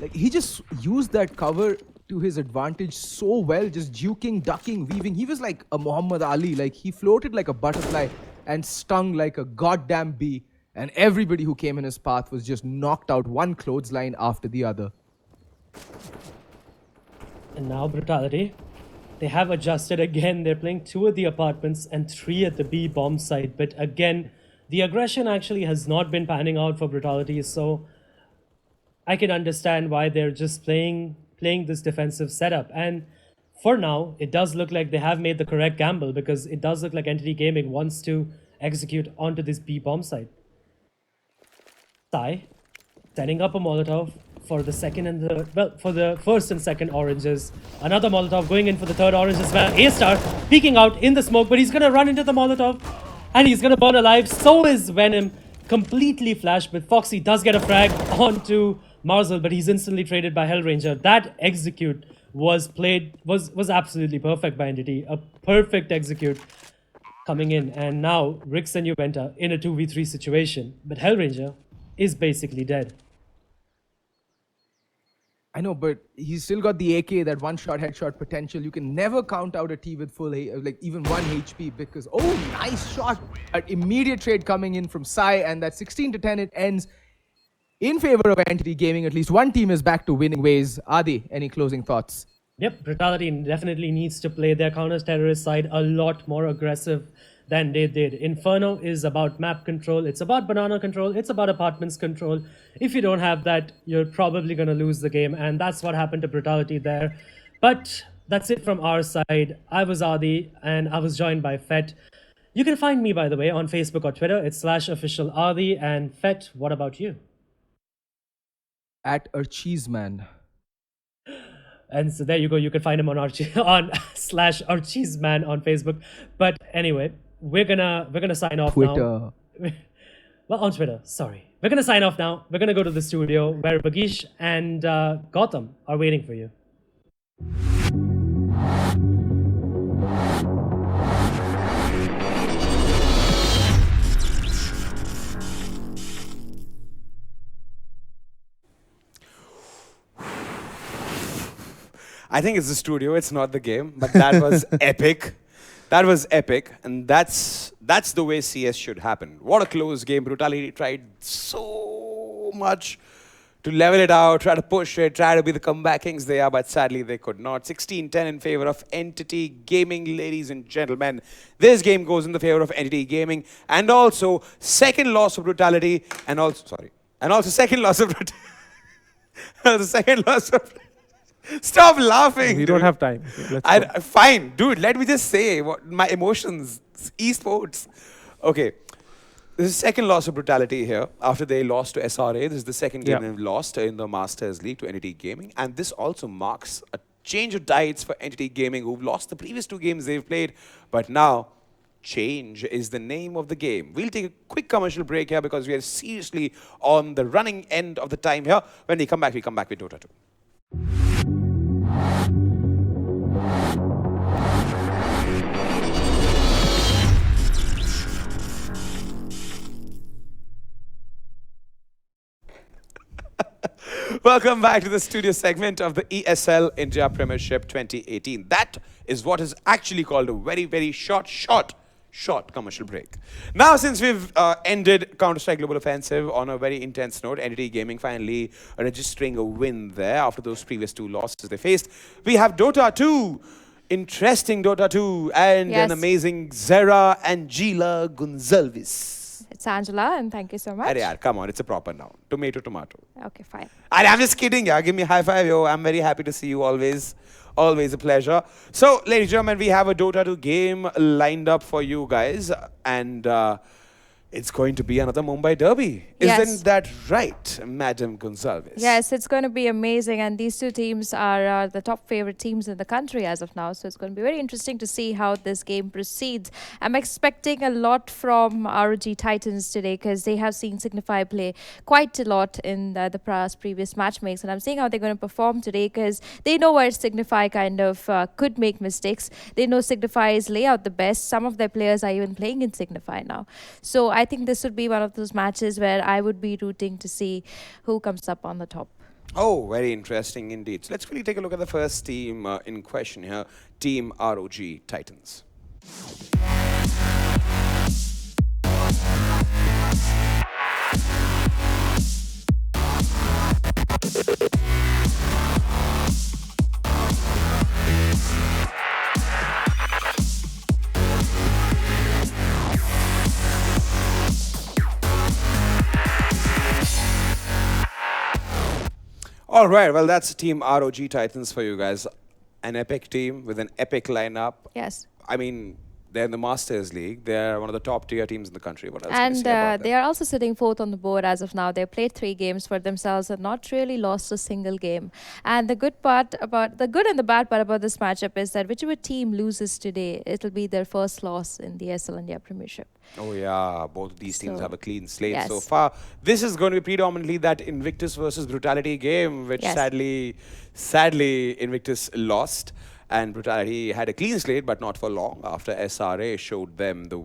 Like, he just used that cover to his advantage so well, just juking, ducking, weaving. He was like a Muhammad Ali. Like, he floated like a butterfly and stung like a goddamn bee. And everybody who came in his path was just knocked out, one clothesline after the other. And now Brutality. They have adjusted again. They're playing 2 at the apartments and 3 at the B bomb site. But again, the aggression actually has not been panning out for Brutality. So I can understand why they're just playing this defensive setup. And for now, it does look like they have made the correct gamble because it does look like Entity Gaming wants to execute onto this B bomb site. Sai setting up a Molotov for the second and for the first and second oranges. Another Molotov going in for the third orange as well. A-Star peeking out in the smoke, but he's going to run into the Molotov and he's going to burn alive. So is Venom, completely flashed, but Foxy does get a frag onto Marzel, but he's instantly traded by Hellranger. That execute was absolutely perfect by Entity. A perfect execute coming in. And now Rix and Juventa in a 2v3 situation, but Hellranger is basically dead. I know, but he's still got the AK, that one-shot headshot potential. You can never count out a T with full, like even 1 HP because, oh, nice shot. An immediate trade coming in from Sai, and that 16-10, it ends in favor of Entity Gaming. At least one team is back to winning ways. Adi, any closing thoughts? Yep, Brutality definitely needs to play their counter-terrorist side a lot more aggressive than they did. Inferno is about map control, it's about banana control, it's about apartments control. If you don't have that, you're probably going to lose the game, and that's what happened to Brutality there. But that's it from our side. I was Adi, and I was joined by Fet. You can find me, by the way, on Facebook or Twitter. It's /officialadi. And Fet, what about you? At Archeeseman. And so there you go. You can find him on /Archeeseman on Facebook. But anyway, we're gonna sign off Twitter. now. Well, on Twitter. Sorry. We're gonna sign off now. We're gonna go to the studio where Bagish and Gautam are waiting for you. I think it's the studio, it's not the game, but that was epic. That was epic, and that's the way CS should happen. What a close game. Brutality tried so much to level it out, try to push it, try to be the comeback kings they are, but sadly they could not. 16-10 in favor of Entity Gaming, ladies and gentlemen. This game goes in the favor of Entity Gaming, and also second loss of Brutality, and also second loss of Brutality. The second loss. Stop laughing. We don't dude. have time. Okay, let's go. Fine, dude. Let me just say what my emotions. Esports. Okay. This is second loss of Brutality here after they lost to SRA. This is the second game Yeah. they've lost in the Masters League to Entity Gaming. And this also marks a change of tides for Entity Gaming, who've lost the previous two games they've played. But now, change is the name of the game. We'll take a quick commercial break here because we are seriously on the running end of the time here. When we come back with Dota 2. Welcome back to the studio segment of the ESL India Premiership 2018. That is what is actually called a very, very short commercial break. Now, since we've ended Counter-Strike Global Offensive on a very intense note, Entity Gaming finally registering a win there after those previous two losses they faced. We have Dota 2. Interesting Dota 2 and an amazing Zera Angela Gonzalez. It's Angela, and thank you so much. Arey yaar, come on, it's a proper noun. Tomato. Okay, fine. I'm just kidding, yeah. Give me a high five, yo. I'm very happy to see you always. Always a pleasure. So, ladies and gentlemen, we have a Dota 2 game lined up for you guys. And it's going to be another Mumbai derby. Yes. Isn't that right, Madam Gonzalez? Yes, it's going to be amazing, and these two teams are the top favorite teams in the country as of now, so it's going to be very interesting to see how this game proceeds. I'm expecting a lot from ROG Titans today because they have seen Signify play quite a lot in the previous matchmakes, and I'm seeing how they're going to perform today because they know where Signify kind of could make mistakes. They know Signify's layout the best. Some of their players are even playing in Signify now. So I think this would be one of those matches where I would be rooting to see who comes up on the top. Oh, very interesting indeed. So let's quickly take a look at the first team in question here. Team ROG Titans. All right, well, that's Team ROG Titans for you guys. An epic team with an epic lineup. Yes. I mean, they're in the Masters League. They're one of the top tier teams in the country. What else can you say about And they are also sitting fourth on the board as of now. They've played 3 games for themselves and not really lost a single game. And the good and the bad part about this matchup is that whichever team loses today, it'll be their first loss in the ESL India Premiership. Oh yeah, both of these teams So, have a clean slate yes. so far. This is going to be predominantly that Invictus versus Brutality game, which Yes. sadly Invictus lost. And Brutality had a clean slate, but not for long after SRA showed them the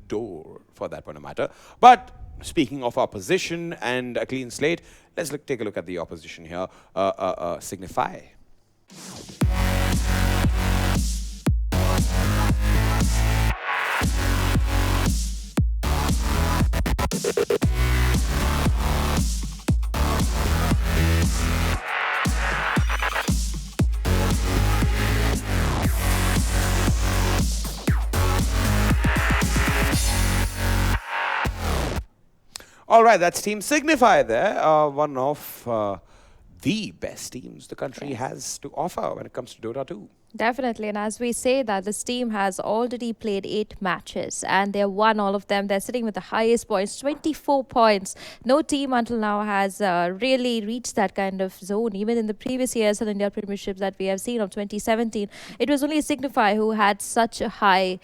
door, for that point of matter. But speaking of opposition and a clean slate, let's take a look at the opposition here. Signify. All right, that's Team Signify there. One of the best teams the country has to offer when it comes to Dota 2. Definitely, and as we say that this team has already played 8 matches and they've won all of them. They're sitting with the highest points, 24 points. No team until now has really reached that kind of zone. Even in the previous years in India Premierships that we have seen of 2017, it was only Signify who had such a high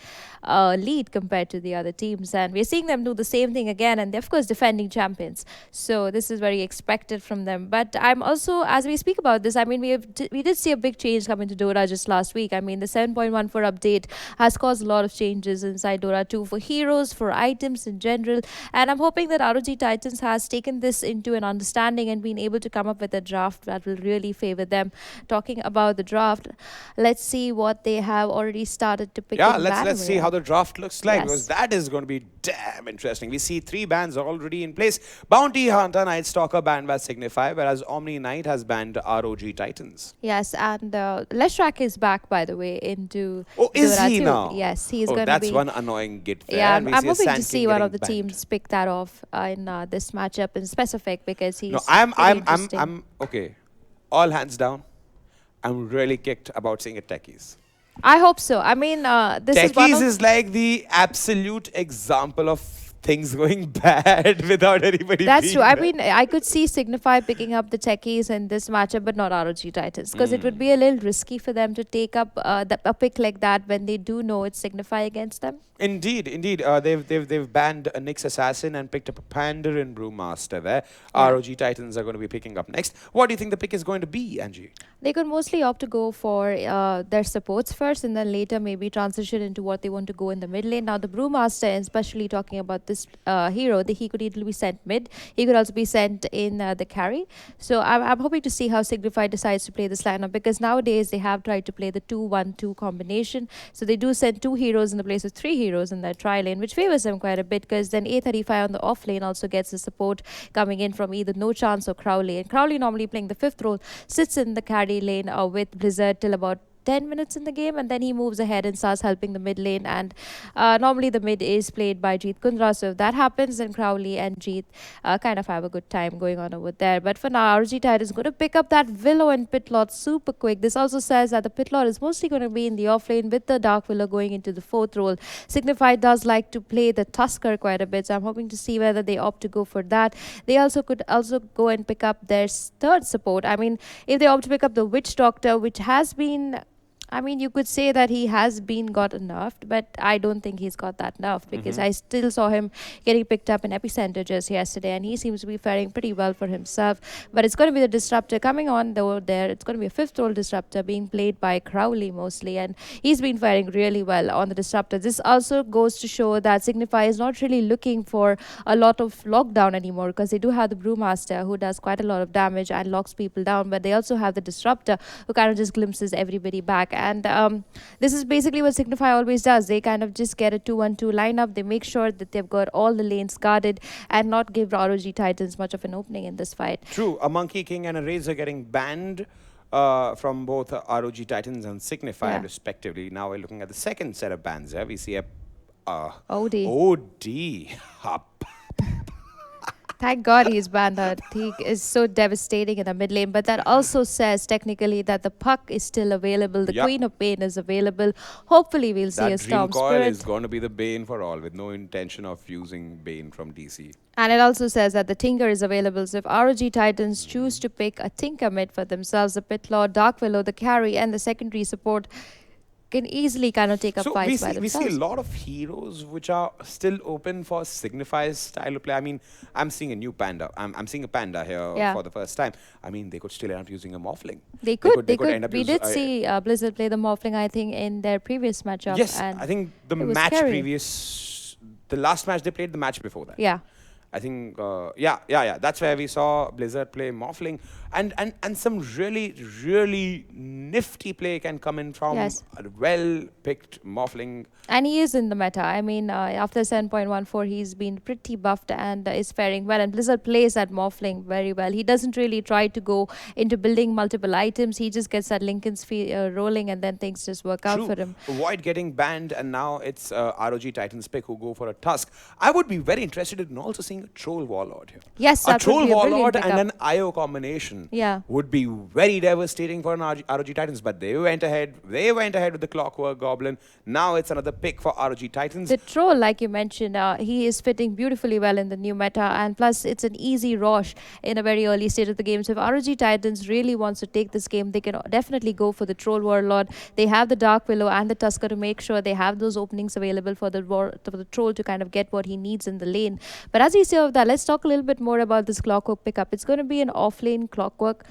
lead compared to the other teams, and we're seeing them do the same thing again, and they're of course defending champions. So this is very expected from them. But I'm also, as we speak about this, I mean we did see a big change come into Dota just last week. I mean the 7.14 update has caused a lot of changes inside Dota 2 for heroes, for items in general, and I'm hoping that ROG Titans has taken this into an understanding and been able to come up with a draft that will really favor them. Talking about the draft, let's see what they have already started to pick. Yeah, let's see how the draft looks like, Yes. because that is going to be damn interesting. We see 3 bans already in place. Bounty Hunter Night Stalker banned by Signify, whereas Omni Knight has banned ROG Titans. Yes, and Leshrak is back back, by the way, into Oh, is Dota he 2. now? Yes, he's Oh, going to that's be. one annoying git there. Yeah, and we I'm see a hoping to Sand see King one of the getting banned. teams pick that off in this matchup in specific because he's No, pretty interesting. I'm okay. All hands down. I'm really kicked about seeing a techies. I hope so. I mean, this is one Techies of is like the absolute example of things going bad without anybody. That's being true. I there. mean, I could see Signify picking up the techies in this matchup, but not ROG Titans, because it would be a little risky for them to take up a pick like that when they do know it's Signify against them. Indeed, indeed. They've banned a Nyx Assassin and picked up a Pandarin Brewmaster there. Yeah. ROG Titans are going to be picking up next. What do you think the pick is going to be, Angie? They could mostly opt to go for their supports first and then later maybe transition into what they want to go in the mid lane. Now, the Brewmaster, especially talking about this hero, he could either be sent mid, he could also be sent in the carry. So I'm hoping to see how Signify decides to play this lineup, because nowadays they have tried to play the 2-1-2 combination. So they do send 2 heroes in the place of 3 heroes in their tri lane, which favors them quite a bit, because then A35 on the off lane also gets the support coming in from either No Chance or Crowley. And Crowley, normally playing the 5th role, sits in the carry lane with Blizzard till about 10 minutes in the game, and then he moves ahead and starts helping the mid lane. And normally the mid is played by Jeet Kundra, so if that happens, then Crowley and Jeet kind of have a good time going on over there. But for now, RG Tide is going to pick up that Willow and Pit Lord super quick. This also says that the Pit Lord is mostly going to be in the off lane with the Dark Willow going into the 4th role. Signify does like to play the Tusker quite a bit, so I'm hoping to see whether they opt to go for that. They also could also go and pick up their 3rd support. I mean, if they opt to pick up the Witch Doctor, which has been, I mean, you could say that he has been got nerfed, but I don't think he's got that nerfed, because I still saw him getting picked up in Epicenter just yesterday, and he seems to be faring pretty well for himself. But it's going to be the Disruptor coming on though there. It's going to be a 5th role Disruptor being played by Crowley mostly, and he's been faring really well on the Disruptor. This also goes to show that Signify is not really looking for a lot of lockdown anymore, because they do have the Brewmaster who does quite a lot of damage and locks people down, but they also have the Disruptor who kind of just glimpses everybody back. And this is basically what Signify always does. They kind of just get a 2-1-2 lineup. They make sure that they've got all the lanes guarded and not give ROG Titans much of an opening in this fight. True. A Monkey King and a Razor getting banned from both ROG Titans and Signify, respectively. Now we're looking at the second set of bans here. We see a OD. OD. Thank God he's banned out. He is so devastating in the mid lane. But that also says technically that the puck is still available. The Queen of Pain is available. Hopefully we'll see a Storm Dream Coil Spirit. is going to be the Bane for all, with no intention of using Bane from DC. And it also says that the Tinker is available. So if ROG Titans choose to pick a Tinker mid for themselves, the Pit Lord, Dark Willow, the carry, and the secondary support can easily kind of take up fights by we see themselves. a lot of heroes which are still open for Signify's style of play. I mean, I'm seeing a new Panda. I'm seeing a Panda here for the first time. I mean, they could still end up using a Morphling. They could. end up We did see Blizzard play the Morphling, I think, in their previous matchup. Yes, and I think the last match they played, the match before that. Yeah. I think, that's where we saw Blizzard play Morphling. And some really nifty play can come in from a well-picked Morphling. And he is in the meta. I mean, after 7.14, he's been pretty buffed and is faring well. And Blizzard plays that Morphling very well. He doesn't really try to go into building multiple items. He just gets that Lincoln's rolling, and then things just work out for him. Void getting banned, and now it's ROG Titans pick who go for a Tusk. I would be very interested in also seeing a Troll Warlord here. Yes, a that Troll would be a Warlord brilliant and an IO combination Yeah. would be very devastating for an ROG Titans, but they went ahead with the Clockwork Goblin. Now it's another pick for ROG Titans. The Troll, like you mentioned, he is fitting beautifully well in the new meta, and plus it's an easy rush in a very early stage of the game. So if ROG Titans really wants to take this game, they can definitely go for the Troll Warlord. They have the Dark Willow and the Tusker to make sure they have those openings available for the Troll to kind of get what he needs in the lane. But as we say of that, let's talk a little bit more about this Clockwork pickup. It's going to be an off-lane Clockwork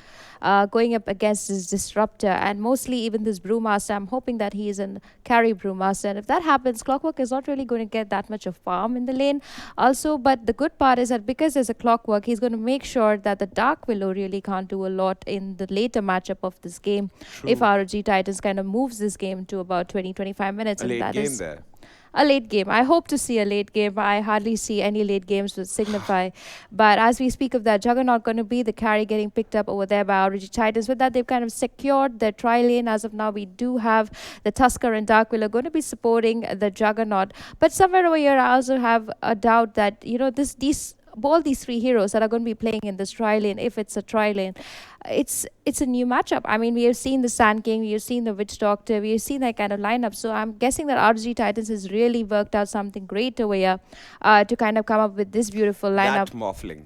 going up against this Disruptor, and mostly even this Brewmaster. I'm hoping that he is a carry Brewmaster, and if that happens, Clockwork is not really going to get that much of farm in the lane also. But the good part is that because there's a Clockwork, he's going to make sure that the Dark Willow really can't do a lot in the later matchup of this game. If ROG Titans kind of moves this game to about 20-25 minutes, A and late that game is there. a late game. I hope to see a late game. I hardly see any late games with Signify. But as we speak of that juggernaut going to be the carry getting picked up over there by ROG Titans. With that, they've kind of secured their tri lane. As of now, we do have the Tusker and Darkwill going to be supporting the juggernaut. But somewhere over here, I also have a doubt that, these all these three heroes that are going to be playing in this tri lane, if it's a tri lane, it's a new matchup. I mean, we have seen the Sand King, we have seen the Witch Doctor, we have seen that kind of lineup. So I'm guessing that RG Titans has really worked out something great over here to kind of come up with this beautiful lineup. That morphling.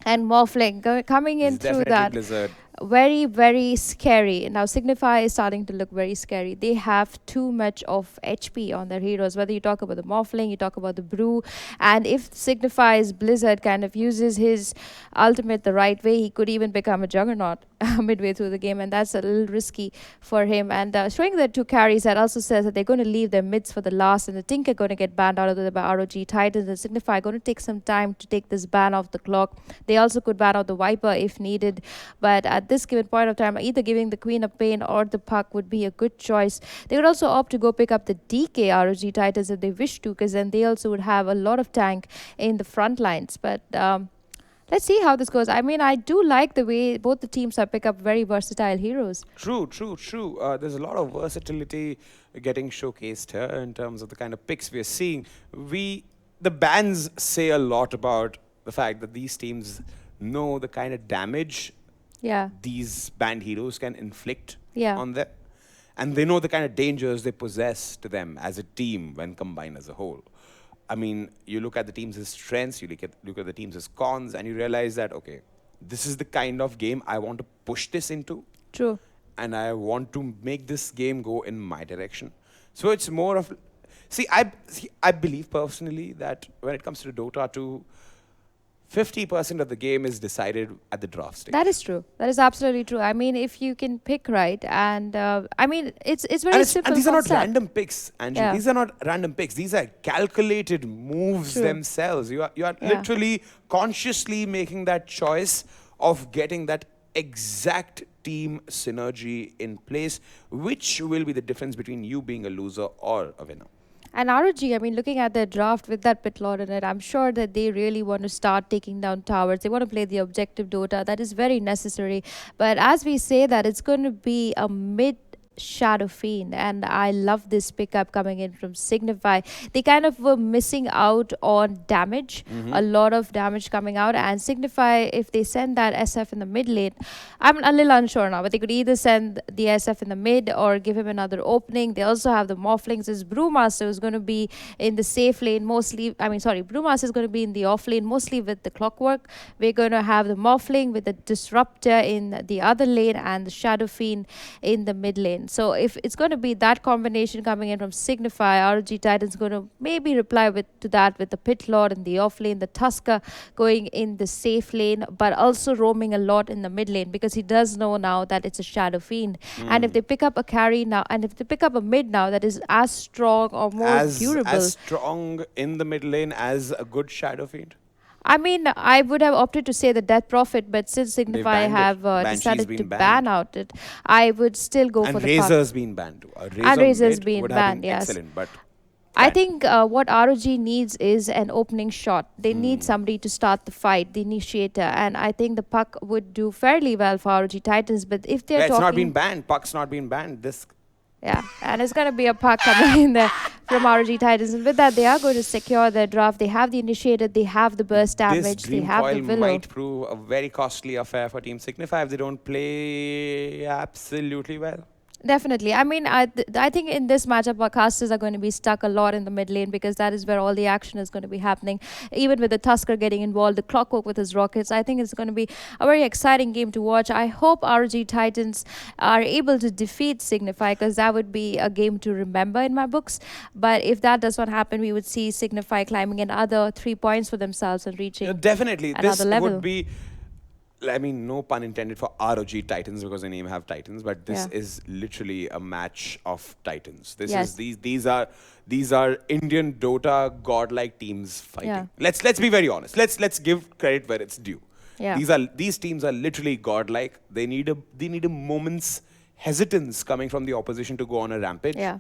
And morphling coming in through that. Blizzard. Very, very scary. Now, Signify is starting to look very scary. They have too much of HP on their heroes, whether you talk about the Morphling, you talk about the Brew. And if Signify's Blizzard kind of uses his ultimate the right way, he could even become a Juggernaut midway through the game. And that's a little risky for him. And showing the two carries, that also says that they're going to leave their mids for the last. And the Tinker going to get banned out of the by ROG Titans. And Signify going to take some time to take this ban off the clock. They also could ban out the Viper if needed. But at this given point of time, either giving the Queen of Pain or the Puck would be a good choice. They would also opt to go pick up the DK ROG Titans if they wish to, because then they also would have a lot of tank in the front lines. But let's see how this goes. I mean, I do like the way both the teams have picked up very versatile heroes. True. There's a lot of versatility getting showcased here in terms of the kind of picks we are seeing. The bans say a lot about the fact that these teams know the kind of damage these banned heroes can inflict on them. And they know the kind of dangers they possess to them as a team when combined as a whole. I mean, you look at the team's strengths, you look at the team's cons, and you realize that, okay, this is the kind of game I want to push this into. True. And I want to make this game go in my direction. So it's more of... I believe personally that when it comes to Dota 2, 50% of the game is decided at the draft stage. That is true. That is absolutely true. I mean, if you can pick right, and I mean, it's very simple. And these are not concept. random picks, Angie. Yeah. These are not random picks. These are calculated moves themselves. You are literally consciously making that choice of getting that exact team synergy in place, which will be the difference between you being a loser or a winner. And ROG, I mean, looking at their draft with that pit lord in it, I'm sure that they really want to start taking down towers. They want to play the objective Dota. That is very necessary. But as we say that, it's going to be a mid Shadow Fiend, and I love this pickup coming in from Signify. They kind of were missing out on damage, a lot of damage coming out, and Signify, if they send that SF in the mid lane, I'm a little unsure now, but they could either send the SF in the mid or give him another opening. They also have the Morphlings. This Brewmaster is going to be in the safe lane mostly. Brewmaster is going to be in the off lane mostly with the Clockwork. We're going to have the Morphling with the Disruptor in the other lane and the Shadow Fiend in the mid lane. So if it's going to be that combination coming in from Signify, ROG Titans going to maybe reply to that with the Pit Lord in the off lane, the Tusker going in the safe lane, but also roaming a lot in the mid lane because he does know now that it's a Shadow Fiend. And if they pick up a carry now, and if they pick up a mid now that is as strong or more durable. As strong in the mid lane as a good Shadow Fiend? I mean, I would have opted to say the Death Prophet, but since Signify have decided to ban out it, I would still go for the Puck. And Razor's been banned too. And Razor's been banned, yes. Excellent, but I think what ROG needs is an opening shot. They need somebody to start the fight, the initiator, and I think the Puck would do fairly well for ROG Titans. But if they're talking... it's not been banned. Puck's not been banned. And it's going to be a Puck coming in there from ROG Titans. And with that, they are going to secure their draft. They have the initiator, they have the burst damage, they have the Willow. Might prove a very costly affair for Team Signify if they don't play absolutely well. Definitely. I mean, I think in this matchup, our casters are going to be stuck a lot in the mid lane because that is where all the action is going to be happening. Even with the Tusker getting involved, the Clockwork with his rockets, I think it's going to be a very exciting game to watch. I hope ROG Titans are able to defeat Signify because that would be a game to remember in my books. But if that does not happen, we would see Signify climbing another 3 points for themselves and reaching definitely another level. Would be... I mean, no pun intended for ROG Titans because the name have Titans, but this is literally a match of Titans. These are Indian Dota godlike teams fighting. Yeah. Let's be very honest. Let's give credit where it's due. Yeah. These teams are literally godlike. They need a moment's hesitance coming from the opposition to go on a rampage. Yeah.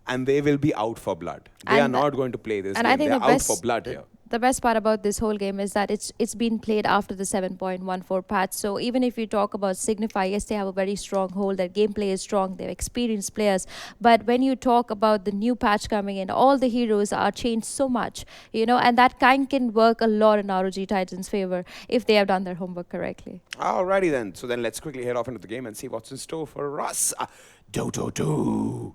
and they will be out for blood. They are And- not going to play this and game. I think They're the out best, for blood here. the best part about this whole game is that it's been played after the 7.14 patch. So even if you talk about Signify, yes, they have a very strong hold. Their gameplay is strong. They're experienced players. But when you talk about the new patch coming in, all the heroes are changed so much, and that kind can work a lot in ROG Titans' favor if they have done their homework correctly. Alrighty then. So then let's quickly head off into the game and see what's in store for us. DOTA 2.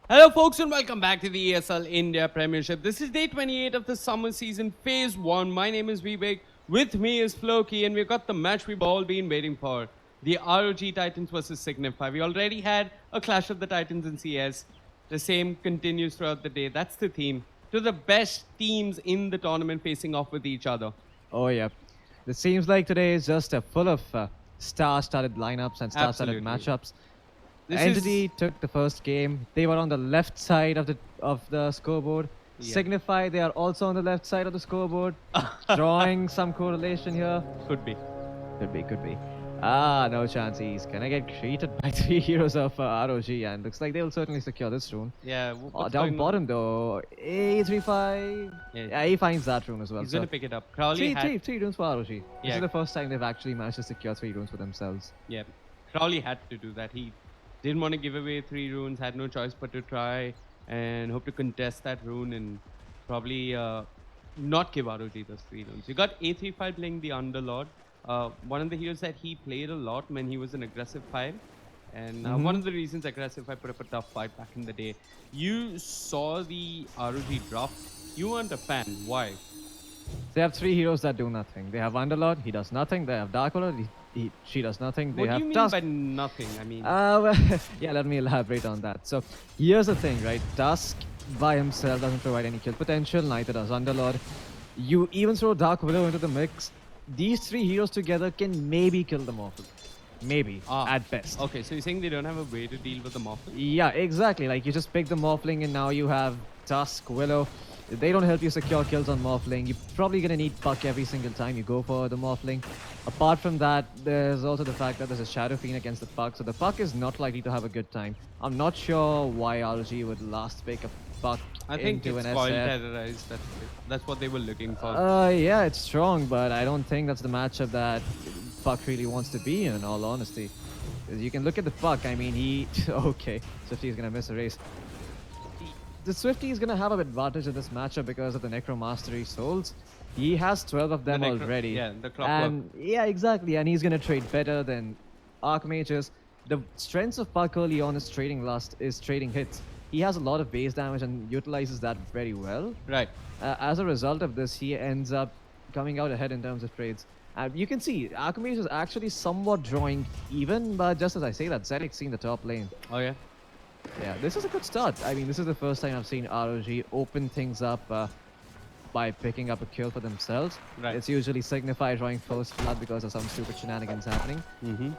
Hello folks and welcome back to the ESL India Premiership. This is day 28 of the summer season, phase 1. My name is Vivek. With me is Floki and we've got the match we've all been waiting for. The ROG Titans versus Signify. We already had a clash of the Titans in CS. The same continues throughout the day. That's the theme. To the best teams in the tournament facing off with each other. Oh yeah. It seems like today is just full of star-studded lineups and star-studded Absolutely. matchups. This Entity is- took the first game. They were on the left side of the scoreboard. Yeah. Signify, they are also on the left side of the scoreboard. Drawing some correlation here. Could be. Could be. Ah, no chance. He's gonna get greeted by 3 heroes of ROG, and looks like they'll certainly secure this rune. Yeah. what's Down going on? bottom though, A35. Yeah. Yeah, he finds that rune as well. He's so going to pick it up. Crowley had... three runes for ROG. This Yeah. is the first time they've actually managed to secure 3 runes for themselves. Yeah, Crowley had to do that. He didn't want to give away 3 runes, had no choice but to try and hope to contest that rune and probably not give ROG those 3 runes. You got A35 playing the Underlord, one of the heroes that he played a lot when he was an aggressive 5. And one of the reasons aggressive 5 put up a tough fight back in the day. You saw the ROG draft. You weren't a fan. Why? They have 3 heroes that do nothing. They have Underlord, he does nothing. They have Dark Lord, she does nothing. They What do have you mean Tusk. by nothing? I mean... Well, yeah, let me elaborate on that. So here's the thing, right? Tusk by himself doesn't provide any kill potential, neither does Underlord. You even throw Dark Widow into the mix, these 3 heroes together can maybe kill the Morphle. Maybe, at best. Okay, so you're saying they don't have a way to deal with the Morphle? Yeah, exactly. Like, you just pick the Morphling and now you have Tusk, Willow. They don't help you secure kills on Morphling. You're probably going to need Puck every single time you go for the Morphling. Apart from that, there's also the fact that there's a Shadow Fiend against the Puck, so the Puck is not likely to have a good time. I'm not sure why RG would last pick a Puck I think into it's an coil SF. terrorized. That's what they were looking for. Yeah, it's strong, but I don't think that's the matchup that Puck really wants to be in all honesty. 'Cause you can look at the Puck, I mean, he... Okay, Swifty is going to miss a race. The Swifty is going to have an advantage in this matchup because of the Necromastery souls. He has 12 of them already. Yeah, the clockwork. And yeah, exactly. And he's going to trade better than Archmages. The strengths of Puck early on is trading lust, is trading hits. He has a lot of base damage and utilizes that very well. Right. As a result of this, he ends up coming out ahead in terms of trades. You can see, Archmage is actually somewhat drawing even, but just as I say that, Zerik's in the top lane. Oh yeah? Yeah, this is a good start. I mean, this is the first time I've seen ROG open things up by picking up a kill for themselves. Right. It's usually Signify drawing first blood because of some stupid shenanigans happening. Mm-hmm.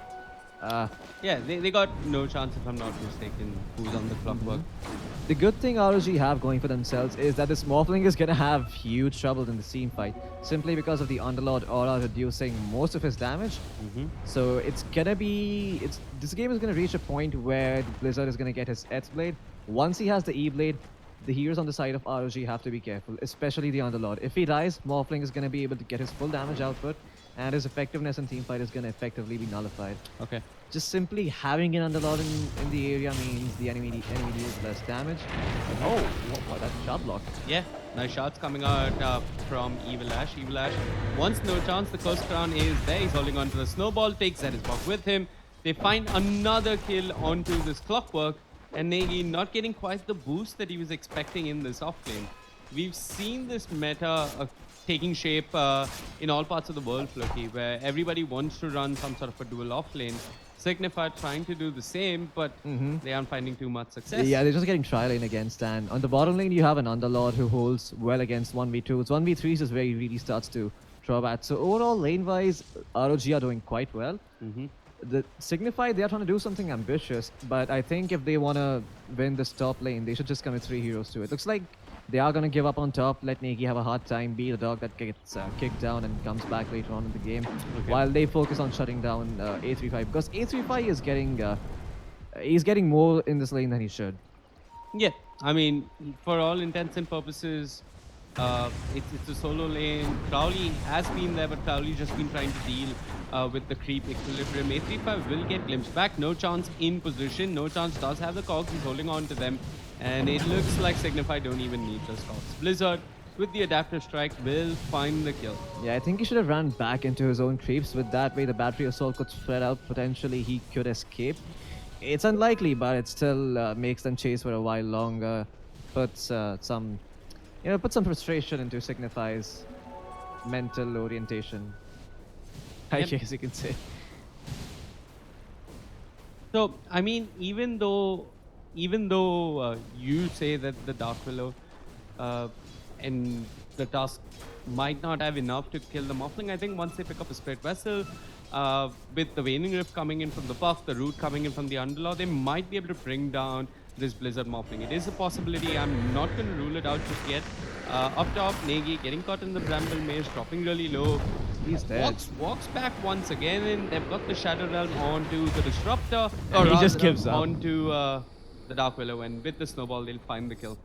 Yeah, they got no chance, if I'm not mistaken, who's on the clockwork. The good thing ROG have going for themselves is that this Morphling is gonna have huge trouble in the team fight, simply because of the Underlord aura reducing most of his damage. So it's gonna be... This game is gonna reach a point where Blizzard is gonna get his S-Blade. Once he has the E-Blade, the heroes on the side of ROG have to be careful, especially the Underlord. If he dies, Morphling is gonna be able to get his full damage output, and his effectiveness in teamfight is gonna effectively be nullified. Okay. Just simply having an Underlord in the area means the enemy deals less damage. Oh, wow, that shot block. Yeah, nice shots coming out from Evil Ash. Evil Ash wants no chance. The Curse Crown is there. He's holding on to the snowball, takes that his buck with him. They find another kill onto this clockwork, and Negi not getting quite the boost that he was expecting in this offlane. We've seen this meta taking shape in all parts of the world, Floki, where everybody wants to run some sort of a dual offlane. Signify trying to do the same, but they aren't finding too much success. Yeah, they're just getting tri-lane against, and on the bottom lane you have an Underlord who holds well against 1v2s. 1v3s is where he really starts to draw back. So overall, lane-wise, ROG are doing quite well. The Signify, they are trying to do something ambitious, but I think if they want to win this top lane, they should just commit 3 heroes to it. Looks like They are going to give up on top, let Negi have a hard time, be the dog that gets kicked down and comes back later on in the game, while they focus on shutting down A35, because A35 is he's getting more in this lane than he should. Yeah, I mean, for all intents and purposes, it's a solo lane. Crowley has been there, but Crowley's just been trying to deal with the creep equilibrium. A35 will get glimpsed back. No chance in position. No chance does have the cogs. He's holding on to them. And it looks like Signify don't even need the cogs. Blizzard, with the adaptive strike, will find the kill. Yeah, I think he should have run back into his own creeps. With that way, the battery assault could spread out. Potentially, he could escape. It's unlikely, but it still makes them chase for a while longer. Puts some frustration into Signify's mental orientation, I guess you can say. So, I mean, even though you say that the Dark Willow and the Tusk might not have enough to kill the Morphling, I think once they pick up a Spirit Vessel, with the Waning Rift coming in from the buff, the Root coming in from the Underlaw, they might be able to bring down this Blizzard Morphling. It is a possibility. I'm not going to rule it out just yet. Up top, Negi getting caught in the Bramble Maze, dropping really low. He's dead. Walks back once again, and they've got the Shadow Realm onto the Disruptor. And he just gives up. Onto the Dark Willow, and with the Snowball, they'll find the kill.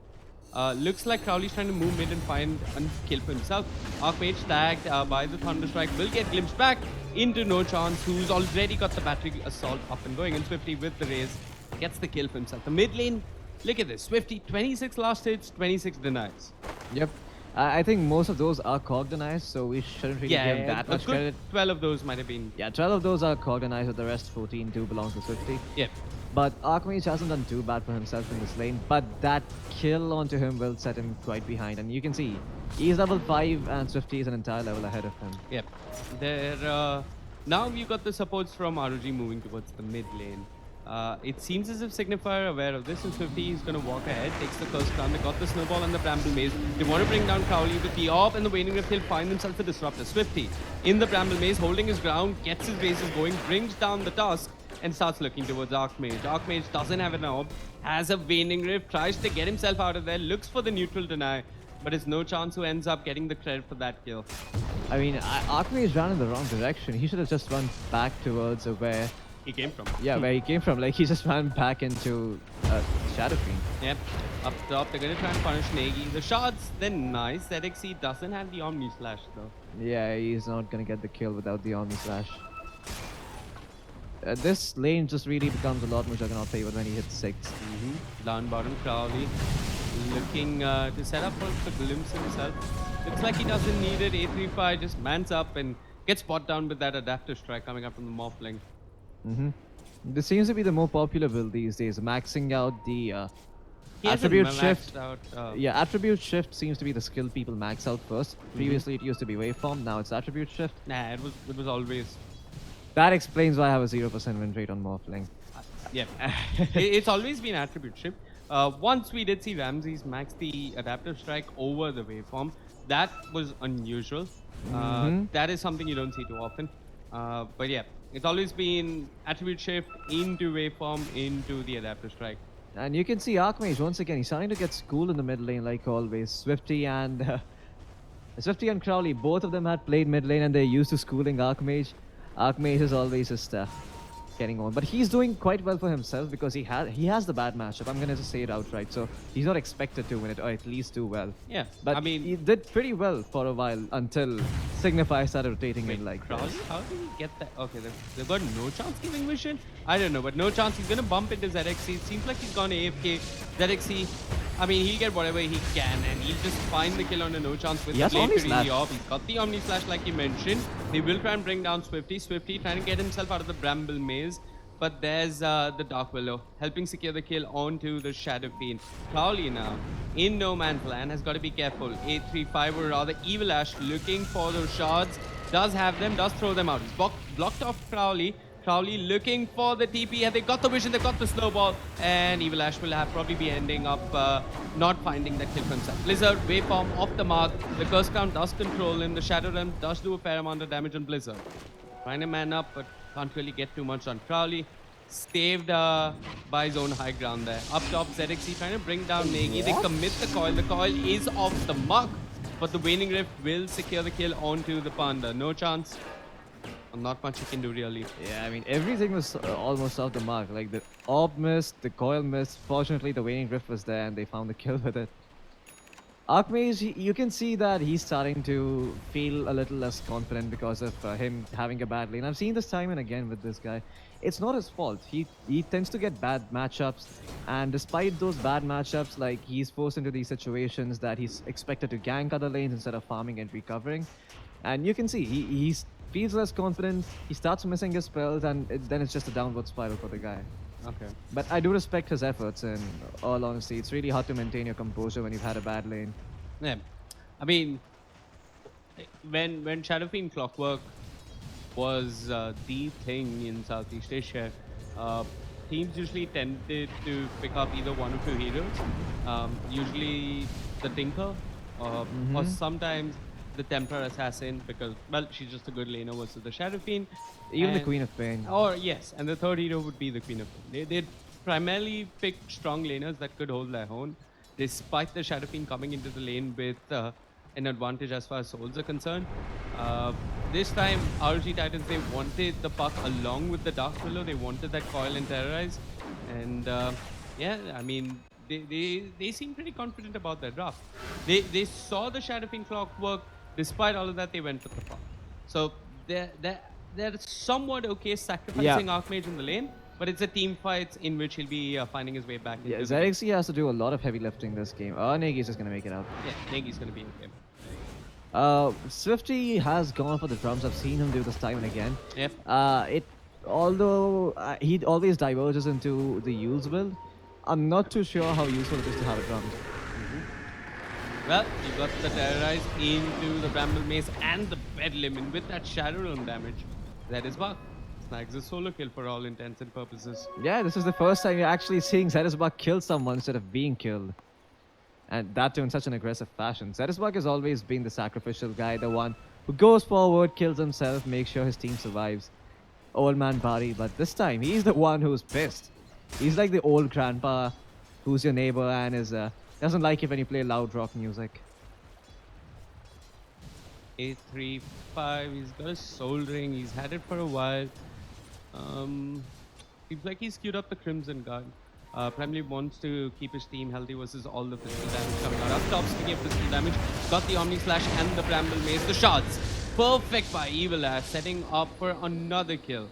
Looks like Crowley's trying to move mid and find a kill for himself. Archmage tagged by the Thunderstrike will get glimpsed back into No Chance, who's already got the battery assault up and going, and Swifty with the raise gets the kill for himself. The mid lane, look at this. Swifty, 26 last hits, 26 denies. Yep. I think most of those are cog denies, so we shouldn't really give that much credit. 12 of those might have been. Yeah, 12 of those are cog denies, but the rest 14 do belong to Swifty. Yep. But Archmage hasn't done too bad for himself in this lane, but that kill onto him will set him quite behind. And you can see, he's level 5 and Swifty is an entire level ahead of him. Yep. Now you've got the supports from ROG moving towards the mid lane. It seems as if Signify are aware of this, and Swifty is going to walk ahead, takes the first crown. They got the Snowball and the Bramble Maze. They want to bring down Crowley with the Orb and the Waning Rift. He'll find himself a Disruptor. Swifty in the Bramble Maze, holding his ground, gets his bases going, brings down the Tusk, and starts looking towards Archmage. Archmage doesn't have an Orb, has a Waning Rift, tries to get himself out of there, looks for the neutral deny, but it's No Chance who ends up getting the credit for that kill. I mean, Archmage ran in the wrong direction. He should have just run back towards where he came from. Yeah, where he came from. Like, he just ran back into Shadow Queen. Yep. Up top, they're going to try and punish Negi. The shards, they're nice. ZXC doesn't have the Omni Slash, though. Yeah, he's not going to get the kill without the Omni Slash. This lane just really becomes a lot more Juggernaut favored when he hits 6. Down bottom, Crowley looking to set up for the glimpse himself. Looks like he doesn't need it. A35 just mans up and gets bought down with that adaptive strike coming up from the Morphling. This seems to be the more popular build these days, maxing out the attribute shift. Yeah, attribute shift seems to be the skill people max out first. Previously it used to be waveform, now it's attribute shift. Nah, it was always. That explains why I have a 0% win rate on Morphling. Yeah, it's always been attribute shift. Once we did see Ramses max the adaptive strike over the waveform, that was unusual. That is something you don't see too often. But yeah, it's always been attribute shift into waveform into the adaptive strike. And you can see Archmage once again, he's starting to get schooled in the mid lane like always. Swifty and Crowley, both of them had played mid lane and they're used to schooling Archmage. Archmage is always just getting on, but he's doing quite well for himself because he has the bad matchup. I'm gonna just say it outright. So he's not expected to win it, or at least do well. Yeah, but I mean, he did pretty well for a while until Signify started rotating in like Crowley, how did he get that? Okay, they've got No Chance giving vision. I don't know, but No Chance. He's gonna bump into ZXC. It seems like he's gone AFK. ZXC. I mean, he'll get whatever he can, and he'll just find the kill on a No Chance with the Blade to the Orb. He's got the Omni Slash like you mentioned. He will try and bring down Swifty. Swifty trying to get himself out of the Bramble Maze. But there's the Dark Willow helping secure the kill onto the Shadow Queen. Crowley now in no man's land has got to be careful. A35 or rather Evil Ash looking for those shards. Does have them, does throw them out. He's blocked off Crowley. Crowley looking for the TP. Have they got the vision? They've got the snowball. And Evil Ash will probably be ending up not finding that kill for himself. Blizzard, waveform off the mark. The Curse Crown does control him. The Shadow Realm does do a fair amount of damage on Blizzard. Trying to man up, but can't really get too much on Crowley. saved by his own high ground there. Up top, ZXC trying to bring down Negi. They commit the coil. The coil is off the mark, but the Waning Rift will secure the kill onto the Panda. No chance. Not much he can do really. Yeah, I mean, everything was almost off the mark. Like, the orb missed, the coil missed. Fortunately, the Waning Rift was there and they found the kill with it. Archmage, you can see that he's starting to feel a little less confident because of him having a bad lane. I've seen this time and again with this guy. It's not his fault. He tends to get bad matchups, and despite those bad matchups, like, he's forced into these situations that he's expected to gank other lanes instead of farming and recovering. And you can see he feels less confident. He starts missing his spells, and then it's just a downward spiral for the guy. Okay. But I do respect his efforts, in all honesty. It's really hard to maintain your composure when you've had a bad lane. Yeah. I mean, when Shadowfiend Clockwork was the thing in Southeast Asia, teams usually tended to pick up either one or two heroes. Usually the Tinker, or sometimes the Templar Assassin, because, well, she's just a good laner versus the Shadowfiend. Even the Queen of Pain. Or, yes, and the third hero would be the Queen of Pain. They'd primarily pick strong laners that could hold their own, despite the Shadowfiend coming into the lane with an advantage as far as souls are concerned. This time, ROG Titans, they wanted the puck along with the Dark Willow. They wanted that coil and terrorize. And, yeah, I mean, they seem pretty confident about their draft. They saw the Shadowfiend Clockwork. Despite all of that, they went for the puck. So they're somewhat okay sacrificing Archmage in the lane, but it's a team fight in which he'll be finding his way back into the game. ZXC has to do a lot of heavy lifting this game. Negi's just going to make it out. Yeah, Negi's going to be okay. Swifty has gone for the drums. I've seen him do this time and again. Yep. Although he always diverges into the Yule's build, I'm not too sure how useful it is to have a drum. Well, you got the terrorize into the Bramble Mace and the Bedlam, and with that Shadow Realm damage, that is Buck. Snags a solo kill for all intents and purposes. Yeah, this is the first time you're actually seeing Zetisbug kill someone instead of being killed. And that too in such an aggressive fashion. Zetisbug has always been the sacrificial guy, the one who goes forward, kills himself, makes sure his team survives. Old man Bari, but this time he's the one who's pissed. He's like the old grandpa who's your neighbor and is doesn't like it when you play loud rock music. 835, he's got a soul ring, he's had it for a while. Seems like he's queued up the Crimson Guard. Primarily wants to keep his team healthy versus all the physical damage coming out. Up top, speaking of physical damage, got the Omni Slash and the Bramble Mace. The shots, perfect by Evil Ash, setting up for another kill.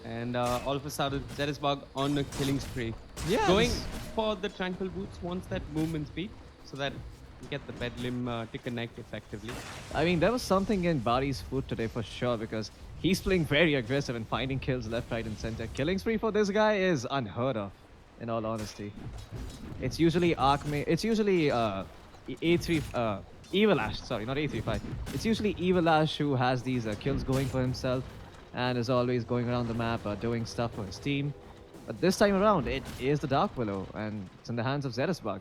And all of a sudden, Zetisbug on a killing spree. Yeah, going for the Tranquil Boots, wants that movement speed, so that you get the Bedlam to connect effectively. I mean, there was something in Bari's foot today for sure, because he's playing very aggressive and finding kills left, right, and center. Killing spree for this guy is unheard of, in all honesty. It's usually it's usually Evil Ash, sorry, not 835. It's usually Evil Ash who has these kills going for himself and is always going around the map doing stuff for his team. But this time around, it is the Dark Willow, and it's in the hands of Zetisbug.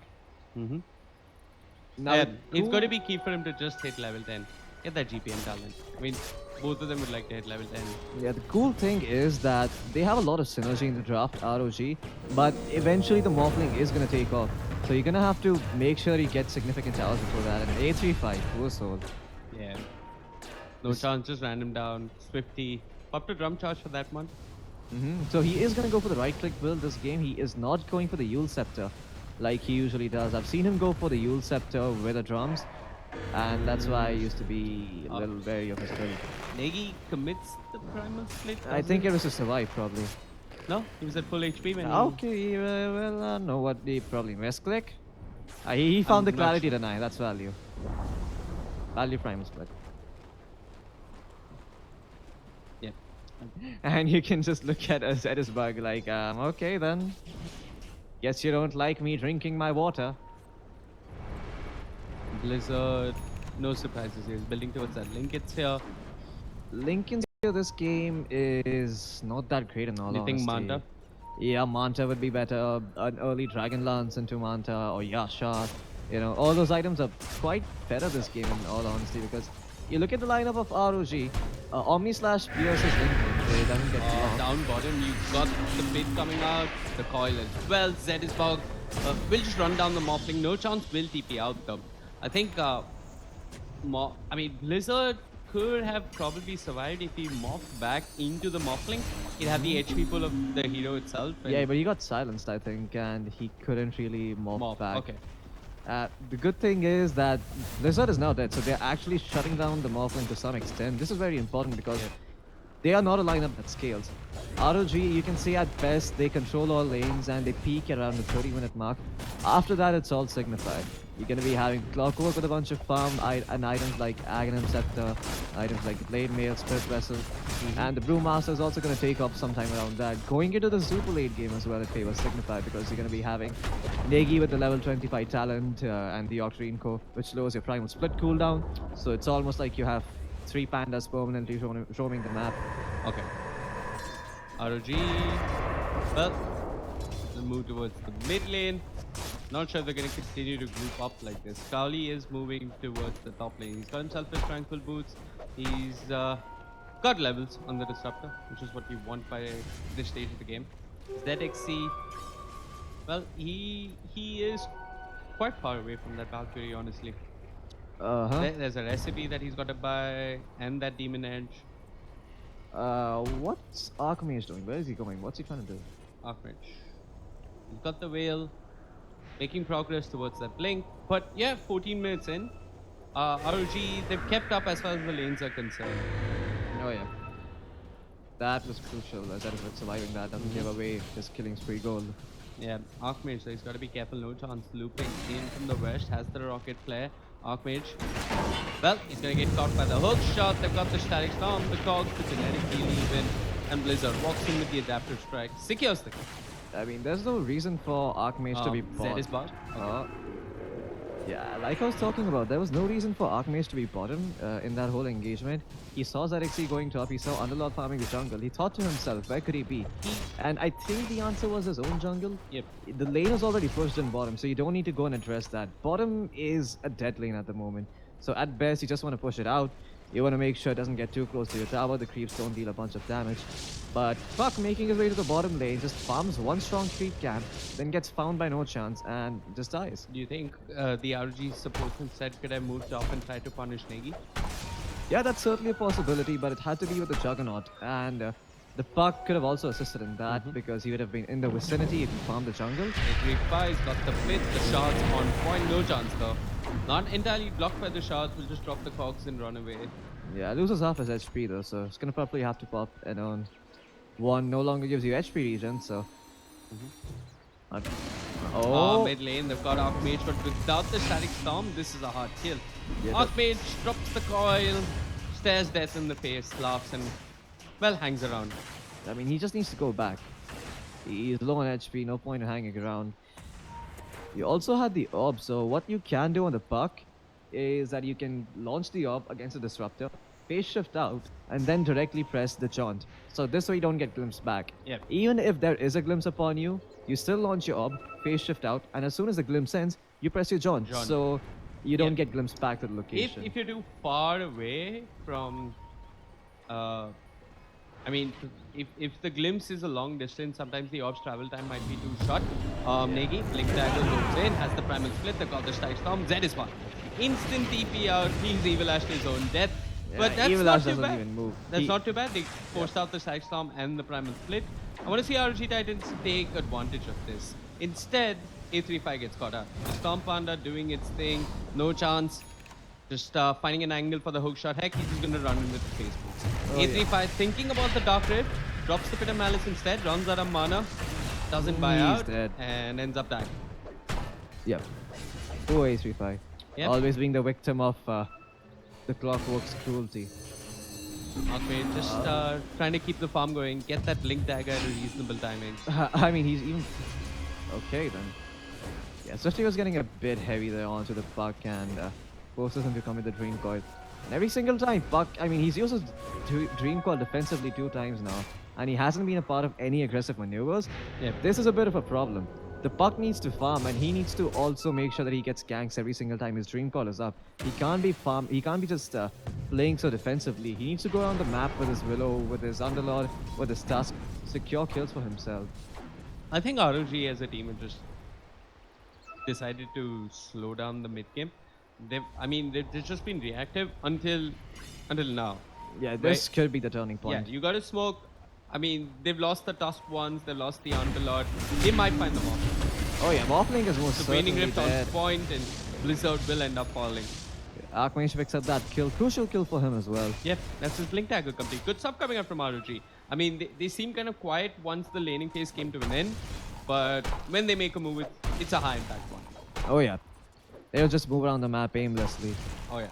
Now, it's going to be key for him to just hit level 10. Get that GPM talent. I mean, both of them would like to hit level 10. Yeah, the cool thing is that they have a lot of synergy in the draft, ROG, but eventually the Morphling is going to take off. So you're going to have to make sure you get significant towers before that. And A35, poor soul. Yeah. No chance, just random down. Swifty. Up to drum charge for that one. So he is going to go for the right-click build this game. He is not going for the Yule Scepter like he usually does. I've seen him go for the Yule Scepter with the drums, and that's why I used to be a little wary of his build. Negi commits the primal split. I think it was to survive, probably. No, he was at full HP when Okay, well, know what the probably misclick. He found the clarity deny. That's value. Value primal split. Yep. And you can just look at Zetisbug like, okay then. Guess you don't like me drinking my water. Blizzard, no surprises here. He's building towards that. Lincoln's here. Lincoln's here this game is not that great in all honesty. You think Manta? Yeah, Manta would be better. An early Dragon Lance into Manta or Yasha. You know, all those items are quite better this game in all honesty, because you look at the lineup of ROG, Omni Slash versus Lincoln. It doesn't get blocked. Down bottom, you got the pit coming out, the coil as well. Zedisbog will just run down the Morphling. No chance will TP out though. I think, Blizzard could have probably survived if he morphed back into the Morphling. He'd have the HP pull of the hero itself. Yeah, but he got silenced, I think, and he couldn't really morph back. Okay. The good thing is that Blizzard is now dead, so they're actually shutting down the Morphling to some extent. This is very important because they are not a lineup that scales. ROG, you can say at best, they control all lanes and they peak around the 30-minute mark. After that, it's all Signify. You're going to be having Clockwork with a bunch of farm and items like Aghanim Scepter, items like Blade Mail, Spirit Vessel, and the Brewmaster is also going to take up sometime around that. Going into the super late game as well, it favors Signify because you're going to be having Negi with the level 25 talent and the Octarine Core, which lowers your primal split cooldown. So it's almost like you have 3 pandas permanently roaming the map. Okay. ROG. Well, we'll move towards the mid lane. Not sure they're going to continue to group up like this. Cowley is moving towards the top lane. He's got himself his Tranquil Boots. He's got levels on the Disruptor, which is what you want by this stage of the game. ZXC, well, he is quite far away from that Valkyrie, honestly. There's a recipe that he's got to buy, and that Demon Edge. What's Archmage doing? Where is he going? What's he trying to do? Archmage. He's got the Veil, making progress towards that Blink. But yeah, 14 minutes in. ROG, they've kept up as far as the lanes are concerned. Oh yeah. That was crucial. Zedisbog surviving that doesn't give away his killing spree goal. Yeah, Archmage, so he's got to be careful. No chance. Looping in from the west, has the rocket flare. Archmage, well, he's going to get caught by the hook shot. They've got the Static Storm, the Cogs, the Genetic Heal even, and Blizzard walks in with the Adaptive Strike. Secures the kill. I mean, there's no reason for Archmage to be bought. Zedisbog. Okay. Yeah, like I was talking about, there was no reason for Archmage to be bottom in that whole engagement. He saw ZXC going top, he saw Underlord farming the jungle. He thought to himself, where could he be? And I think the answer was his own jungle. Yep. The lane is already pushed in bottom, so you don't need to go and address that. Bottom is a dead lane at the moment. So at best, you just want to push it out. You want to make sure it doesn't get too close to your tower. The creeps don't deal a bunch of damage. But Puck, making his way to the bottom lane, just farms one strong creep camp, then gets found by no chance and just dies. Do you think the RG support instead could have moved up and tried to punish Negi? Yeah, that's certainly a possibility, but it had to be with the Juggernaut. And the Puck could have also assisted in that because he would have been in the vicinity if he farmed the jungle. Signify's got the pit, the shots on point, no chance though. Not entirely blocked by the shots, will just drop the Cogs and run away. Yeah, loses half his HP though, so it's gonna probably have to pop and on. One no longer gives you HP regen, so. Mid lane, they've got Archmage, but without the Static Storm, this is a hard kill. Yeah, Archmage drops the coil, stares death in the face, laughs, and well, hangs around. I mean, he just needs to go back. He's low on HP, no point in hanging around. You also had the orb, so what you can do on the Puck is that you can launch the orb against the Disruptor, phase shift out, and then directly press the Jaunt. So this way you don't get glimpse back. Yep. Even if there is a glimpse upon you, you still launch your orb, phase shift out, and as soon as the glimpse ends, you press your Jaunt. So you don't get glimpse back to the location. If you're too far away from... if the glimpse is a long distance, sometimes the orb's travel time might be too short. Negi, Blink Dagger goes in, has the Primal Split, they got the Static Storm, Zedisbog. Instant TP out, heals Evil Ash to his own death. Yeah, but that's Evil not Ash too doesn't bad. even move. That's not too bad. They forced out the Static Storm and the Primal Split. I want to see RG Titans take advantage of this. Instead, A35 gets caught up. The Storm Panda doing its thing, no chance. Just finding an angle for the hook shot. Heck, he's just going to run in with the face boots. A35 thinking about the Dark Rift, drops the Pit of Malice instead, runs out of mana, doesn't buy out, dead. and ends up dying. Yep. Poor A35. Yep. Always being the victim of the Clockwork's cruelty. Okay, just trying to keep the farm going, get that Blink Dagger at a reasonable timing. I mean, he's even... Okay, then. Yeah, especially was getting a bit heavy there onto the Puck and forces him to come with the Dream Coil. And every single time, Puck, I mean, he's used his Dream Coil defensively 2 times now. And he hasn't been a part of any aggressive maneuvers. Yep. This is a bit of a problem. The puck needs to farm, and he needs to also make sure that he gets ganks every single time his dream call is up. He can't be He can't be just playing so defensively. He needs to go around the map with his Willow, with his Underlord, with his Tusk, secure kills for himself. I think ROG as a team have just decided to slow down the mid game. They've just been reactive until now. Yeah, this could be the turning point. Yeah, you got to smoke. I mean, they've lost the Tusk once, they've lost the Underlord. They might find the Morphling. Oh yeah, Morphling is most The certainly Waning Rift on dead. point, and Blizzard will end up falling. Archmage picks up that kill. Crucial kill for him as well. Yep, that's his Blink Dagger complete. Good stuff coming up from ROG. I mean, they seem kind of quiet once the laning phase came to an end, but when they make a move, it's a high impact one. Oh yeah, they'll just move around the map aimlessly. Oh yeah.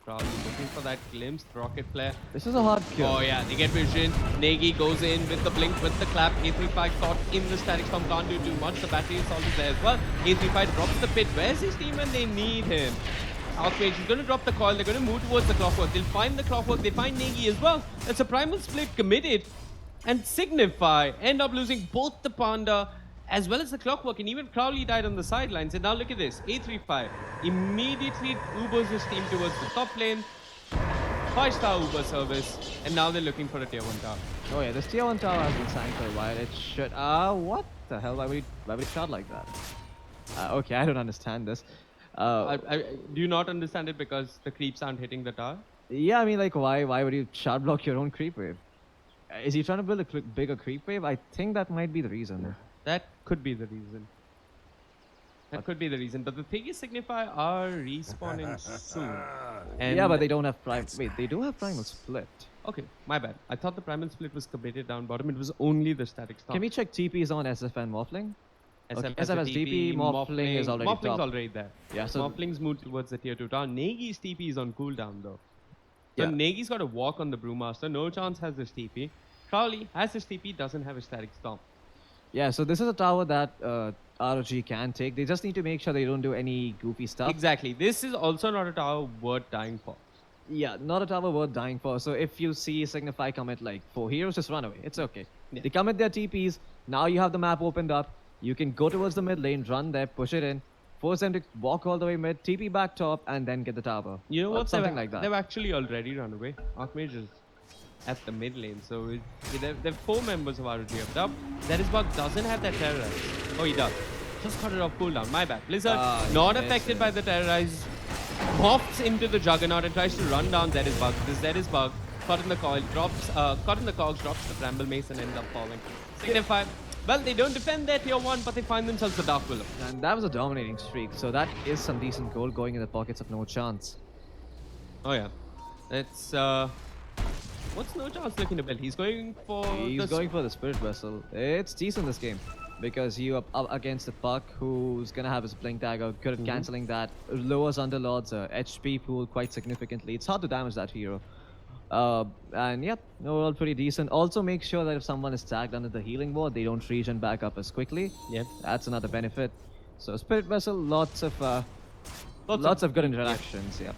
Probably looking for that glimpse, rocket flare. This is a hard kill. Oh yeah, they get vision. Negi goes in with the blink, with the clap. A35 caught in the static storm, can't do too much. The battery assault is there as well. A35 drops the pit. Where's his team when they need him? Outmage is going to drop the coil. They're going to move towards the clockwork. They'll find the clockwork. They find Negi as well. That's a primal split committed. And Signify end up losing both the Panda as well as the clockwork, and even Crowley died on the sidelines. And now look at this, A35 immediately Ubers his team towards the top lane, 5-star Uber service, and now they're looking for a tier 1 tower. Oh yeah, this tier 1 tower has been signed for a while. It should... what the hell? Why would he shot like that? Okay, I don't understand this. Do you not understand it because the creeps aren't hitting the tower? Yeah, I mean, like, why would you shot block your own creep wave? Is he trying to build a bigger creep wave? I think that might be the reason. That could be the reason. That could be the reason. But the thing is, Signify are respawning soon. And yeah, but they don't have Primal. Wait, they do have Primal Split. Okay, my bad. I thought the Primal Split was committed down bottom. It was only the static storm. Can we check TPs on SF and Morphling? SF SF has TP, Morphling is already Morphling's top. already there. Yeah, so Morphling's moved towards the tier 2 tower. Negi's TP is on cooldown though. So yeah. Negi's got to walk on the Brewmaster. No chance has this TP. Crowley has his TP, doesn't have a static storm. Yeah, so this is a tower that ROG can take. They just need to make sure they don't do any goofy stuff. Exactly. This is also not a tower worth dying for. Yeah, not a tower worth dying for. So if you see Signify commit like 4 heroes, just run away. It's okay. Yeah. They commit their TPs. Now you have the map opened up. You can go towards the mid lane, run there, push it in, force them to walk all the way mid, TP back top, and then get the tower. You know what? Something like that. They've actually already run away. Archmage is at the mid lane. So they've 4 members of ROG up top. Bug doesn't have that terrorize. Oh, he does. Just cut it off cooldown. My bad. Blizzard not affected by the terrorize. Hops into the Juggernaut and tries to run down Bug. This Bug caught in the coil, caught in the cogs, drops the Bramble Mace and ends up falling. Signify. Well, they don't defend their tier 1, but they find themselves the Dark Willow. And that was a dominating streak. So that is some decent gold going in the pockets of No Chance. Oh yeah. It's what's No Chance looking to build? He's going for the Spirit Vessel. It's decent this game because you are up against a Puck who's gonna have his Blink Dagger, good at cancelling that, lowers Underlord's HP pool quite significantly. It's hard to damage that hero. And yep, overall pretty decent. Also make sure that if someone is tagged under the healing ward, they don't regen back up as quickly. Yep. That's another benefit. So Spirit Vessel, lots of good interactions. Yep.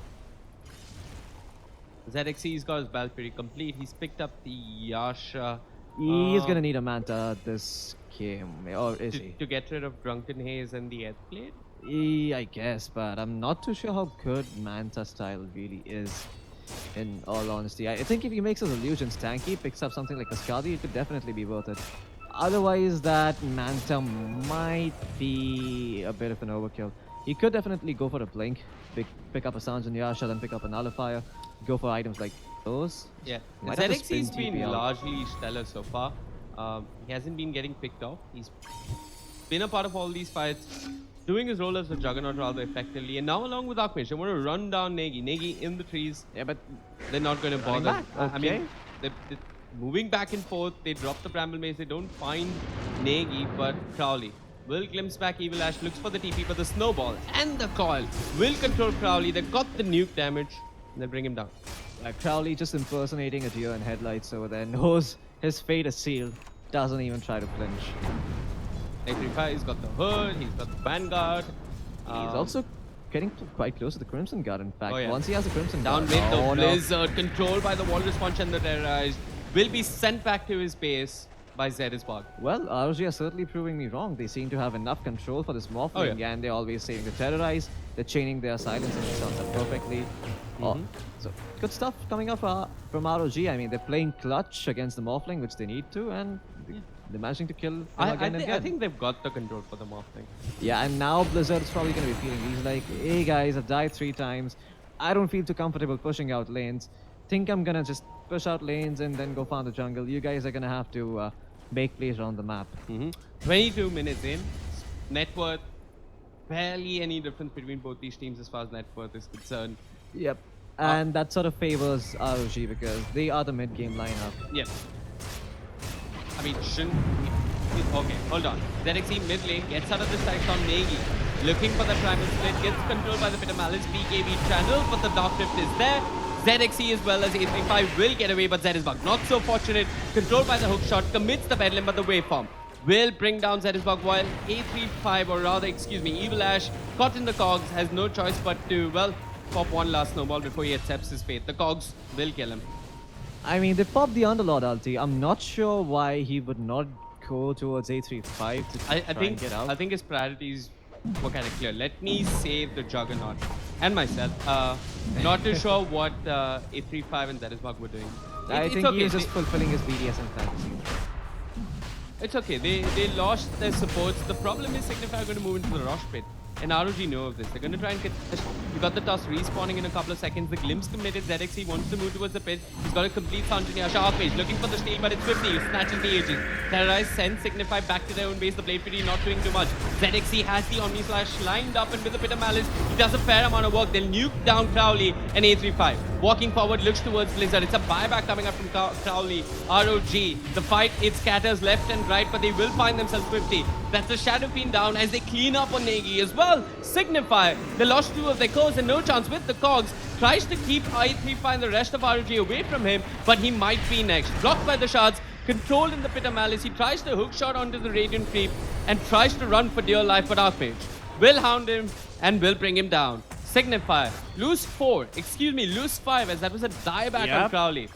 ZXC's got his Valkyrie complete. He's picked up the Yasha. He's gonna need a Manta this game, or is he? To get rid of Drunken Haze and the Earthblade? I guess, but I'm not too sure how good Manta style really is. In all honesty, I think if he makes his illusions tanky, picks up something like a Skadi, it could definitely be worth it. Otherwise, that Manta might be a bit of an overkill. He could definitely go for a Blink, pick up a Sanjin Yasha, then pick up a Nullifier, go for items like those. Yeah, Might have to ZXC's spin been TP out. largely stellar so far. He hasn't been getting picked off. He's been a part of all these fights, doing his role as a Juggernaut rather effectively. And now along with Archmage, they want to run down Negi. Negi in the trees. Yeah, but they're not going to bother. back. I mean, Okay. they're moving back and forth. They drop the Bramble Maze. They don't find Negi, but Crowley will glimpse back Evil Ash, looks for the TP, but the Snowball and the Coil will control Crowley. They got the nuke damage, and they bring him down. Crowley just impersonating a deer in headlights over there, knows his fate is sealed, doesn't even try to flinch. He's got the Hood, he's got the Vanguard. He's also getting quite close to the Crimson Guard, in fact. Oh, yeah. Once he has the Crimson Down Guard... with the Blizzard, controlled by the Walrus Punch and the Terrorized, will be sent back to his base. by Zerisbog. Well, ROG are certainly proving me wrong. They seem to have enough control for this morphling, and they're always saving the terrorize. They're chaining their silence and sounds up perfectly. So good stuff coming up from ROG. I mean, they're playing clutch against the morphling, which they need to, and they're managing to kill him again and again. I think they've got the control for the morphling. Yeah, and now Blizzard's probably going to be feeling. He's like, hey guys, I've died 3 times. I don't feel too comfortable pushing out lanes. Think I'm going to just push out lanes and then go farm the jungle. You guys are going to have to make plays around the map. 22 minutes in. Net worth, barely any difference between both these teams as far as net worth is concerned. Yep. And that sort of favors ROG because they are the mid-game lineup. Yep. I mean, shouldn't... Okay, hold on. ZXE mid lane gets out of the sight on Negi. Looking for the primal split, gets controlled by the Bitter Malice. BKB channel, but the Dark Rift is there. ZXE as well as A35 will get away, but Zerisbog not so fortunate. Controlled by the hook shot, commits the bedlam, but the waveform will bring down Zerisbog, while A35, or rather, excuse me, Evil Ash, caught in the cogs, has no choice but to, well, pop one last snowball before he accepts his fate. The cogs will kill him. I mean, they popped the Underlord ulti. I'm not sure why he would not go towards A35 to try and get out. I think his priorities were kind of clear. Let me save the Juggernaut and myself. Not too sure what A35 and Zerisbog were doing. I think okay. he was just fulfilling his BDSM fantasy. It's okay. They lost their supports. The problem is Signify are going to move into the Rosh pit. And ROG know of this. They're going to try and get... You got the toss respawning in a couple of seconds. The glimpse committed. ZXE wants to move towards the pit. He's got a complete Sanjani Asha Archmage looking for the steal, but it's 50. He snatches the Aegis. Terrorize sends Signify back to their own base. The Blade Fury not doing too much. ZXE has the Omni Slash lined up, and with a bit of malice, he does a fair amount of work. They'll nuke down Crowley and A35. Walking forward, looks towards Blizzard. It's a buyback coming up from Crowley. ROG. The fight, it scatters left and right, but they will find themselves 50. That's the Shadow Fiend down as they clean up on Negi as well. Signify, they lost 2 of their cores and no chance with the cogs. Tries to keep I35 and the rest of ROG away from him, but he might be next. Blocked by the shards, controlled in the Pit of Malice. He tries to hook shot onto the Radiant Creep and tries to run for dear life, but Archmage will hound him and will bring him down. Signify, lose 5 as that was a dieback on Crowley.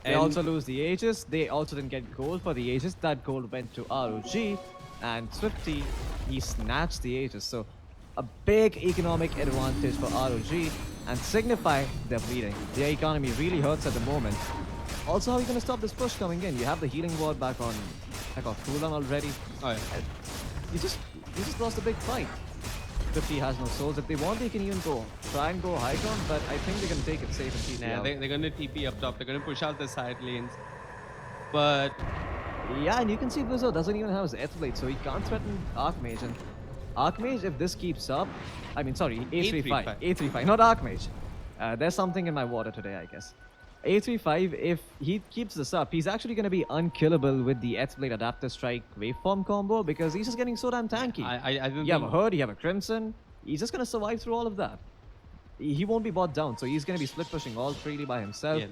They also lose the Aegis. They also didn't get gold for the Aegis. That gold went to ROG. And Swifty, he snatched the Aegis. So a big economic advantage for ROG. And Signify, they're bleeding. Their economy really hurts at the moment. Also, how are you going to stop this push coming in? You have the healing ward back on cooldown already. Oh, yeah. You just lost a big fight. 50 has no souls. If they want, they can even try and go high ground, but I think they're going to take it safe and TP out. They're going to TP up top. They're going to push out the side lanes. But... yeah, and you can see Blizzard doesn't even have his Earthblade, so he can't threaten Archmage. And Archmage, if this keeps up... I mean, sorry, A35. A35, not Archmage. There's something in my water today, I guess. A35, if he keeps this up, he's actually going to be unkillable with the Earthblade Adaptive Strike waveform combo because he's just getting so damn tanky. You have a Herd, you have a Crimson. He's just going to survive through all of that. He won't be bought down, so he's going to be split pushing all freely by himself. Yeah.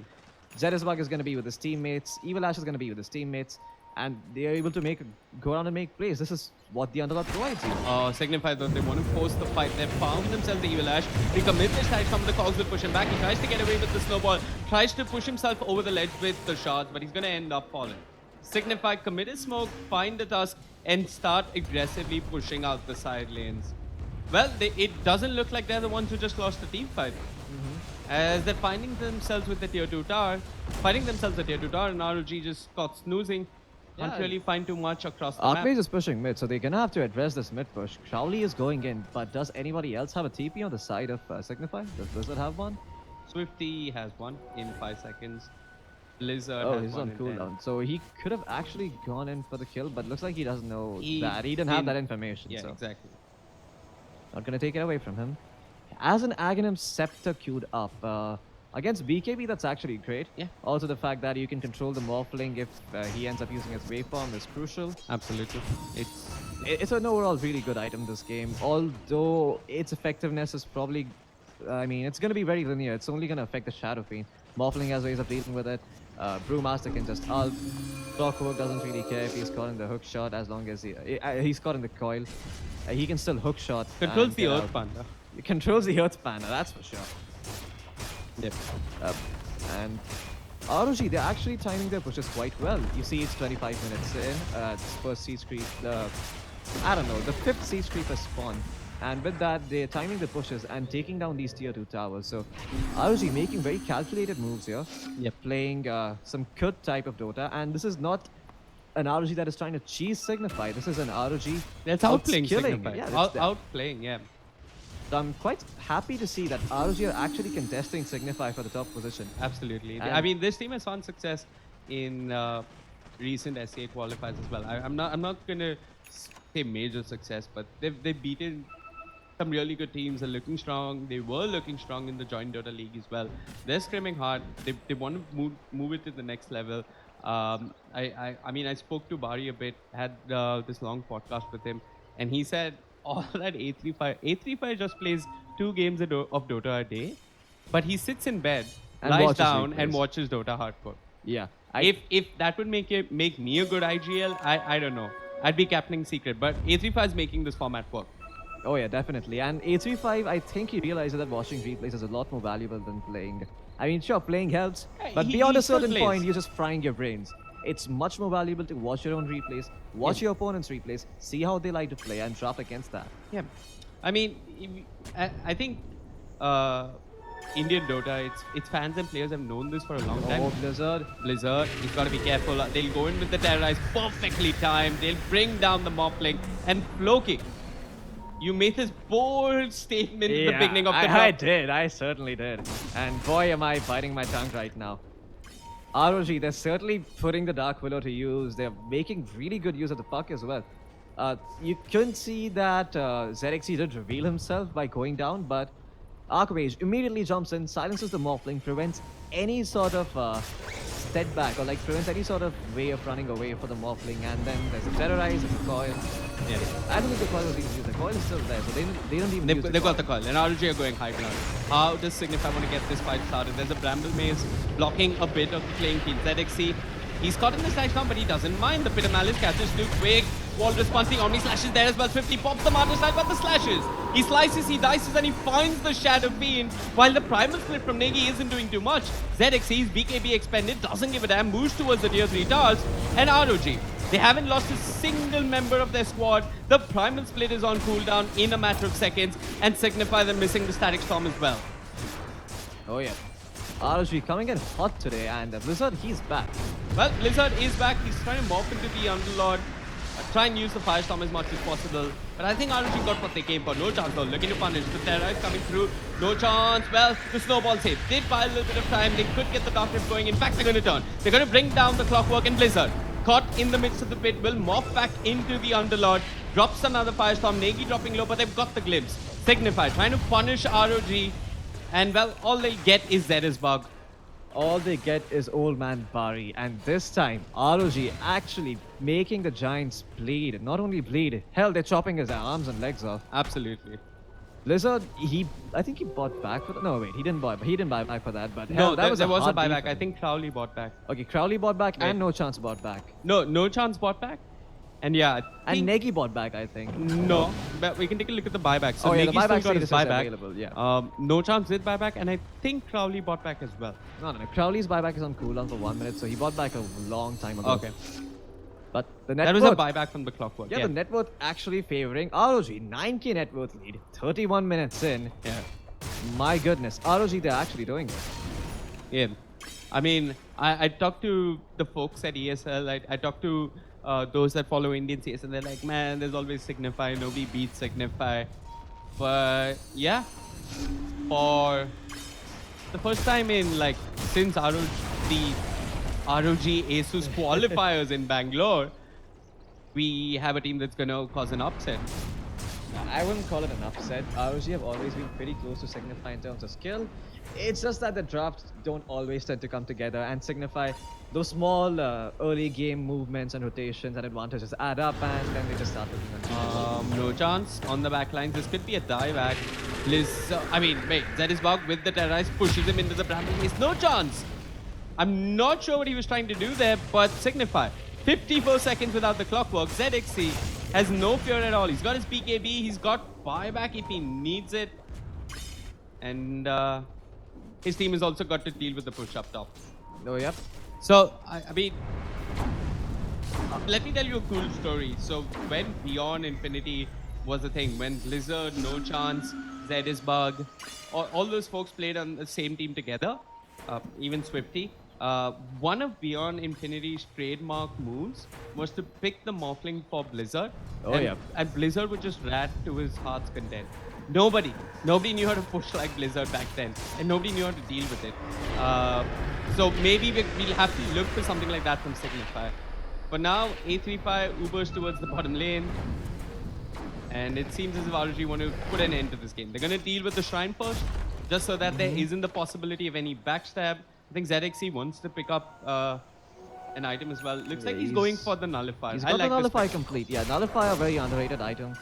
Zerisbog is going to be with his teammates. Evil Ash is going to be with his teammates. And they are able to go around and make plays. This is what the Underlord provides you. Signify that they want to force the fight. They found themselves the Evil Ash. They commit their side. Some of the cogs will push him back. He tries to get away with the snowball. Tries to push himself over the ledge with the shards, but he's going to end up falling. Signify, commit his smoke, find the tusk, and start aggressively pushing out the side lanes. Well, it doesn't look like they're the ones who just lost the team fight. As they're finding themselves with the tier 2 tower, and ROG just got snoozing. Can't really find too much across the map. Archmage is pushing mid, so they're gonna have to address this mid push. Crowley is going in, but does anybody else have a TP on the side of Signify? Does Blizzard have one? Swifty has one in 5 seconds. Blizzard has he's one on cooldown. So he could have actually gone in for the kill, but looks like he doesn't know that. He didn't have that information. Yeah, so. exactly. Not gonna take it away from him. As an Aghanim Scepter queued up, against BKB, that's actually great. Yeah. Also, the fact that you can control the Morphling if he ends up using his waveform is crucial. Absolutely. It's an overall really good item, this game. Although its effectiveness is probably... I mean, it's going to be very linear. It's only going to affect the Shadow Fiend. Morphling has ways of dealing with it. Brewmaster can just ult. Clockwork doesn't really care if he's caught in the hook shot as long as he's caught in the coil. He can still hook shot. Controls the Earth Panda. He controls the Earth Panda, that's for sure. Yep. And ROG, they're actually timing their pushes quite well. You see, it's 25 minutes in. This first siege creep, I don't know, the 5th siege creep has spawned. And with that, they're timing the pushes and taking down these tier 2 towers. So ROG making very calculated moves here. Yep. Playing some good type of Dota. And this is not an ROG that is trying to cheese Signify. This is an ROG that's outplaying killing. Signify. Yeah, Outplaying, yeah. I'm quite happy to see that ROG are actually contesting Signify for the top position. Absolutely. And I mean, this team has found success in recent SCA qualifiers as well. I'm not gonna say major success, but they've beaten some really good teams. They're looking strong. They were looking strong in the joint Dota League as well. They're screaming hard. They want to move it to the next level. I mean, I spoke to Bari a bit, had this long podcast with him, and he said all that A35 just plays 2 games of Dota a day, but he sits in bed, And lies watches down, and replays. watches Dota hardcore. Yeah. If that would make me a good IGL, I don't know. I'd be captaining secret, but A35 is making this format work. Oh yeah, definitely. And A35, I think he realizes that watching replays is a lot more valuable than playing. I mean, sure, playing helps, but he beyond a still certain plays. point, you're just frying your brains. It's much more valuable to watch your own replays, watch your opponent's replays, see how they like to play, and draft against that. Yeah, I mean, I think Indian Dota, its fans and players have known this for a long time. Oh, Blizzard. He's got to be careful. They'll go in with the terrorize, perfectly timed. They'll bring down the Morphling and Floki. You made this bold statement at the beginning of the I did. I certainly did. And boy, am I biting my tongue right now. ROG, they're certainly putting the Dark Willow to use. They're making really good use of the puck as well. You couldn't see that ZXC did reveal himself by going down, but Archmage immediately jumps in, silences the Morphling, prevents any sort of step back, or like prevents any sort of way of running away for the Morphling. And then there's a Terrorize, there's a Coil. Yeah. I don't think the Coil was even used. The Coil is still there, so they don't even use They've got the call, and ROG are going high ground. How does Signify want to get this fight started? There's a Bramble Maze blocking a bit of the playing field. ZXC, he's caught in the side now, but he doesn't mind. The Pit of Malice catches too quick. Wall response, the Omni slashes there as well. 50 pops the Martyr side, but the slashes. He slices, he dices, and he finds the Shadow Fiend. While the Primal Split from Negi isn't doing too much. ZXC's BKB expended, doesn't give a damn, moves towards the tier 3 towers. And ROG, they haven't lost a single member of their squad. The Primal Split is on cooldown in a matter of seconds, and Signify them missing the Static Storm as well. Oh yeah. ROG coming in hot today, and Blizzard, he's back. Well, Blizzard is back. He's trying to morph into the Underlord. Try and use the Firestorm as much as possible. But I think ROG got what they came for. No chance though. Looking to punish. The Terra is coming through. No chance. Well, the Snowball save did buy a little bit of time. They could get the Darkness going. In fact, they're going to turn. They're going to bring down the Clockwork, and Blizzard, caught in the midst of the pit, will morph back into the Underlord. Drops another Firestorm. Negi dropping low, but they've got the glimpse. Signify trying to punish ROG. And well, all they get is Zerisbug. All they get is Old Man Bari, and this time, ROG actually making the Giants bleed. Not only bleed, hell, they're chopping his arms and legs off. Absolutely. Blizzard, I think he bought back for that. No, wait, he didn't buy back for that, but No, hell, that there was a hard buyback. defense. I think Crowley bought back. Okay, Crowley bought back, Wait. and No Chance bought back. No chance bought back. And yeah, I And think Negi bought back, I think. no, but we can take a look at the buyback. So Oh, yeah, the Negi's still buyback got his status is buyback. available, yeah. No chance did buyback, and I think Crowley bought back as well. No. Crowley's buyback is on cooldown for 1 minute, so he bought back a long time ago. Okay. But the net That was worth, a buyback from the Clockwork. yeah, the net worth actually favoring ROG. 9k net worth lead, 31 minutes in. Yeah. My goodness, ROG, they're actually doing it. Yeah. I mean, I talked to the folks at ESL. I talked to those that follow Indian CS, and they're like, man, there's always Signify. Nobody beats Signify. But yeah, for the first time in like since ROG Asus qualifiers in Bangalore, we have a team that's gonna cause an upset. I wouldn't call it an upset. ROG have always been pretty close to Signify in terms of skill. It's just that the drafts don't always tend to come together, and Signify, those small early game movements and rotations and advantages add up, and then they just start looking on. No chance on the back lines. This could be a dieback. Zerisbog with the Terrorize pushes him into the Bramble Maze. No chance. I'm not sure what he was trying to do there, but Signify. 54 seconds without the Clockwork. ZXC has no fear at all. He's got his BKB. He's got buyback if he needs it. And his team has also got to deal with the push up top. Oh, yep. So, I mean, let me tell you a cool story. So, when Beyond Infinity was a thing, when Blizzard, No Chance, Bug, all those folks played on the same team together, even Swifty, one of Beyond Infinity's trademark moves was to pick the Morphling for Blizzard. And Blizzard would just rat to his heart's content. Nobody knew how to push like Blizzard back then, and nobody knew how to deal with it. So maybe we'll have to look for something like that from Signify. For now, A35 Ubers towards the bottom lane, and it seems as if ROG want to put an end to this game. They're going to deal with the Shrine first, just so that there isn't the possibility of any backstab. I think ZXC wants to pick up an item as well. Looks like he's going for the Nullifier. He's got the Nullifier complete. Yeah, Nullifier, a very underrated item.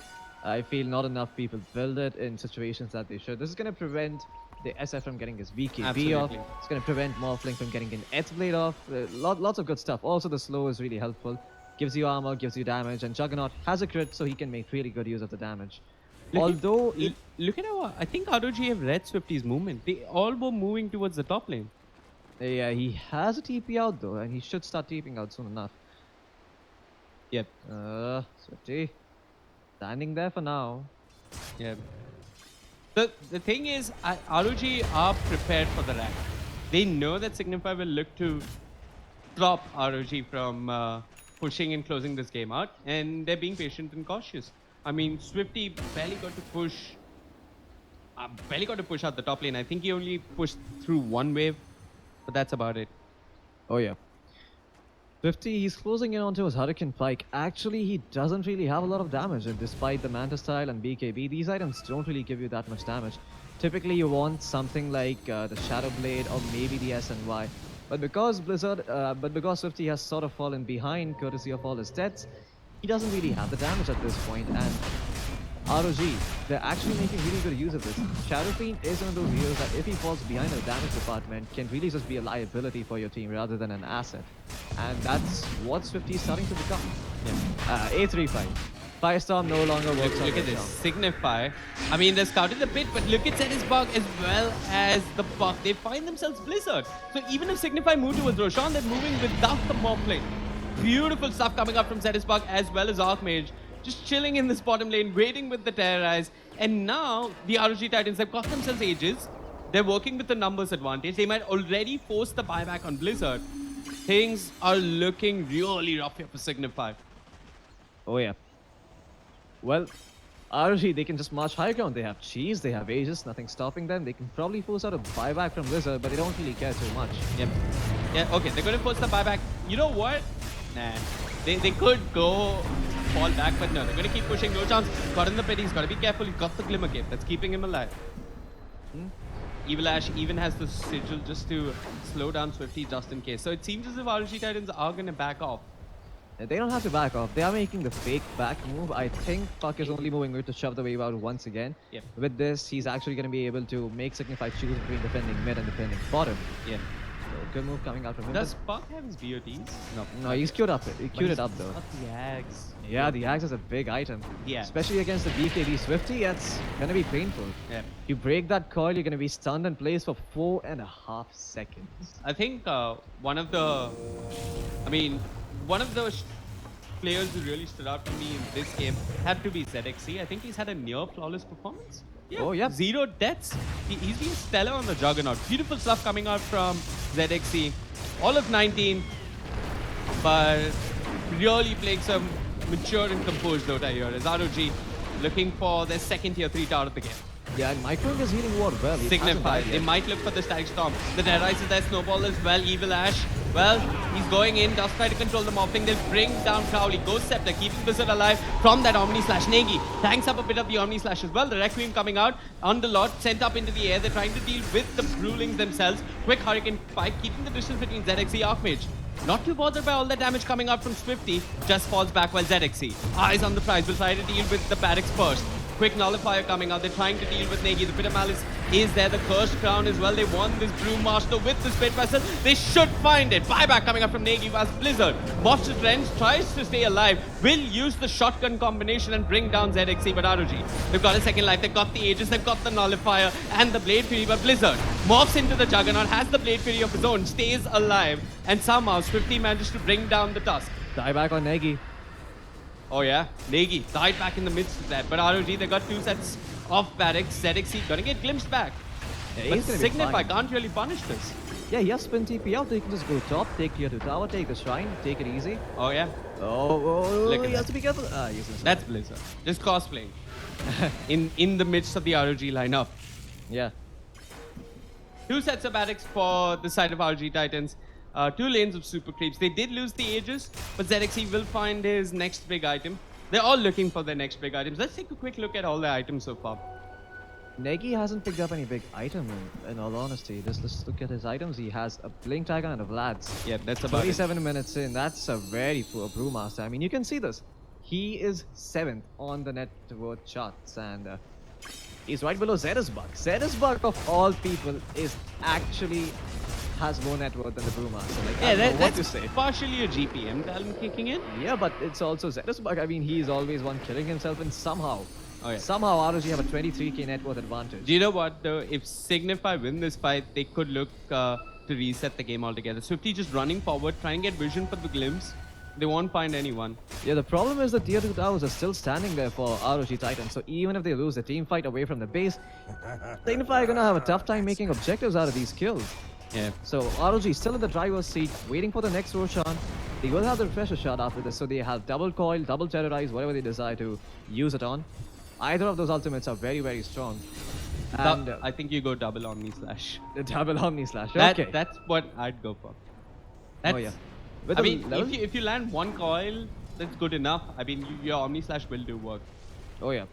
I feel not enough people build it in situations that they should. This is going to prevent the SF from getting his VKB off. It's going to prevent Morphling from getting an Edge Blade off. Lots of good stuff. Also, the slow is really helpful. Gives you armor, gives you damage, and Juggernaut has a crit, so he can make really good use of the damage. Look at how I think ROG have read Swifty's movement. They all were moving towards the top lane. Yeah, he has a TP out though, and he should start TPing out soon enough. Yep. Swifty. Standing there for now. Yeah. The thing is, ROG are prepared for the rank. They know that Signify will look to stop ROG from pushing and closing this game out, and they're being patient and cautious. I mean, Swifty barely got to push out the top lane. I think he only pushed through one wave, but that's about it. Oh yeah. Swifty, he's closing in onto his Hurricane Pike. Actually, he doesn't really have a lot of damage, and despite the Manta Style and BKB, these items don't really give you that much damage. Typically, you want something like the Shadow Blade or maybe the SNY. But because Swifty has sort of fallen behind courtesy of all his deaths, he doesn't really have the damage at this point. And ROG, they're actually making really good use of this. Shadow Fiend is one of those heroes that if he falls behind in the damage department, can really just be a liability for your team rather than an asset. And that's what Swifty is starting to become. Yeah. A35. Firestorm no longer works out. Look at this. Signify. I mean, they're scouted a bit, but look at Bug as well as the Buck. They find themselves Blizzard. So even if Signify move towards Roshan, they're moving without the Morphling. Beautiful stuff coming up from Bug as well as Archmage. Just chilling in this bottom lane, waiting with the Terrorize. And now, the ROG Titans have got themselves ages. They're working with the numbers advantage. They might already force the buyback on Blizzard. Things are looking really rough here for Signify. Oh yeah. Well, ROG, they can just march high ground. They have cheese, they have Aegis, nothing stopping them. They can probably force out a buyback from Blizzard, but they don't really care too much. Yep. Yeah, okay, they're going to force the buyback. You know what? Nah. They could go fall back, but no, they're going to keep pushing. No chance. Got in the pit, he's got to be careful. He's got the Glimmer Cape. That's keeping him alive. Evil Ash even has the Sigil just to slow down Swifty just in case. So it seems as if ROG Titans are going to back off. They don't have to back off. They are making the fake back move. I think Puck is only moving to shove the wave out once again. Yep. With this, he's actually going to be able to make Signify choose between defending mid and defending bottom. Yeah. So good move coming out from him. Does Puck have his BOTs? No, he's queued up. He queued it up though. Got the Axe. Yeah, the Axe is a big item. Yeah. Especially against the BKB Swifty, it's going to be painful. Yeah. You break that coil, you're going to be stunned in place for 4.5 seconds. I think one of the players who really stood out for me in this game had to be ZXC. I think he's had a near flawless performance. Yeah. Oh, yeah. 0 deaths. He's been stellar on the Juggernaut. Beautiful stuff coming out from ZXC. All of 19, but really playing some mature and composed Dota here as ROG looking for their second tier 3 tower of the game. Yeah, and Micro is healing ward well. Signify. They might look for the Static Storm. The Terrorize is there, Snowball as well. Evil Ash. Well, he's going in, does try to control the Morphling. They'll bring down Crowley. Ghost Scepter, keeping Blizzard alive from that Omni Slash. Negi tanks up a bit of the Omni Slash as well. The Requiem coming out on the lot, sent up into the air. They're trying to deal with the Brewlings themselves. Quick Hurricane Pike, keeping the distance between ZXC and Archmage. Not too bothered by all the damage coming out from Swifty, just falls back while ZXC. Eyes on the prize, will try to deal with the barracks first. Quick nullifier coming out. They're trying to deal with Negi. The Bitter Malice is there. The Cursed Crown as well. They want this Brewmaster with the Spit Vessel. They should find it. Buyback coming up from Negi as Blizzard. Watch the trends, tries to stay alive. Will use the shotgun combination and bring down ZXC, but ROG. They've got a second life. They've got the Aegis. They've got the Nullifier and the Blade Fury. But Blizzard morphs into the Juggernaut, has the Blade Fury of his own, stays alive, and somehow swiftly manages to bring down the Tusk. Die back on Negi. Oh yeah, Negi died back in the midst of that. But ROG, they got 2 sets of barracks. ZXC gonna get glimpsed back. Yeah, But Signify can't really punish this. Yeah, he has spin TP out. He can just go top, take tier 2 tower, take the shrine, take it easy. Oh yeah. Oh, he has to be careful. That's Blizzard. Just cosplaying. in the midst of the ROG lineup. Yeah. 2 sets of barracks for the side of ROG Titans. 2 lanes of super creeps. They did lose the Aegis, but ZXC will find his next big item. They're all looking for their next big items. Let's take a quick look at all the items so far. Negi hasn't picked up any big item in all honesty. Just let's look at his items. He has a Blink Tiger and a Vlad's. Yeah, that's about 27 minutes in. That's a very poor Brewmaster. I mean, you can see this. He is 7th on the net worth charts, and he's right below Zedisbug. Zedisbug, of all people, is actually has more net worth than the Brewmaster. Like, I don't know what to say. Partially a GPM talent kicking in. Yeah, but it's also Zedisbug. I mean, he's always one killing himself, and somehow ROG have a 23k net worth advantage. Do you know what though? If Signify win this fight, they could look to reset the game altogether. Swiftly just running forward, trying to get vision for the glimpse. They won't find anyone. Yeah, the problem is the tier 2 towers are still standing there for ROG Titans. So even if they lose the team fight away from the base, Signify are gonna have a tough time making objectives out of these kills. Yeah. So ROG still in the driver's seat, waiting for the next Roshan. They will have the refresher shot after this, so they have double coil, double terrorize, whatever they decide to use it on. Either of those ultimates are very, very strong. And I think you go double Omni Slash. The double Omni Slash. Okay. That's what I'd go for. Oh yeah. I mean, if you land one coil, that's good enough. I mean, your Omni Slash will do work. Oh yeah.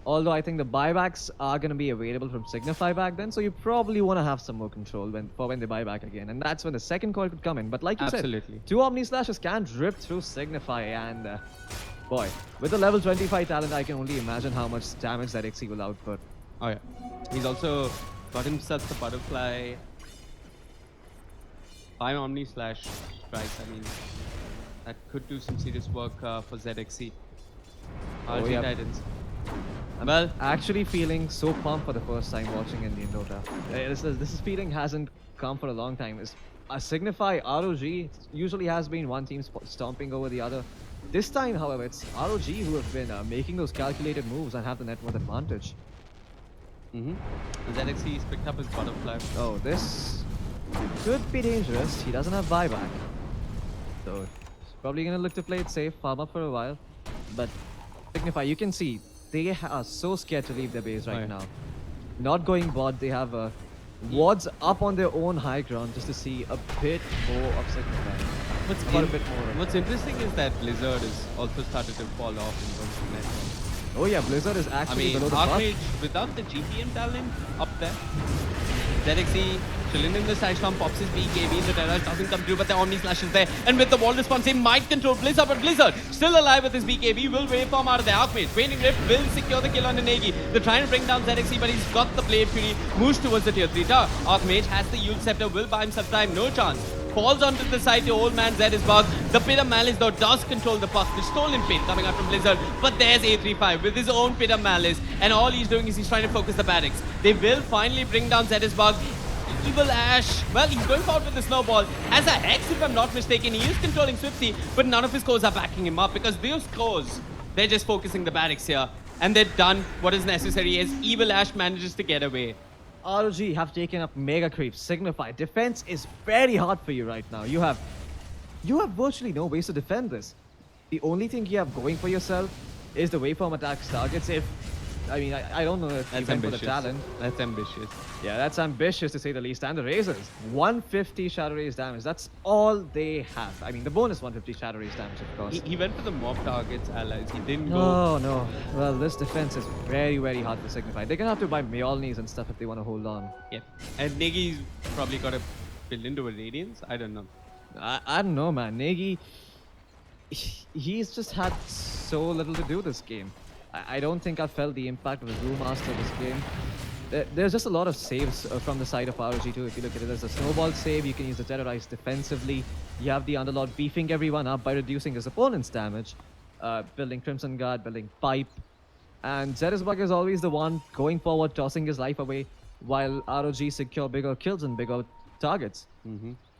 Although I think the buybacks are going to be available from Signify back then, so you probably want to have some more control when they buy back again, and that's when the second coil could come in. But like you said, 2 Omni Slashes can rip through Signify, and boy, with the level 25 talent, I can only imagine how much damage that XC will output. Oh yeah. He's also got himself the butterfly. 5 Omni Slash strikes. I mean, that could do some serious work for ZXC. RG Titans. I'm actually feeling so pumped for the first time watching Indian Dota. This feeling hasn't come for a long time. Signify ROG usually has been one team stomping over the other. This time, however, it's ROG who have been making those calculated moves and have the net worth advantage. ZXC has picked up his butterfly. Oh, this could be dangerous. He doesn't have buyback. So he's probably going to look to play it safe, farm up for a while. But Signify, you can see, they are so scared to leave their base right now. Not going bot, they have wards up on their own high ground just to see a bit more of Signify. What's interesting is that Blizzard has also started to fall off in terms of network. Oh yeah, Blizzard is actually below the Archmage without the GPM talent up there. ZXC chilling in the side storm, pops his BKB, the terror doesn't come through, but the Omni Slash is there. And with the wall response, he might control Blizzard, but Blizzard still alive with his BKB, will waveform out of the Archmage. Waning Rift will secure the kill on the Negi. They're trying to bring down ZXC, but he's got the Blade Fury, moves towards the tier 3 tower. Archmage has the Yule Scepter, will buy himself time, no chance. Falls onto the side, the old man Zedisbug. The Pit of Malice though does control the puck. The stolen pin coming out from Blizzard. But there's A35 with his own Pit of Malice. And all he's doing is he's trying to focus the barracks. They will finally bring down Zedisbug. Evil Ash, well, he's going forward with the snowball. As a Hex, if I'm not mistaken, he is controlling Swifty, but none of his cores are backing him up because those cores, they're just focusing the barracks here. And they've done what is necessary as Evil Ash manages to get away. ROG have taken up mega creeps. Signify, defense is very hard for you right now. You have virtually no ways to defend this. The only thing you have going for yourself is the waveform attacks targets. I don't know if you went for the talent. That's ambitious. Yeah, that's ambitious to say the least. And the razors, 150 shadow raise damage. That's all they have. I mean, the bonus 150 shadow raise damage, of course. He went for the mob targets, allies. He didn't go. Oh no. Well, this defense is very, very hard to Signify. They're gonna have to buy Mjolnirs and stuff if they want to hold on. Yeah. And Negi's probably got to build into a Radiance. I don't know. I don't know, man. Negi, he's just had so little to do this game. I don't think I felt the impact of the Brewmaster this game. There's just a lot of saves from the side of ROG too. If you look at it, there's a snowball save, you can use the terrorize defensively. You have the Underlord beefing everyone up by reducing his opponent's damage, building Crimson Guard, building Pipe. And Zerisbug is always the one going forward, tossing his life away, while ROG secure bigger kills and bigger targets.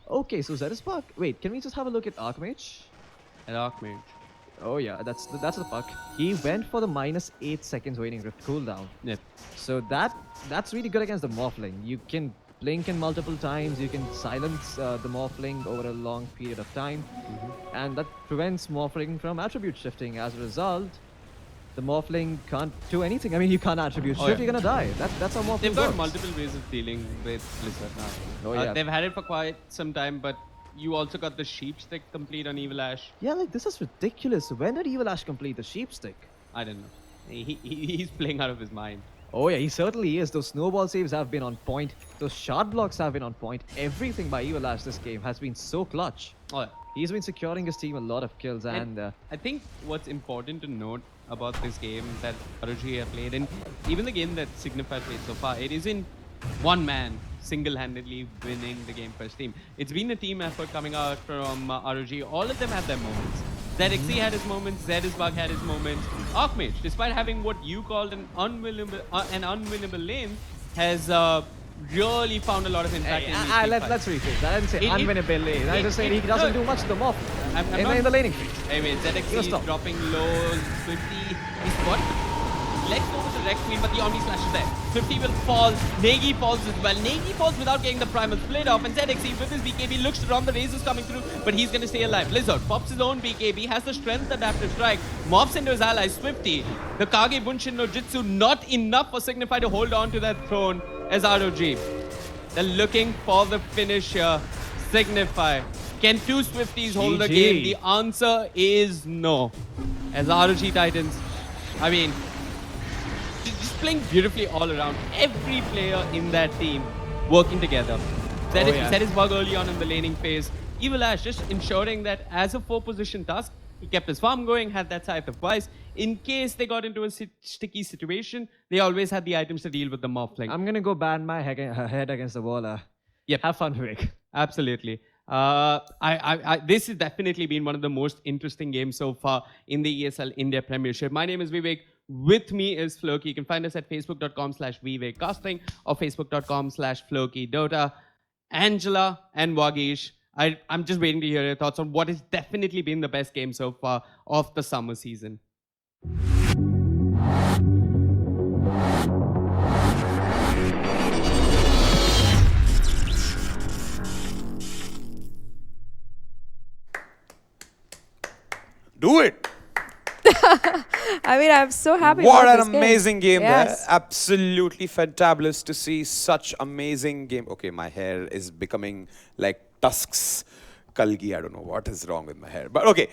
Okay, so Zerisbug. Wait, can we just have a look at Archmage? At Archmage. Oh yeah, that's the puck. He went for the -8 seconds waning rift cooldown. Yep. So that's really good against the Morphling. You can blink in multiple times, you can silence the Morphling over a long period of time, and that prevents Morphling from attribute shifting. As a result, the Morphling can't do anything. I mean, you can't attribute shift, you're gonna die. That's how Morphling They've got works. multiple ways of dealing with Blizzard now. Oh, yeah. They've had it for quite some time, but you also got the sheep stick complete on Evil Ash. Yeah, like this is ridiculous. When did Evil Ash complete the sheep stick? I don't know. He's playing out of his mind. Oh yeah, he certainly is. Those snowball saves have been on point. Those shard blocks have been on point. Everything by Evil Ash this game has been so clutch. Oh, yeah. He's been securing his team a lot of kills, and I think what's important to note about this game that ROG have played, and even the game that Signify played so far, it isn't one man single-handedly winning the game for his team. It's been a team effort coming out from ROG. All of them had their moments. ZXC had his moments, Zerisbug had his moments. Archmage, despite having what you called an unwinnable lane, has really found a lot of impact in this let's rephrase that. I didn't say unwinnable lane. I just said he doesn't do much to the mob in the laning phase. Anyway, ZXC is dropping low, 50. He's what? Legs over the Rex Queen, but the Omni Slash is there. 50 will fall. Negi falls as well. Negi falls without getting the primal split off, and ZXC with his BKB looks around, the razors coming through, but he's gonna stay alive. Blizzard pops his own BKB, has the strength adaptive strike, mobs into his allies, Swifty. The Kage Bunshin no Jitsu, not enough for Signify to hold on to that throne as ROG. They're looking for the finish here. Signify. Can two Swifties hold the game? The answer is no. As ROG Titans, I mean, just playing beautifully all around. Every player in that team working together. That is bug early on in the laning phase. Evil Ash just ensuring that as a 4-position task, he kept his farm going, had that Saif advice. In case they got into a sticky situation, they always had the items to deal with the Morphling. I'm gonna go bang my head against the wall. Yep. Have fun, Vivek. Absolutely. This has definitely been one of the most interesting games so far in the ESL India Premiership. My name is Vivek. With me is Floki. You can find us at facebook.com/VivekCasting or facebook.com/FlokiDota. Angela and Wagish, I'm just waiting to hear your thoughts on what has definitely been the best game so far of the summer season. Do it! I mean, I'm so happy What about an this amazing game there. Yes. Absolutely fantabulous to see such amazing game. Okay, my hair is becoming like tusks. Kalgi, I don't know what is wrong with my hair. But okay,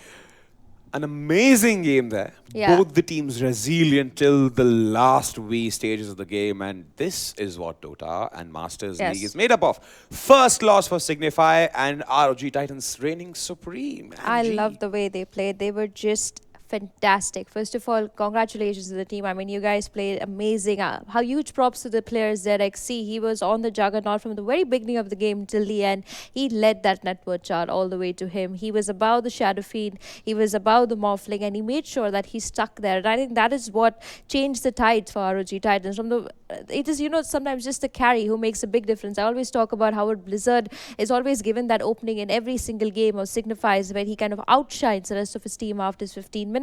an amazing game there. Yeah. Both the teams resilient till the last wee stages of the game. And this is what Dota and Masters Yes. League is made up of. First loss for Signify and ROG Titans reigning supreme. I MG. love the way they played. They were just fantastic. First of all, congratulations to the team. I mean, you guys played amazing. How huge props to the players ZXC. He was on the juggernaut from the very beginning of the game till the end. He led that network chart all the way to him. He was above the Shadow Fiend. He was above the Morphling, and he made sure that he stuck there. And I think that is what changed the tides for ROG Titans. From the, it is, sometimes just the carry who makes a big difference. I always talk about how Blizzard is always given that opening in every single game or signifies where he kind of outshines the rest of his team after his 15 minutes.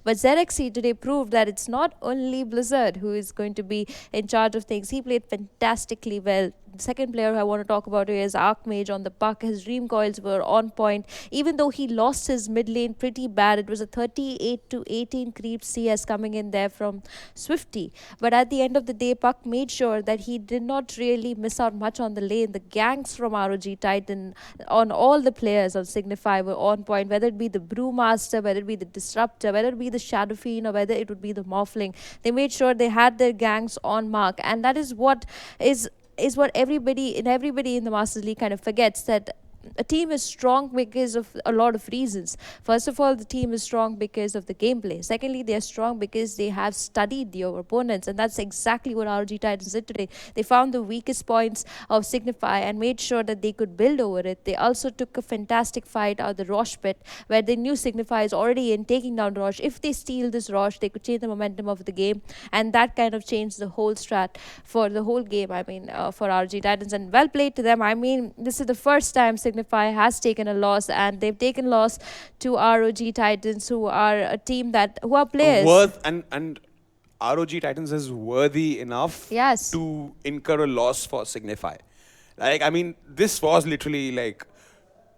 But ZXC today proved that it's not only Blizzard who is going to be in charge of things. He played fantastically well. The second player I want to talk about is Archmage on the puck. His dream coils were on point. Even though he lost his mid lane pretty bad, it was a 38-18 creep CS coming in there from Swifty. But at the end of the day, Puck made sure that he did not really miss out much on the lane. The ganks from ROG Titan on all the players of Signify were on point, whether it be the Brewmaster, whether it be the Disruptor, whether it be the Shadow Fiend, or whether it would be the Morphling. They made sure they had their ganks on mark, and that is what is what everybody in the Masters League kind of forgets, that a team is strong because of a lot of reasons. First of all, the team is strong because of the gameplay. Secondly, they are strong because they have studied their opponents, and that's exactly what ROG Titans did today. They found the weakest points of Signify and made sure that they could build over it. They also took a fantastic fight out of the Roche pit, where they knew Signify is already in taking down Roche. If they steal this Roche, they could change the momentum of the game, and that kind of changed the whole strat for the whole game. I mean, for ROG Titans, and well played to them. I mean, this is the first time Signify has taken a loss, and they've taken loss to ROG Titans, who are a team who are players. And ROG Titans is worthy enough Yes. to incur a loss for Signify. Like, I mean, this was literally like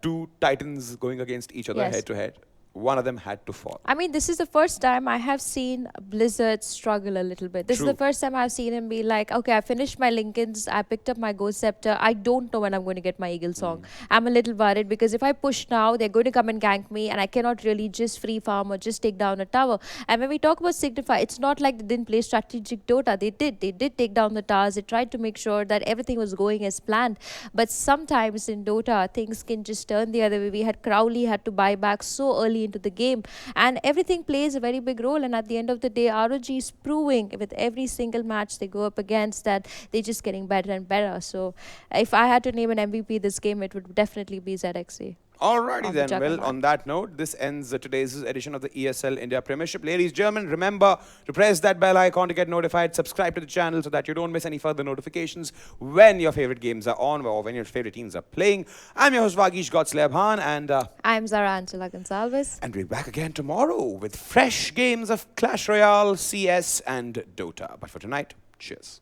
two Titans going against each other Yes. head to head. One of them had to fall. I mean, this is the first time I have seen Blizzard struggle a little bit. This is the first time I've seen him be like, okay, I finished my Lincolns, I picked up my Ghost Scepter, I don't know when I'm going to get my Eagle Song. I'm a little worried because if I push now, they're going to come and gank me, and I cannot really just free farm or just take down a tower. And when we talk about Signify, it's not like they didn't play strategic Dota. They did take down the towers. They tried to make sure that everything was going as planned. But sometimes in Dota, things can just turn the other way. We had Crowley had to buy back so early into the game, and everything plays a very big role. And at the end of the day, ROG is proving with every single match they go up against that they're just getting better and better. So if I had to name an MVP this game, it would definitely be ZXA. Alrighty then. Well, on that note, this ends today's edition of the ESL India Premiership. Ladies and gentlemen, remember to press that bell icon to get notified. Subscribe to the channel so that you don't miss any further notifications when your favorite games are on or when your favorite teams are playing. I'm your host, Vagish Godslebhan, and I'm Zara Angela Gonsalves. And we're back again tomorrow with fresh games of Clash Royale, CS, and Dota. But for tonight, cheers.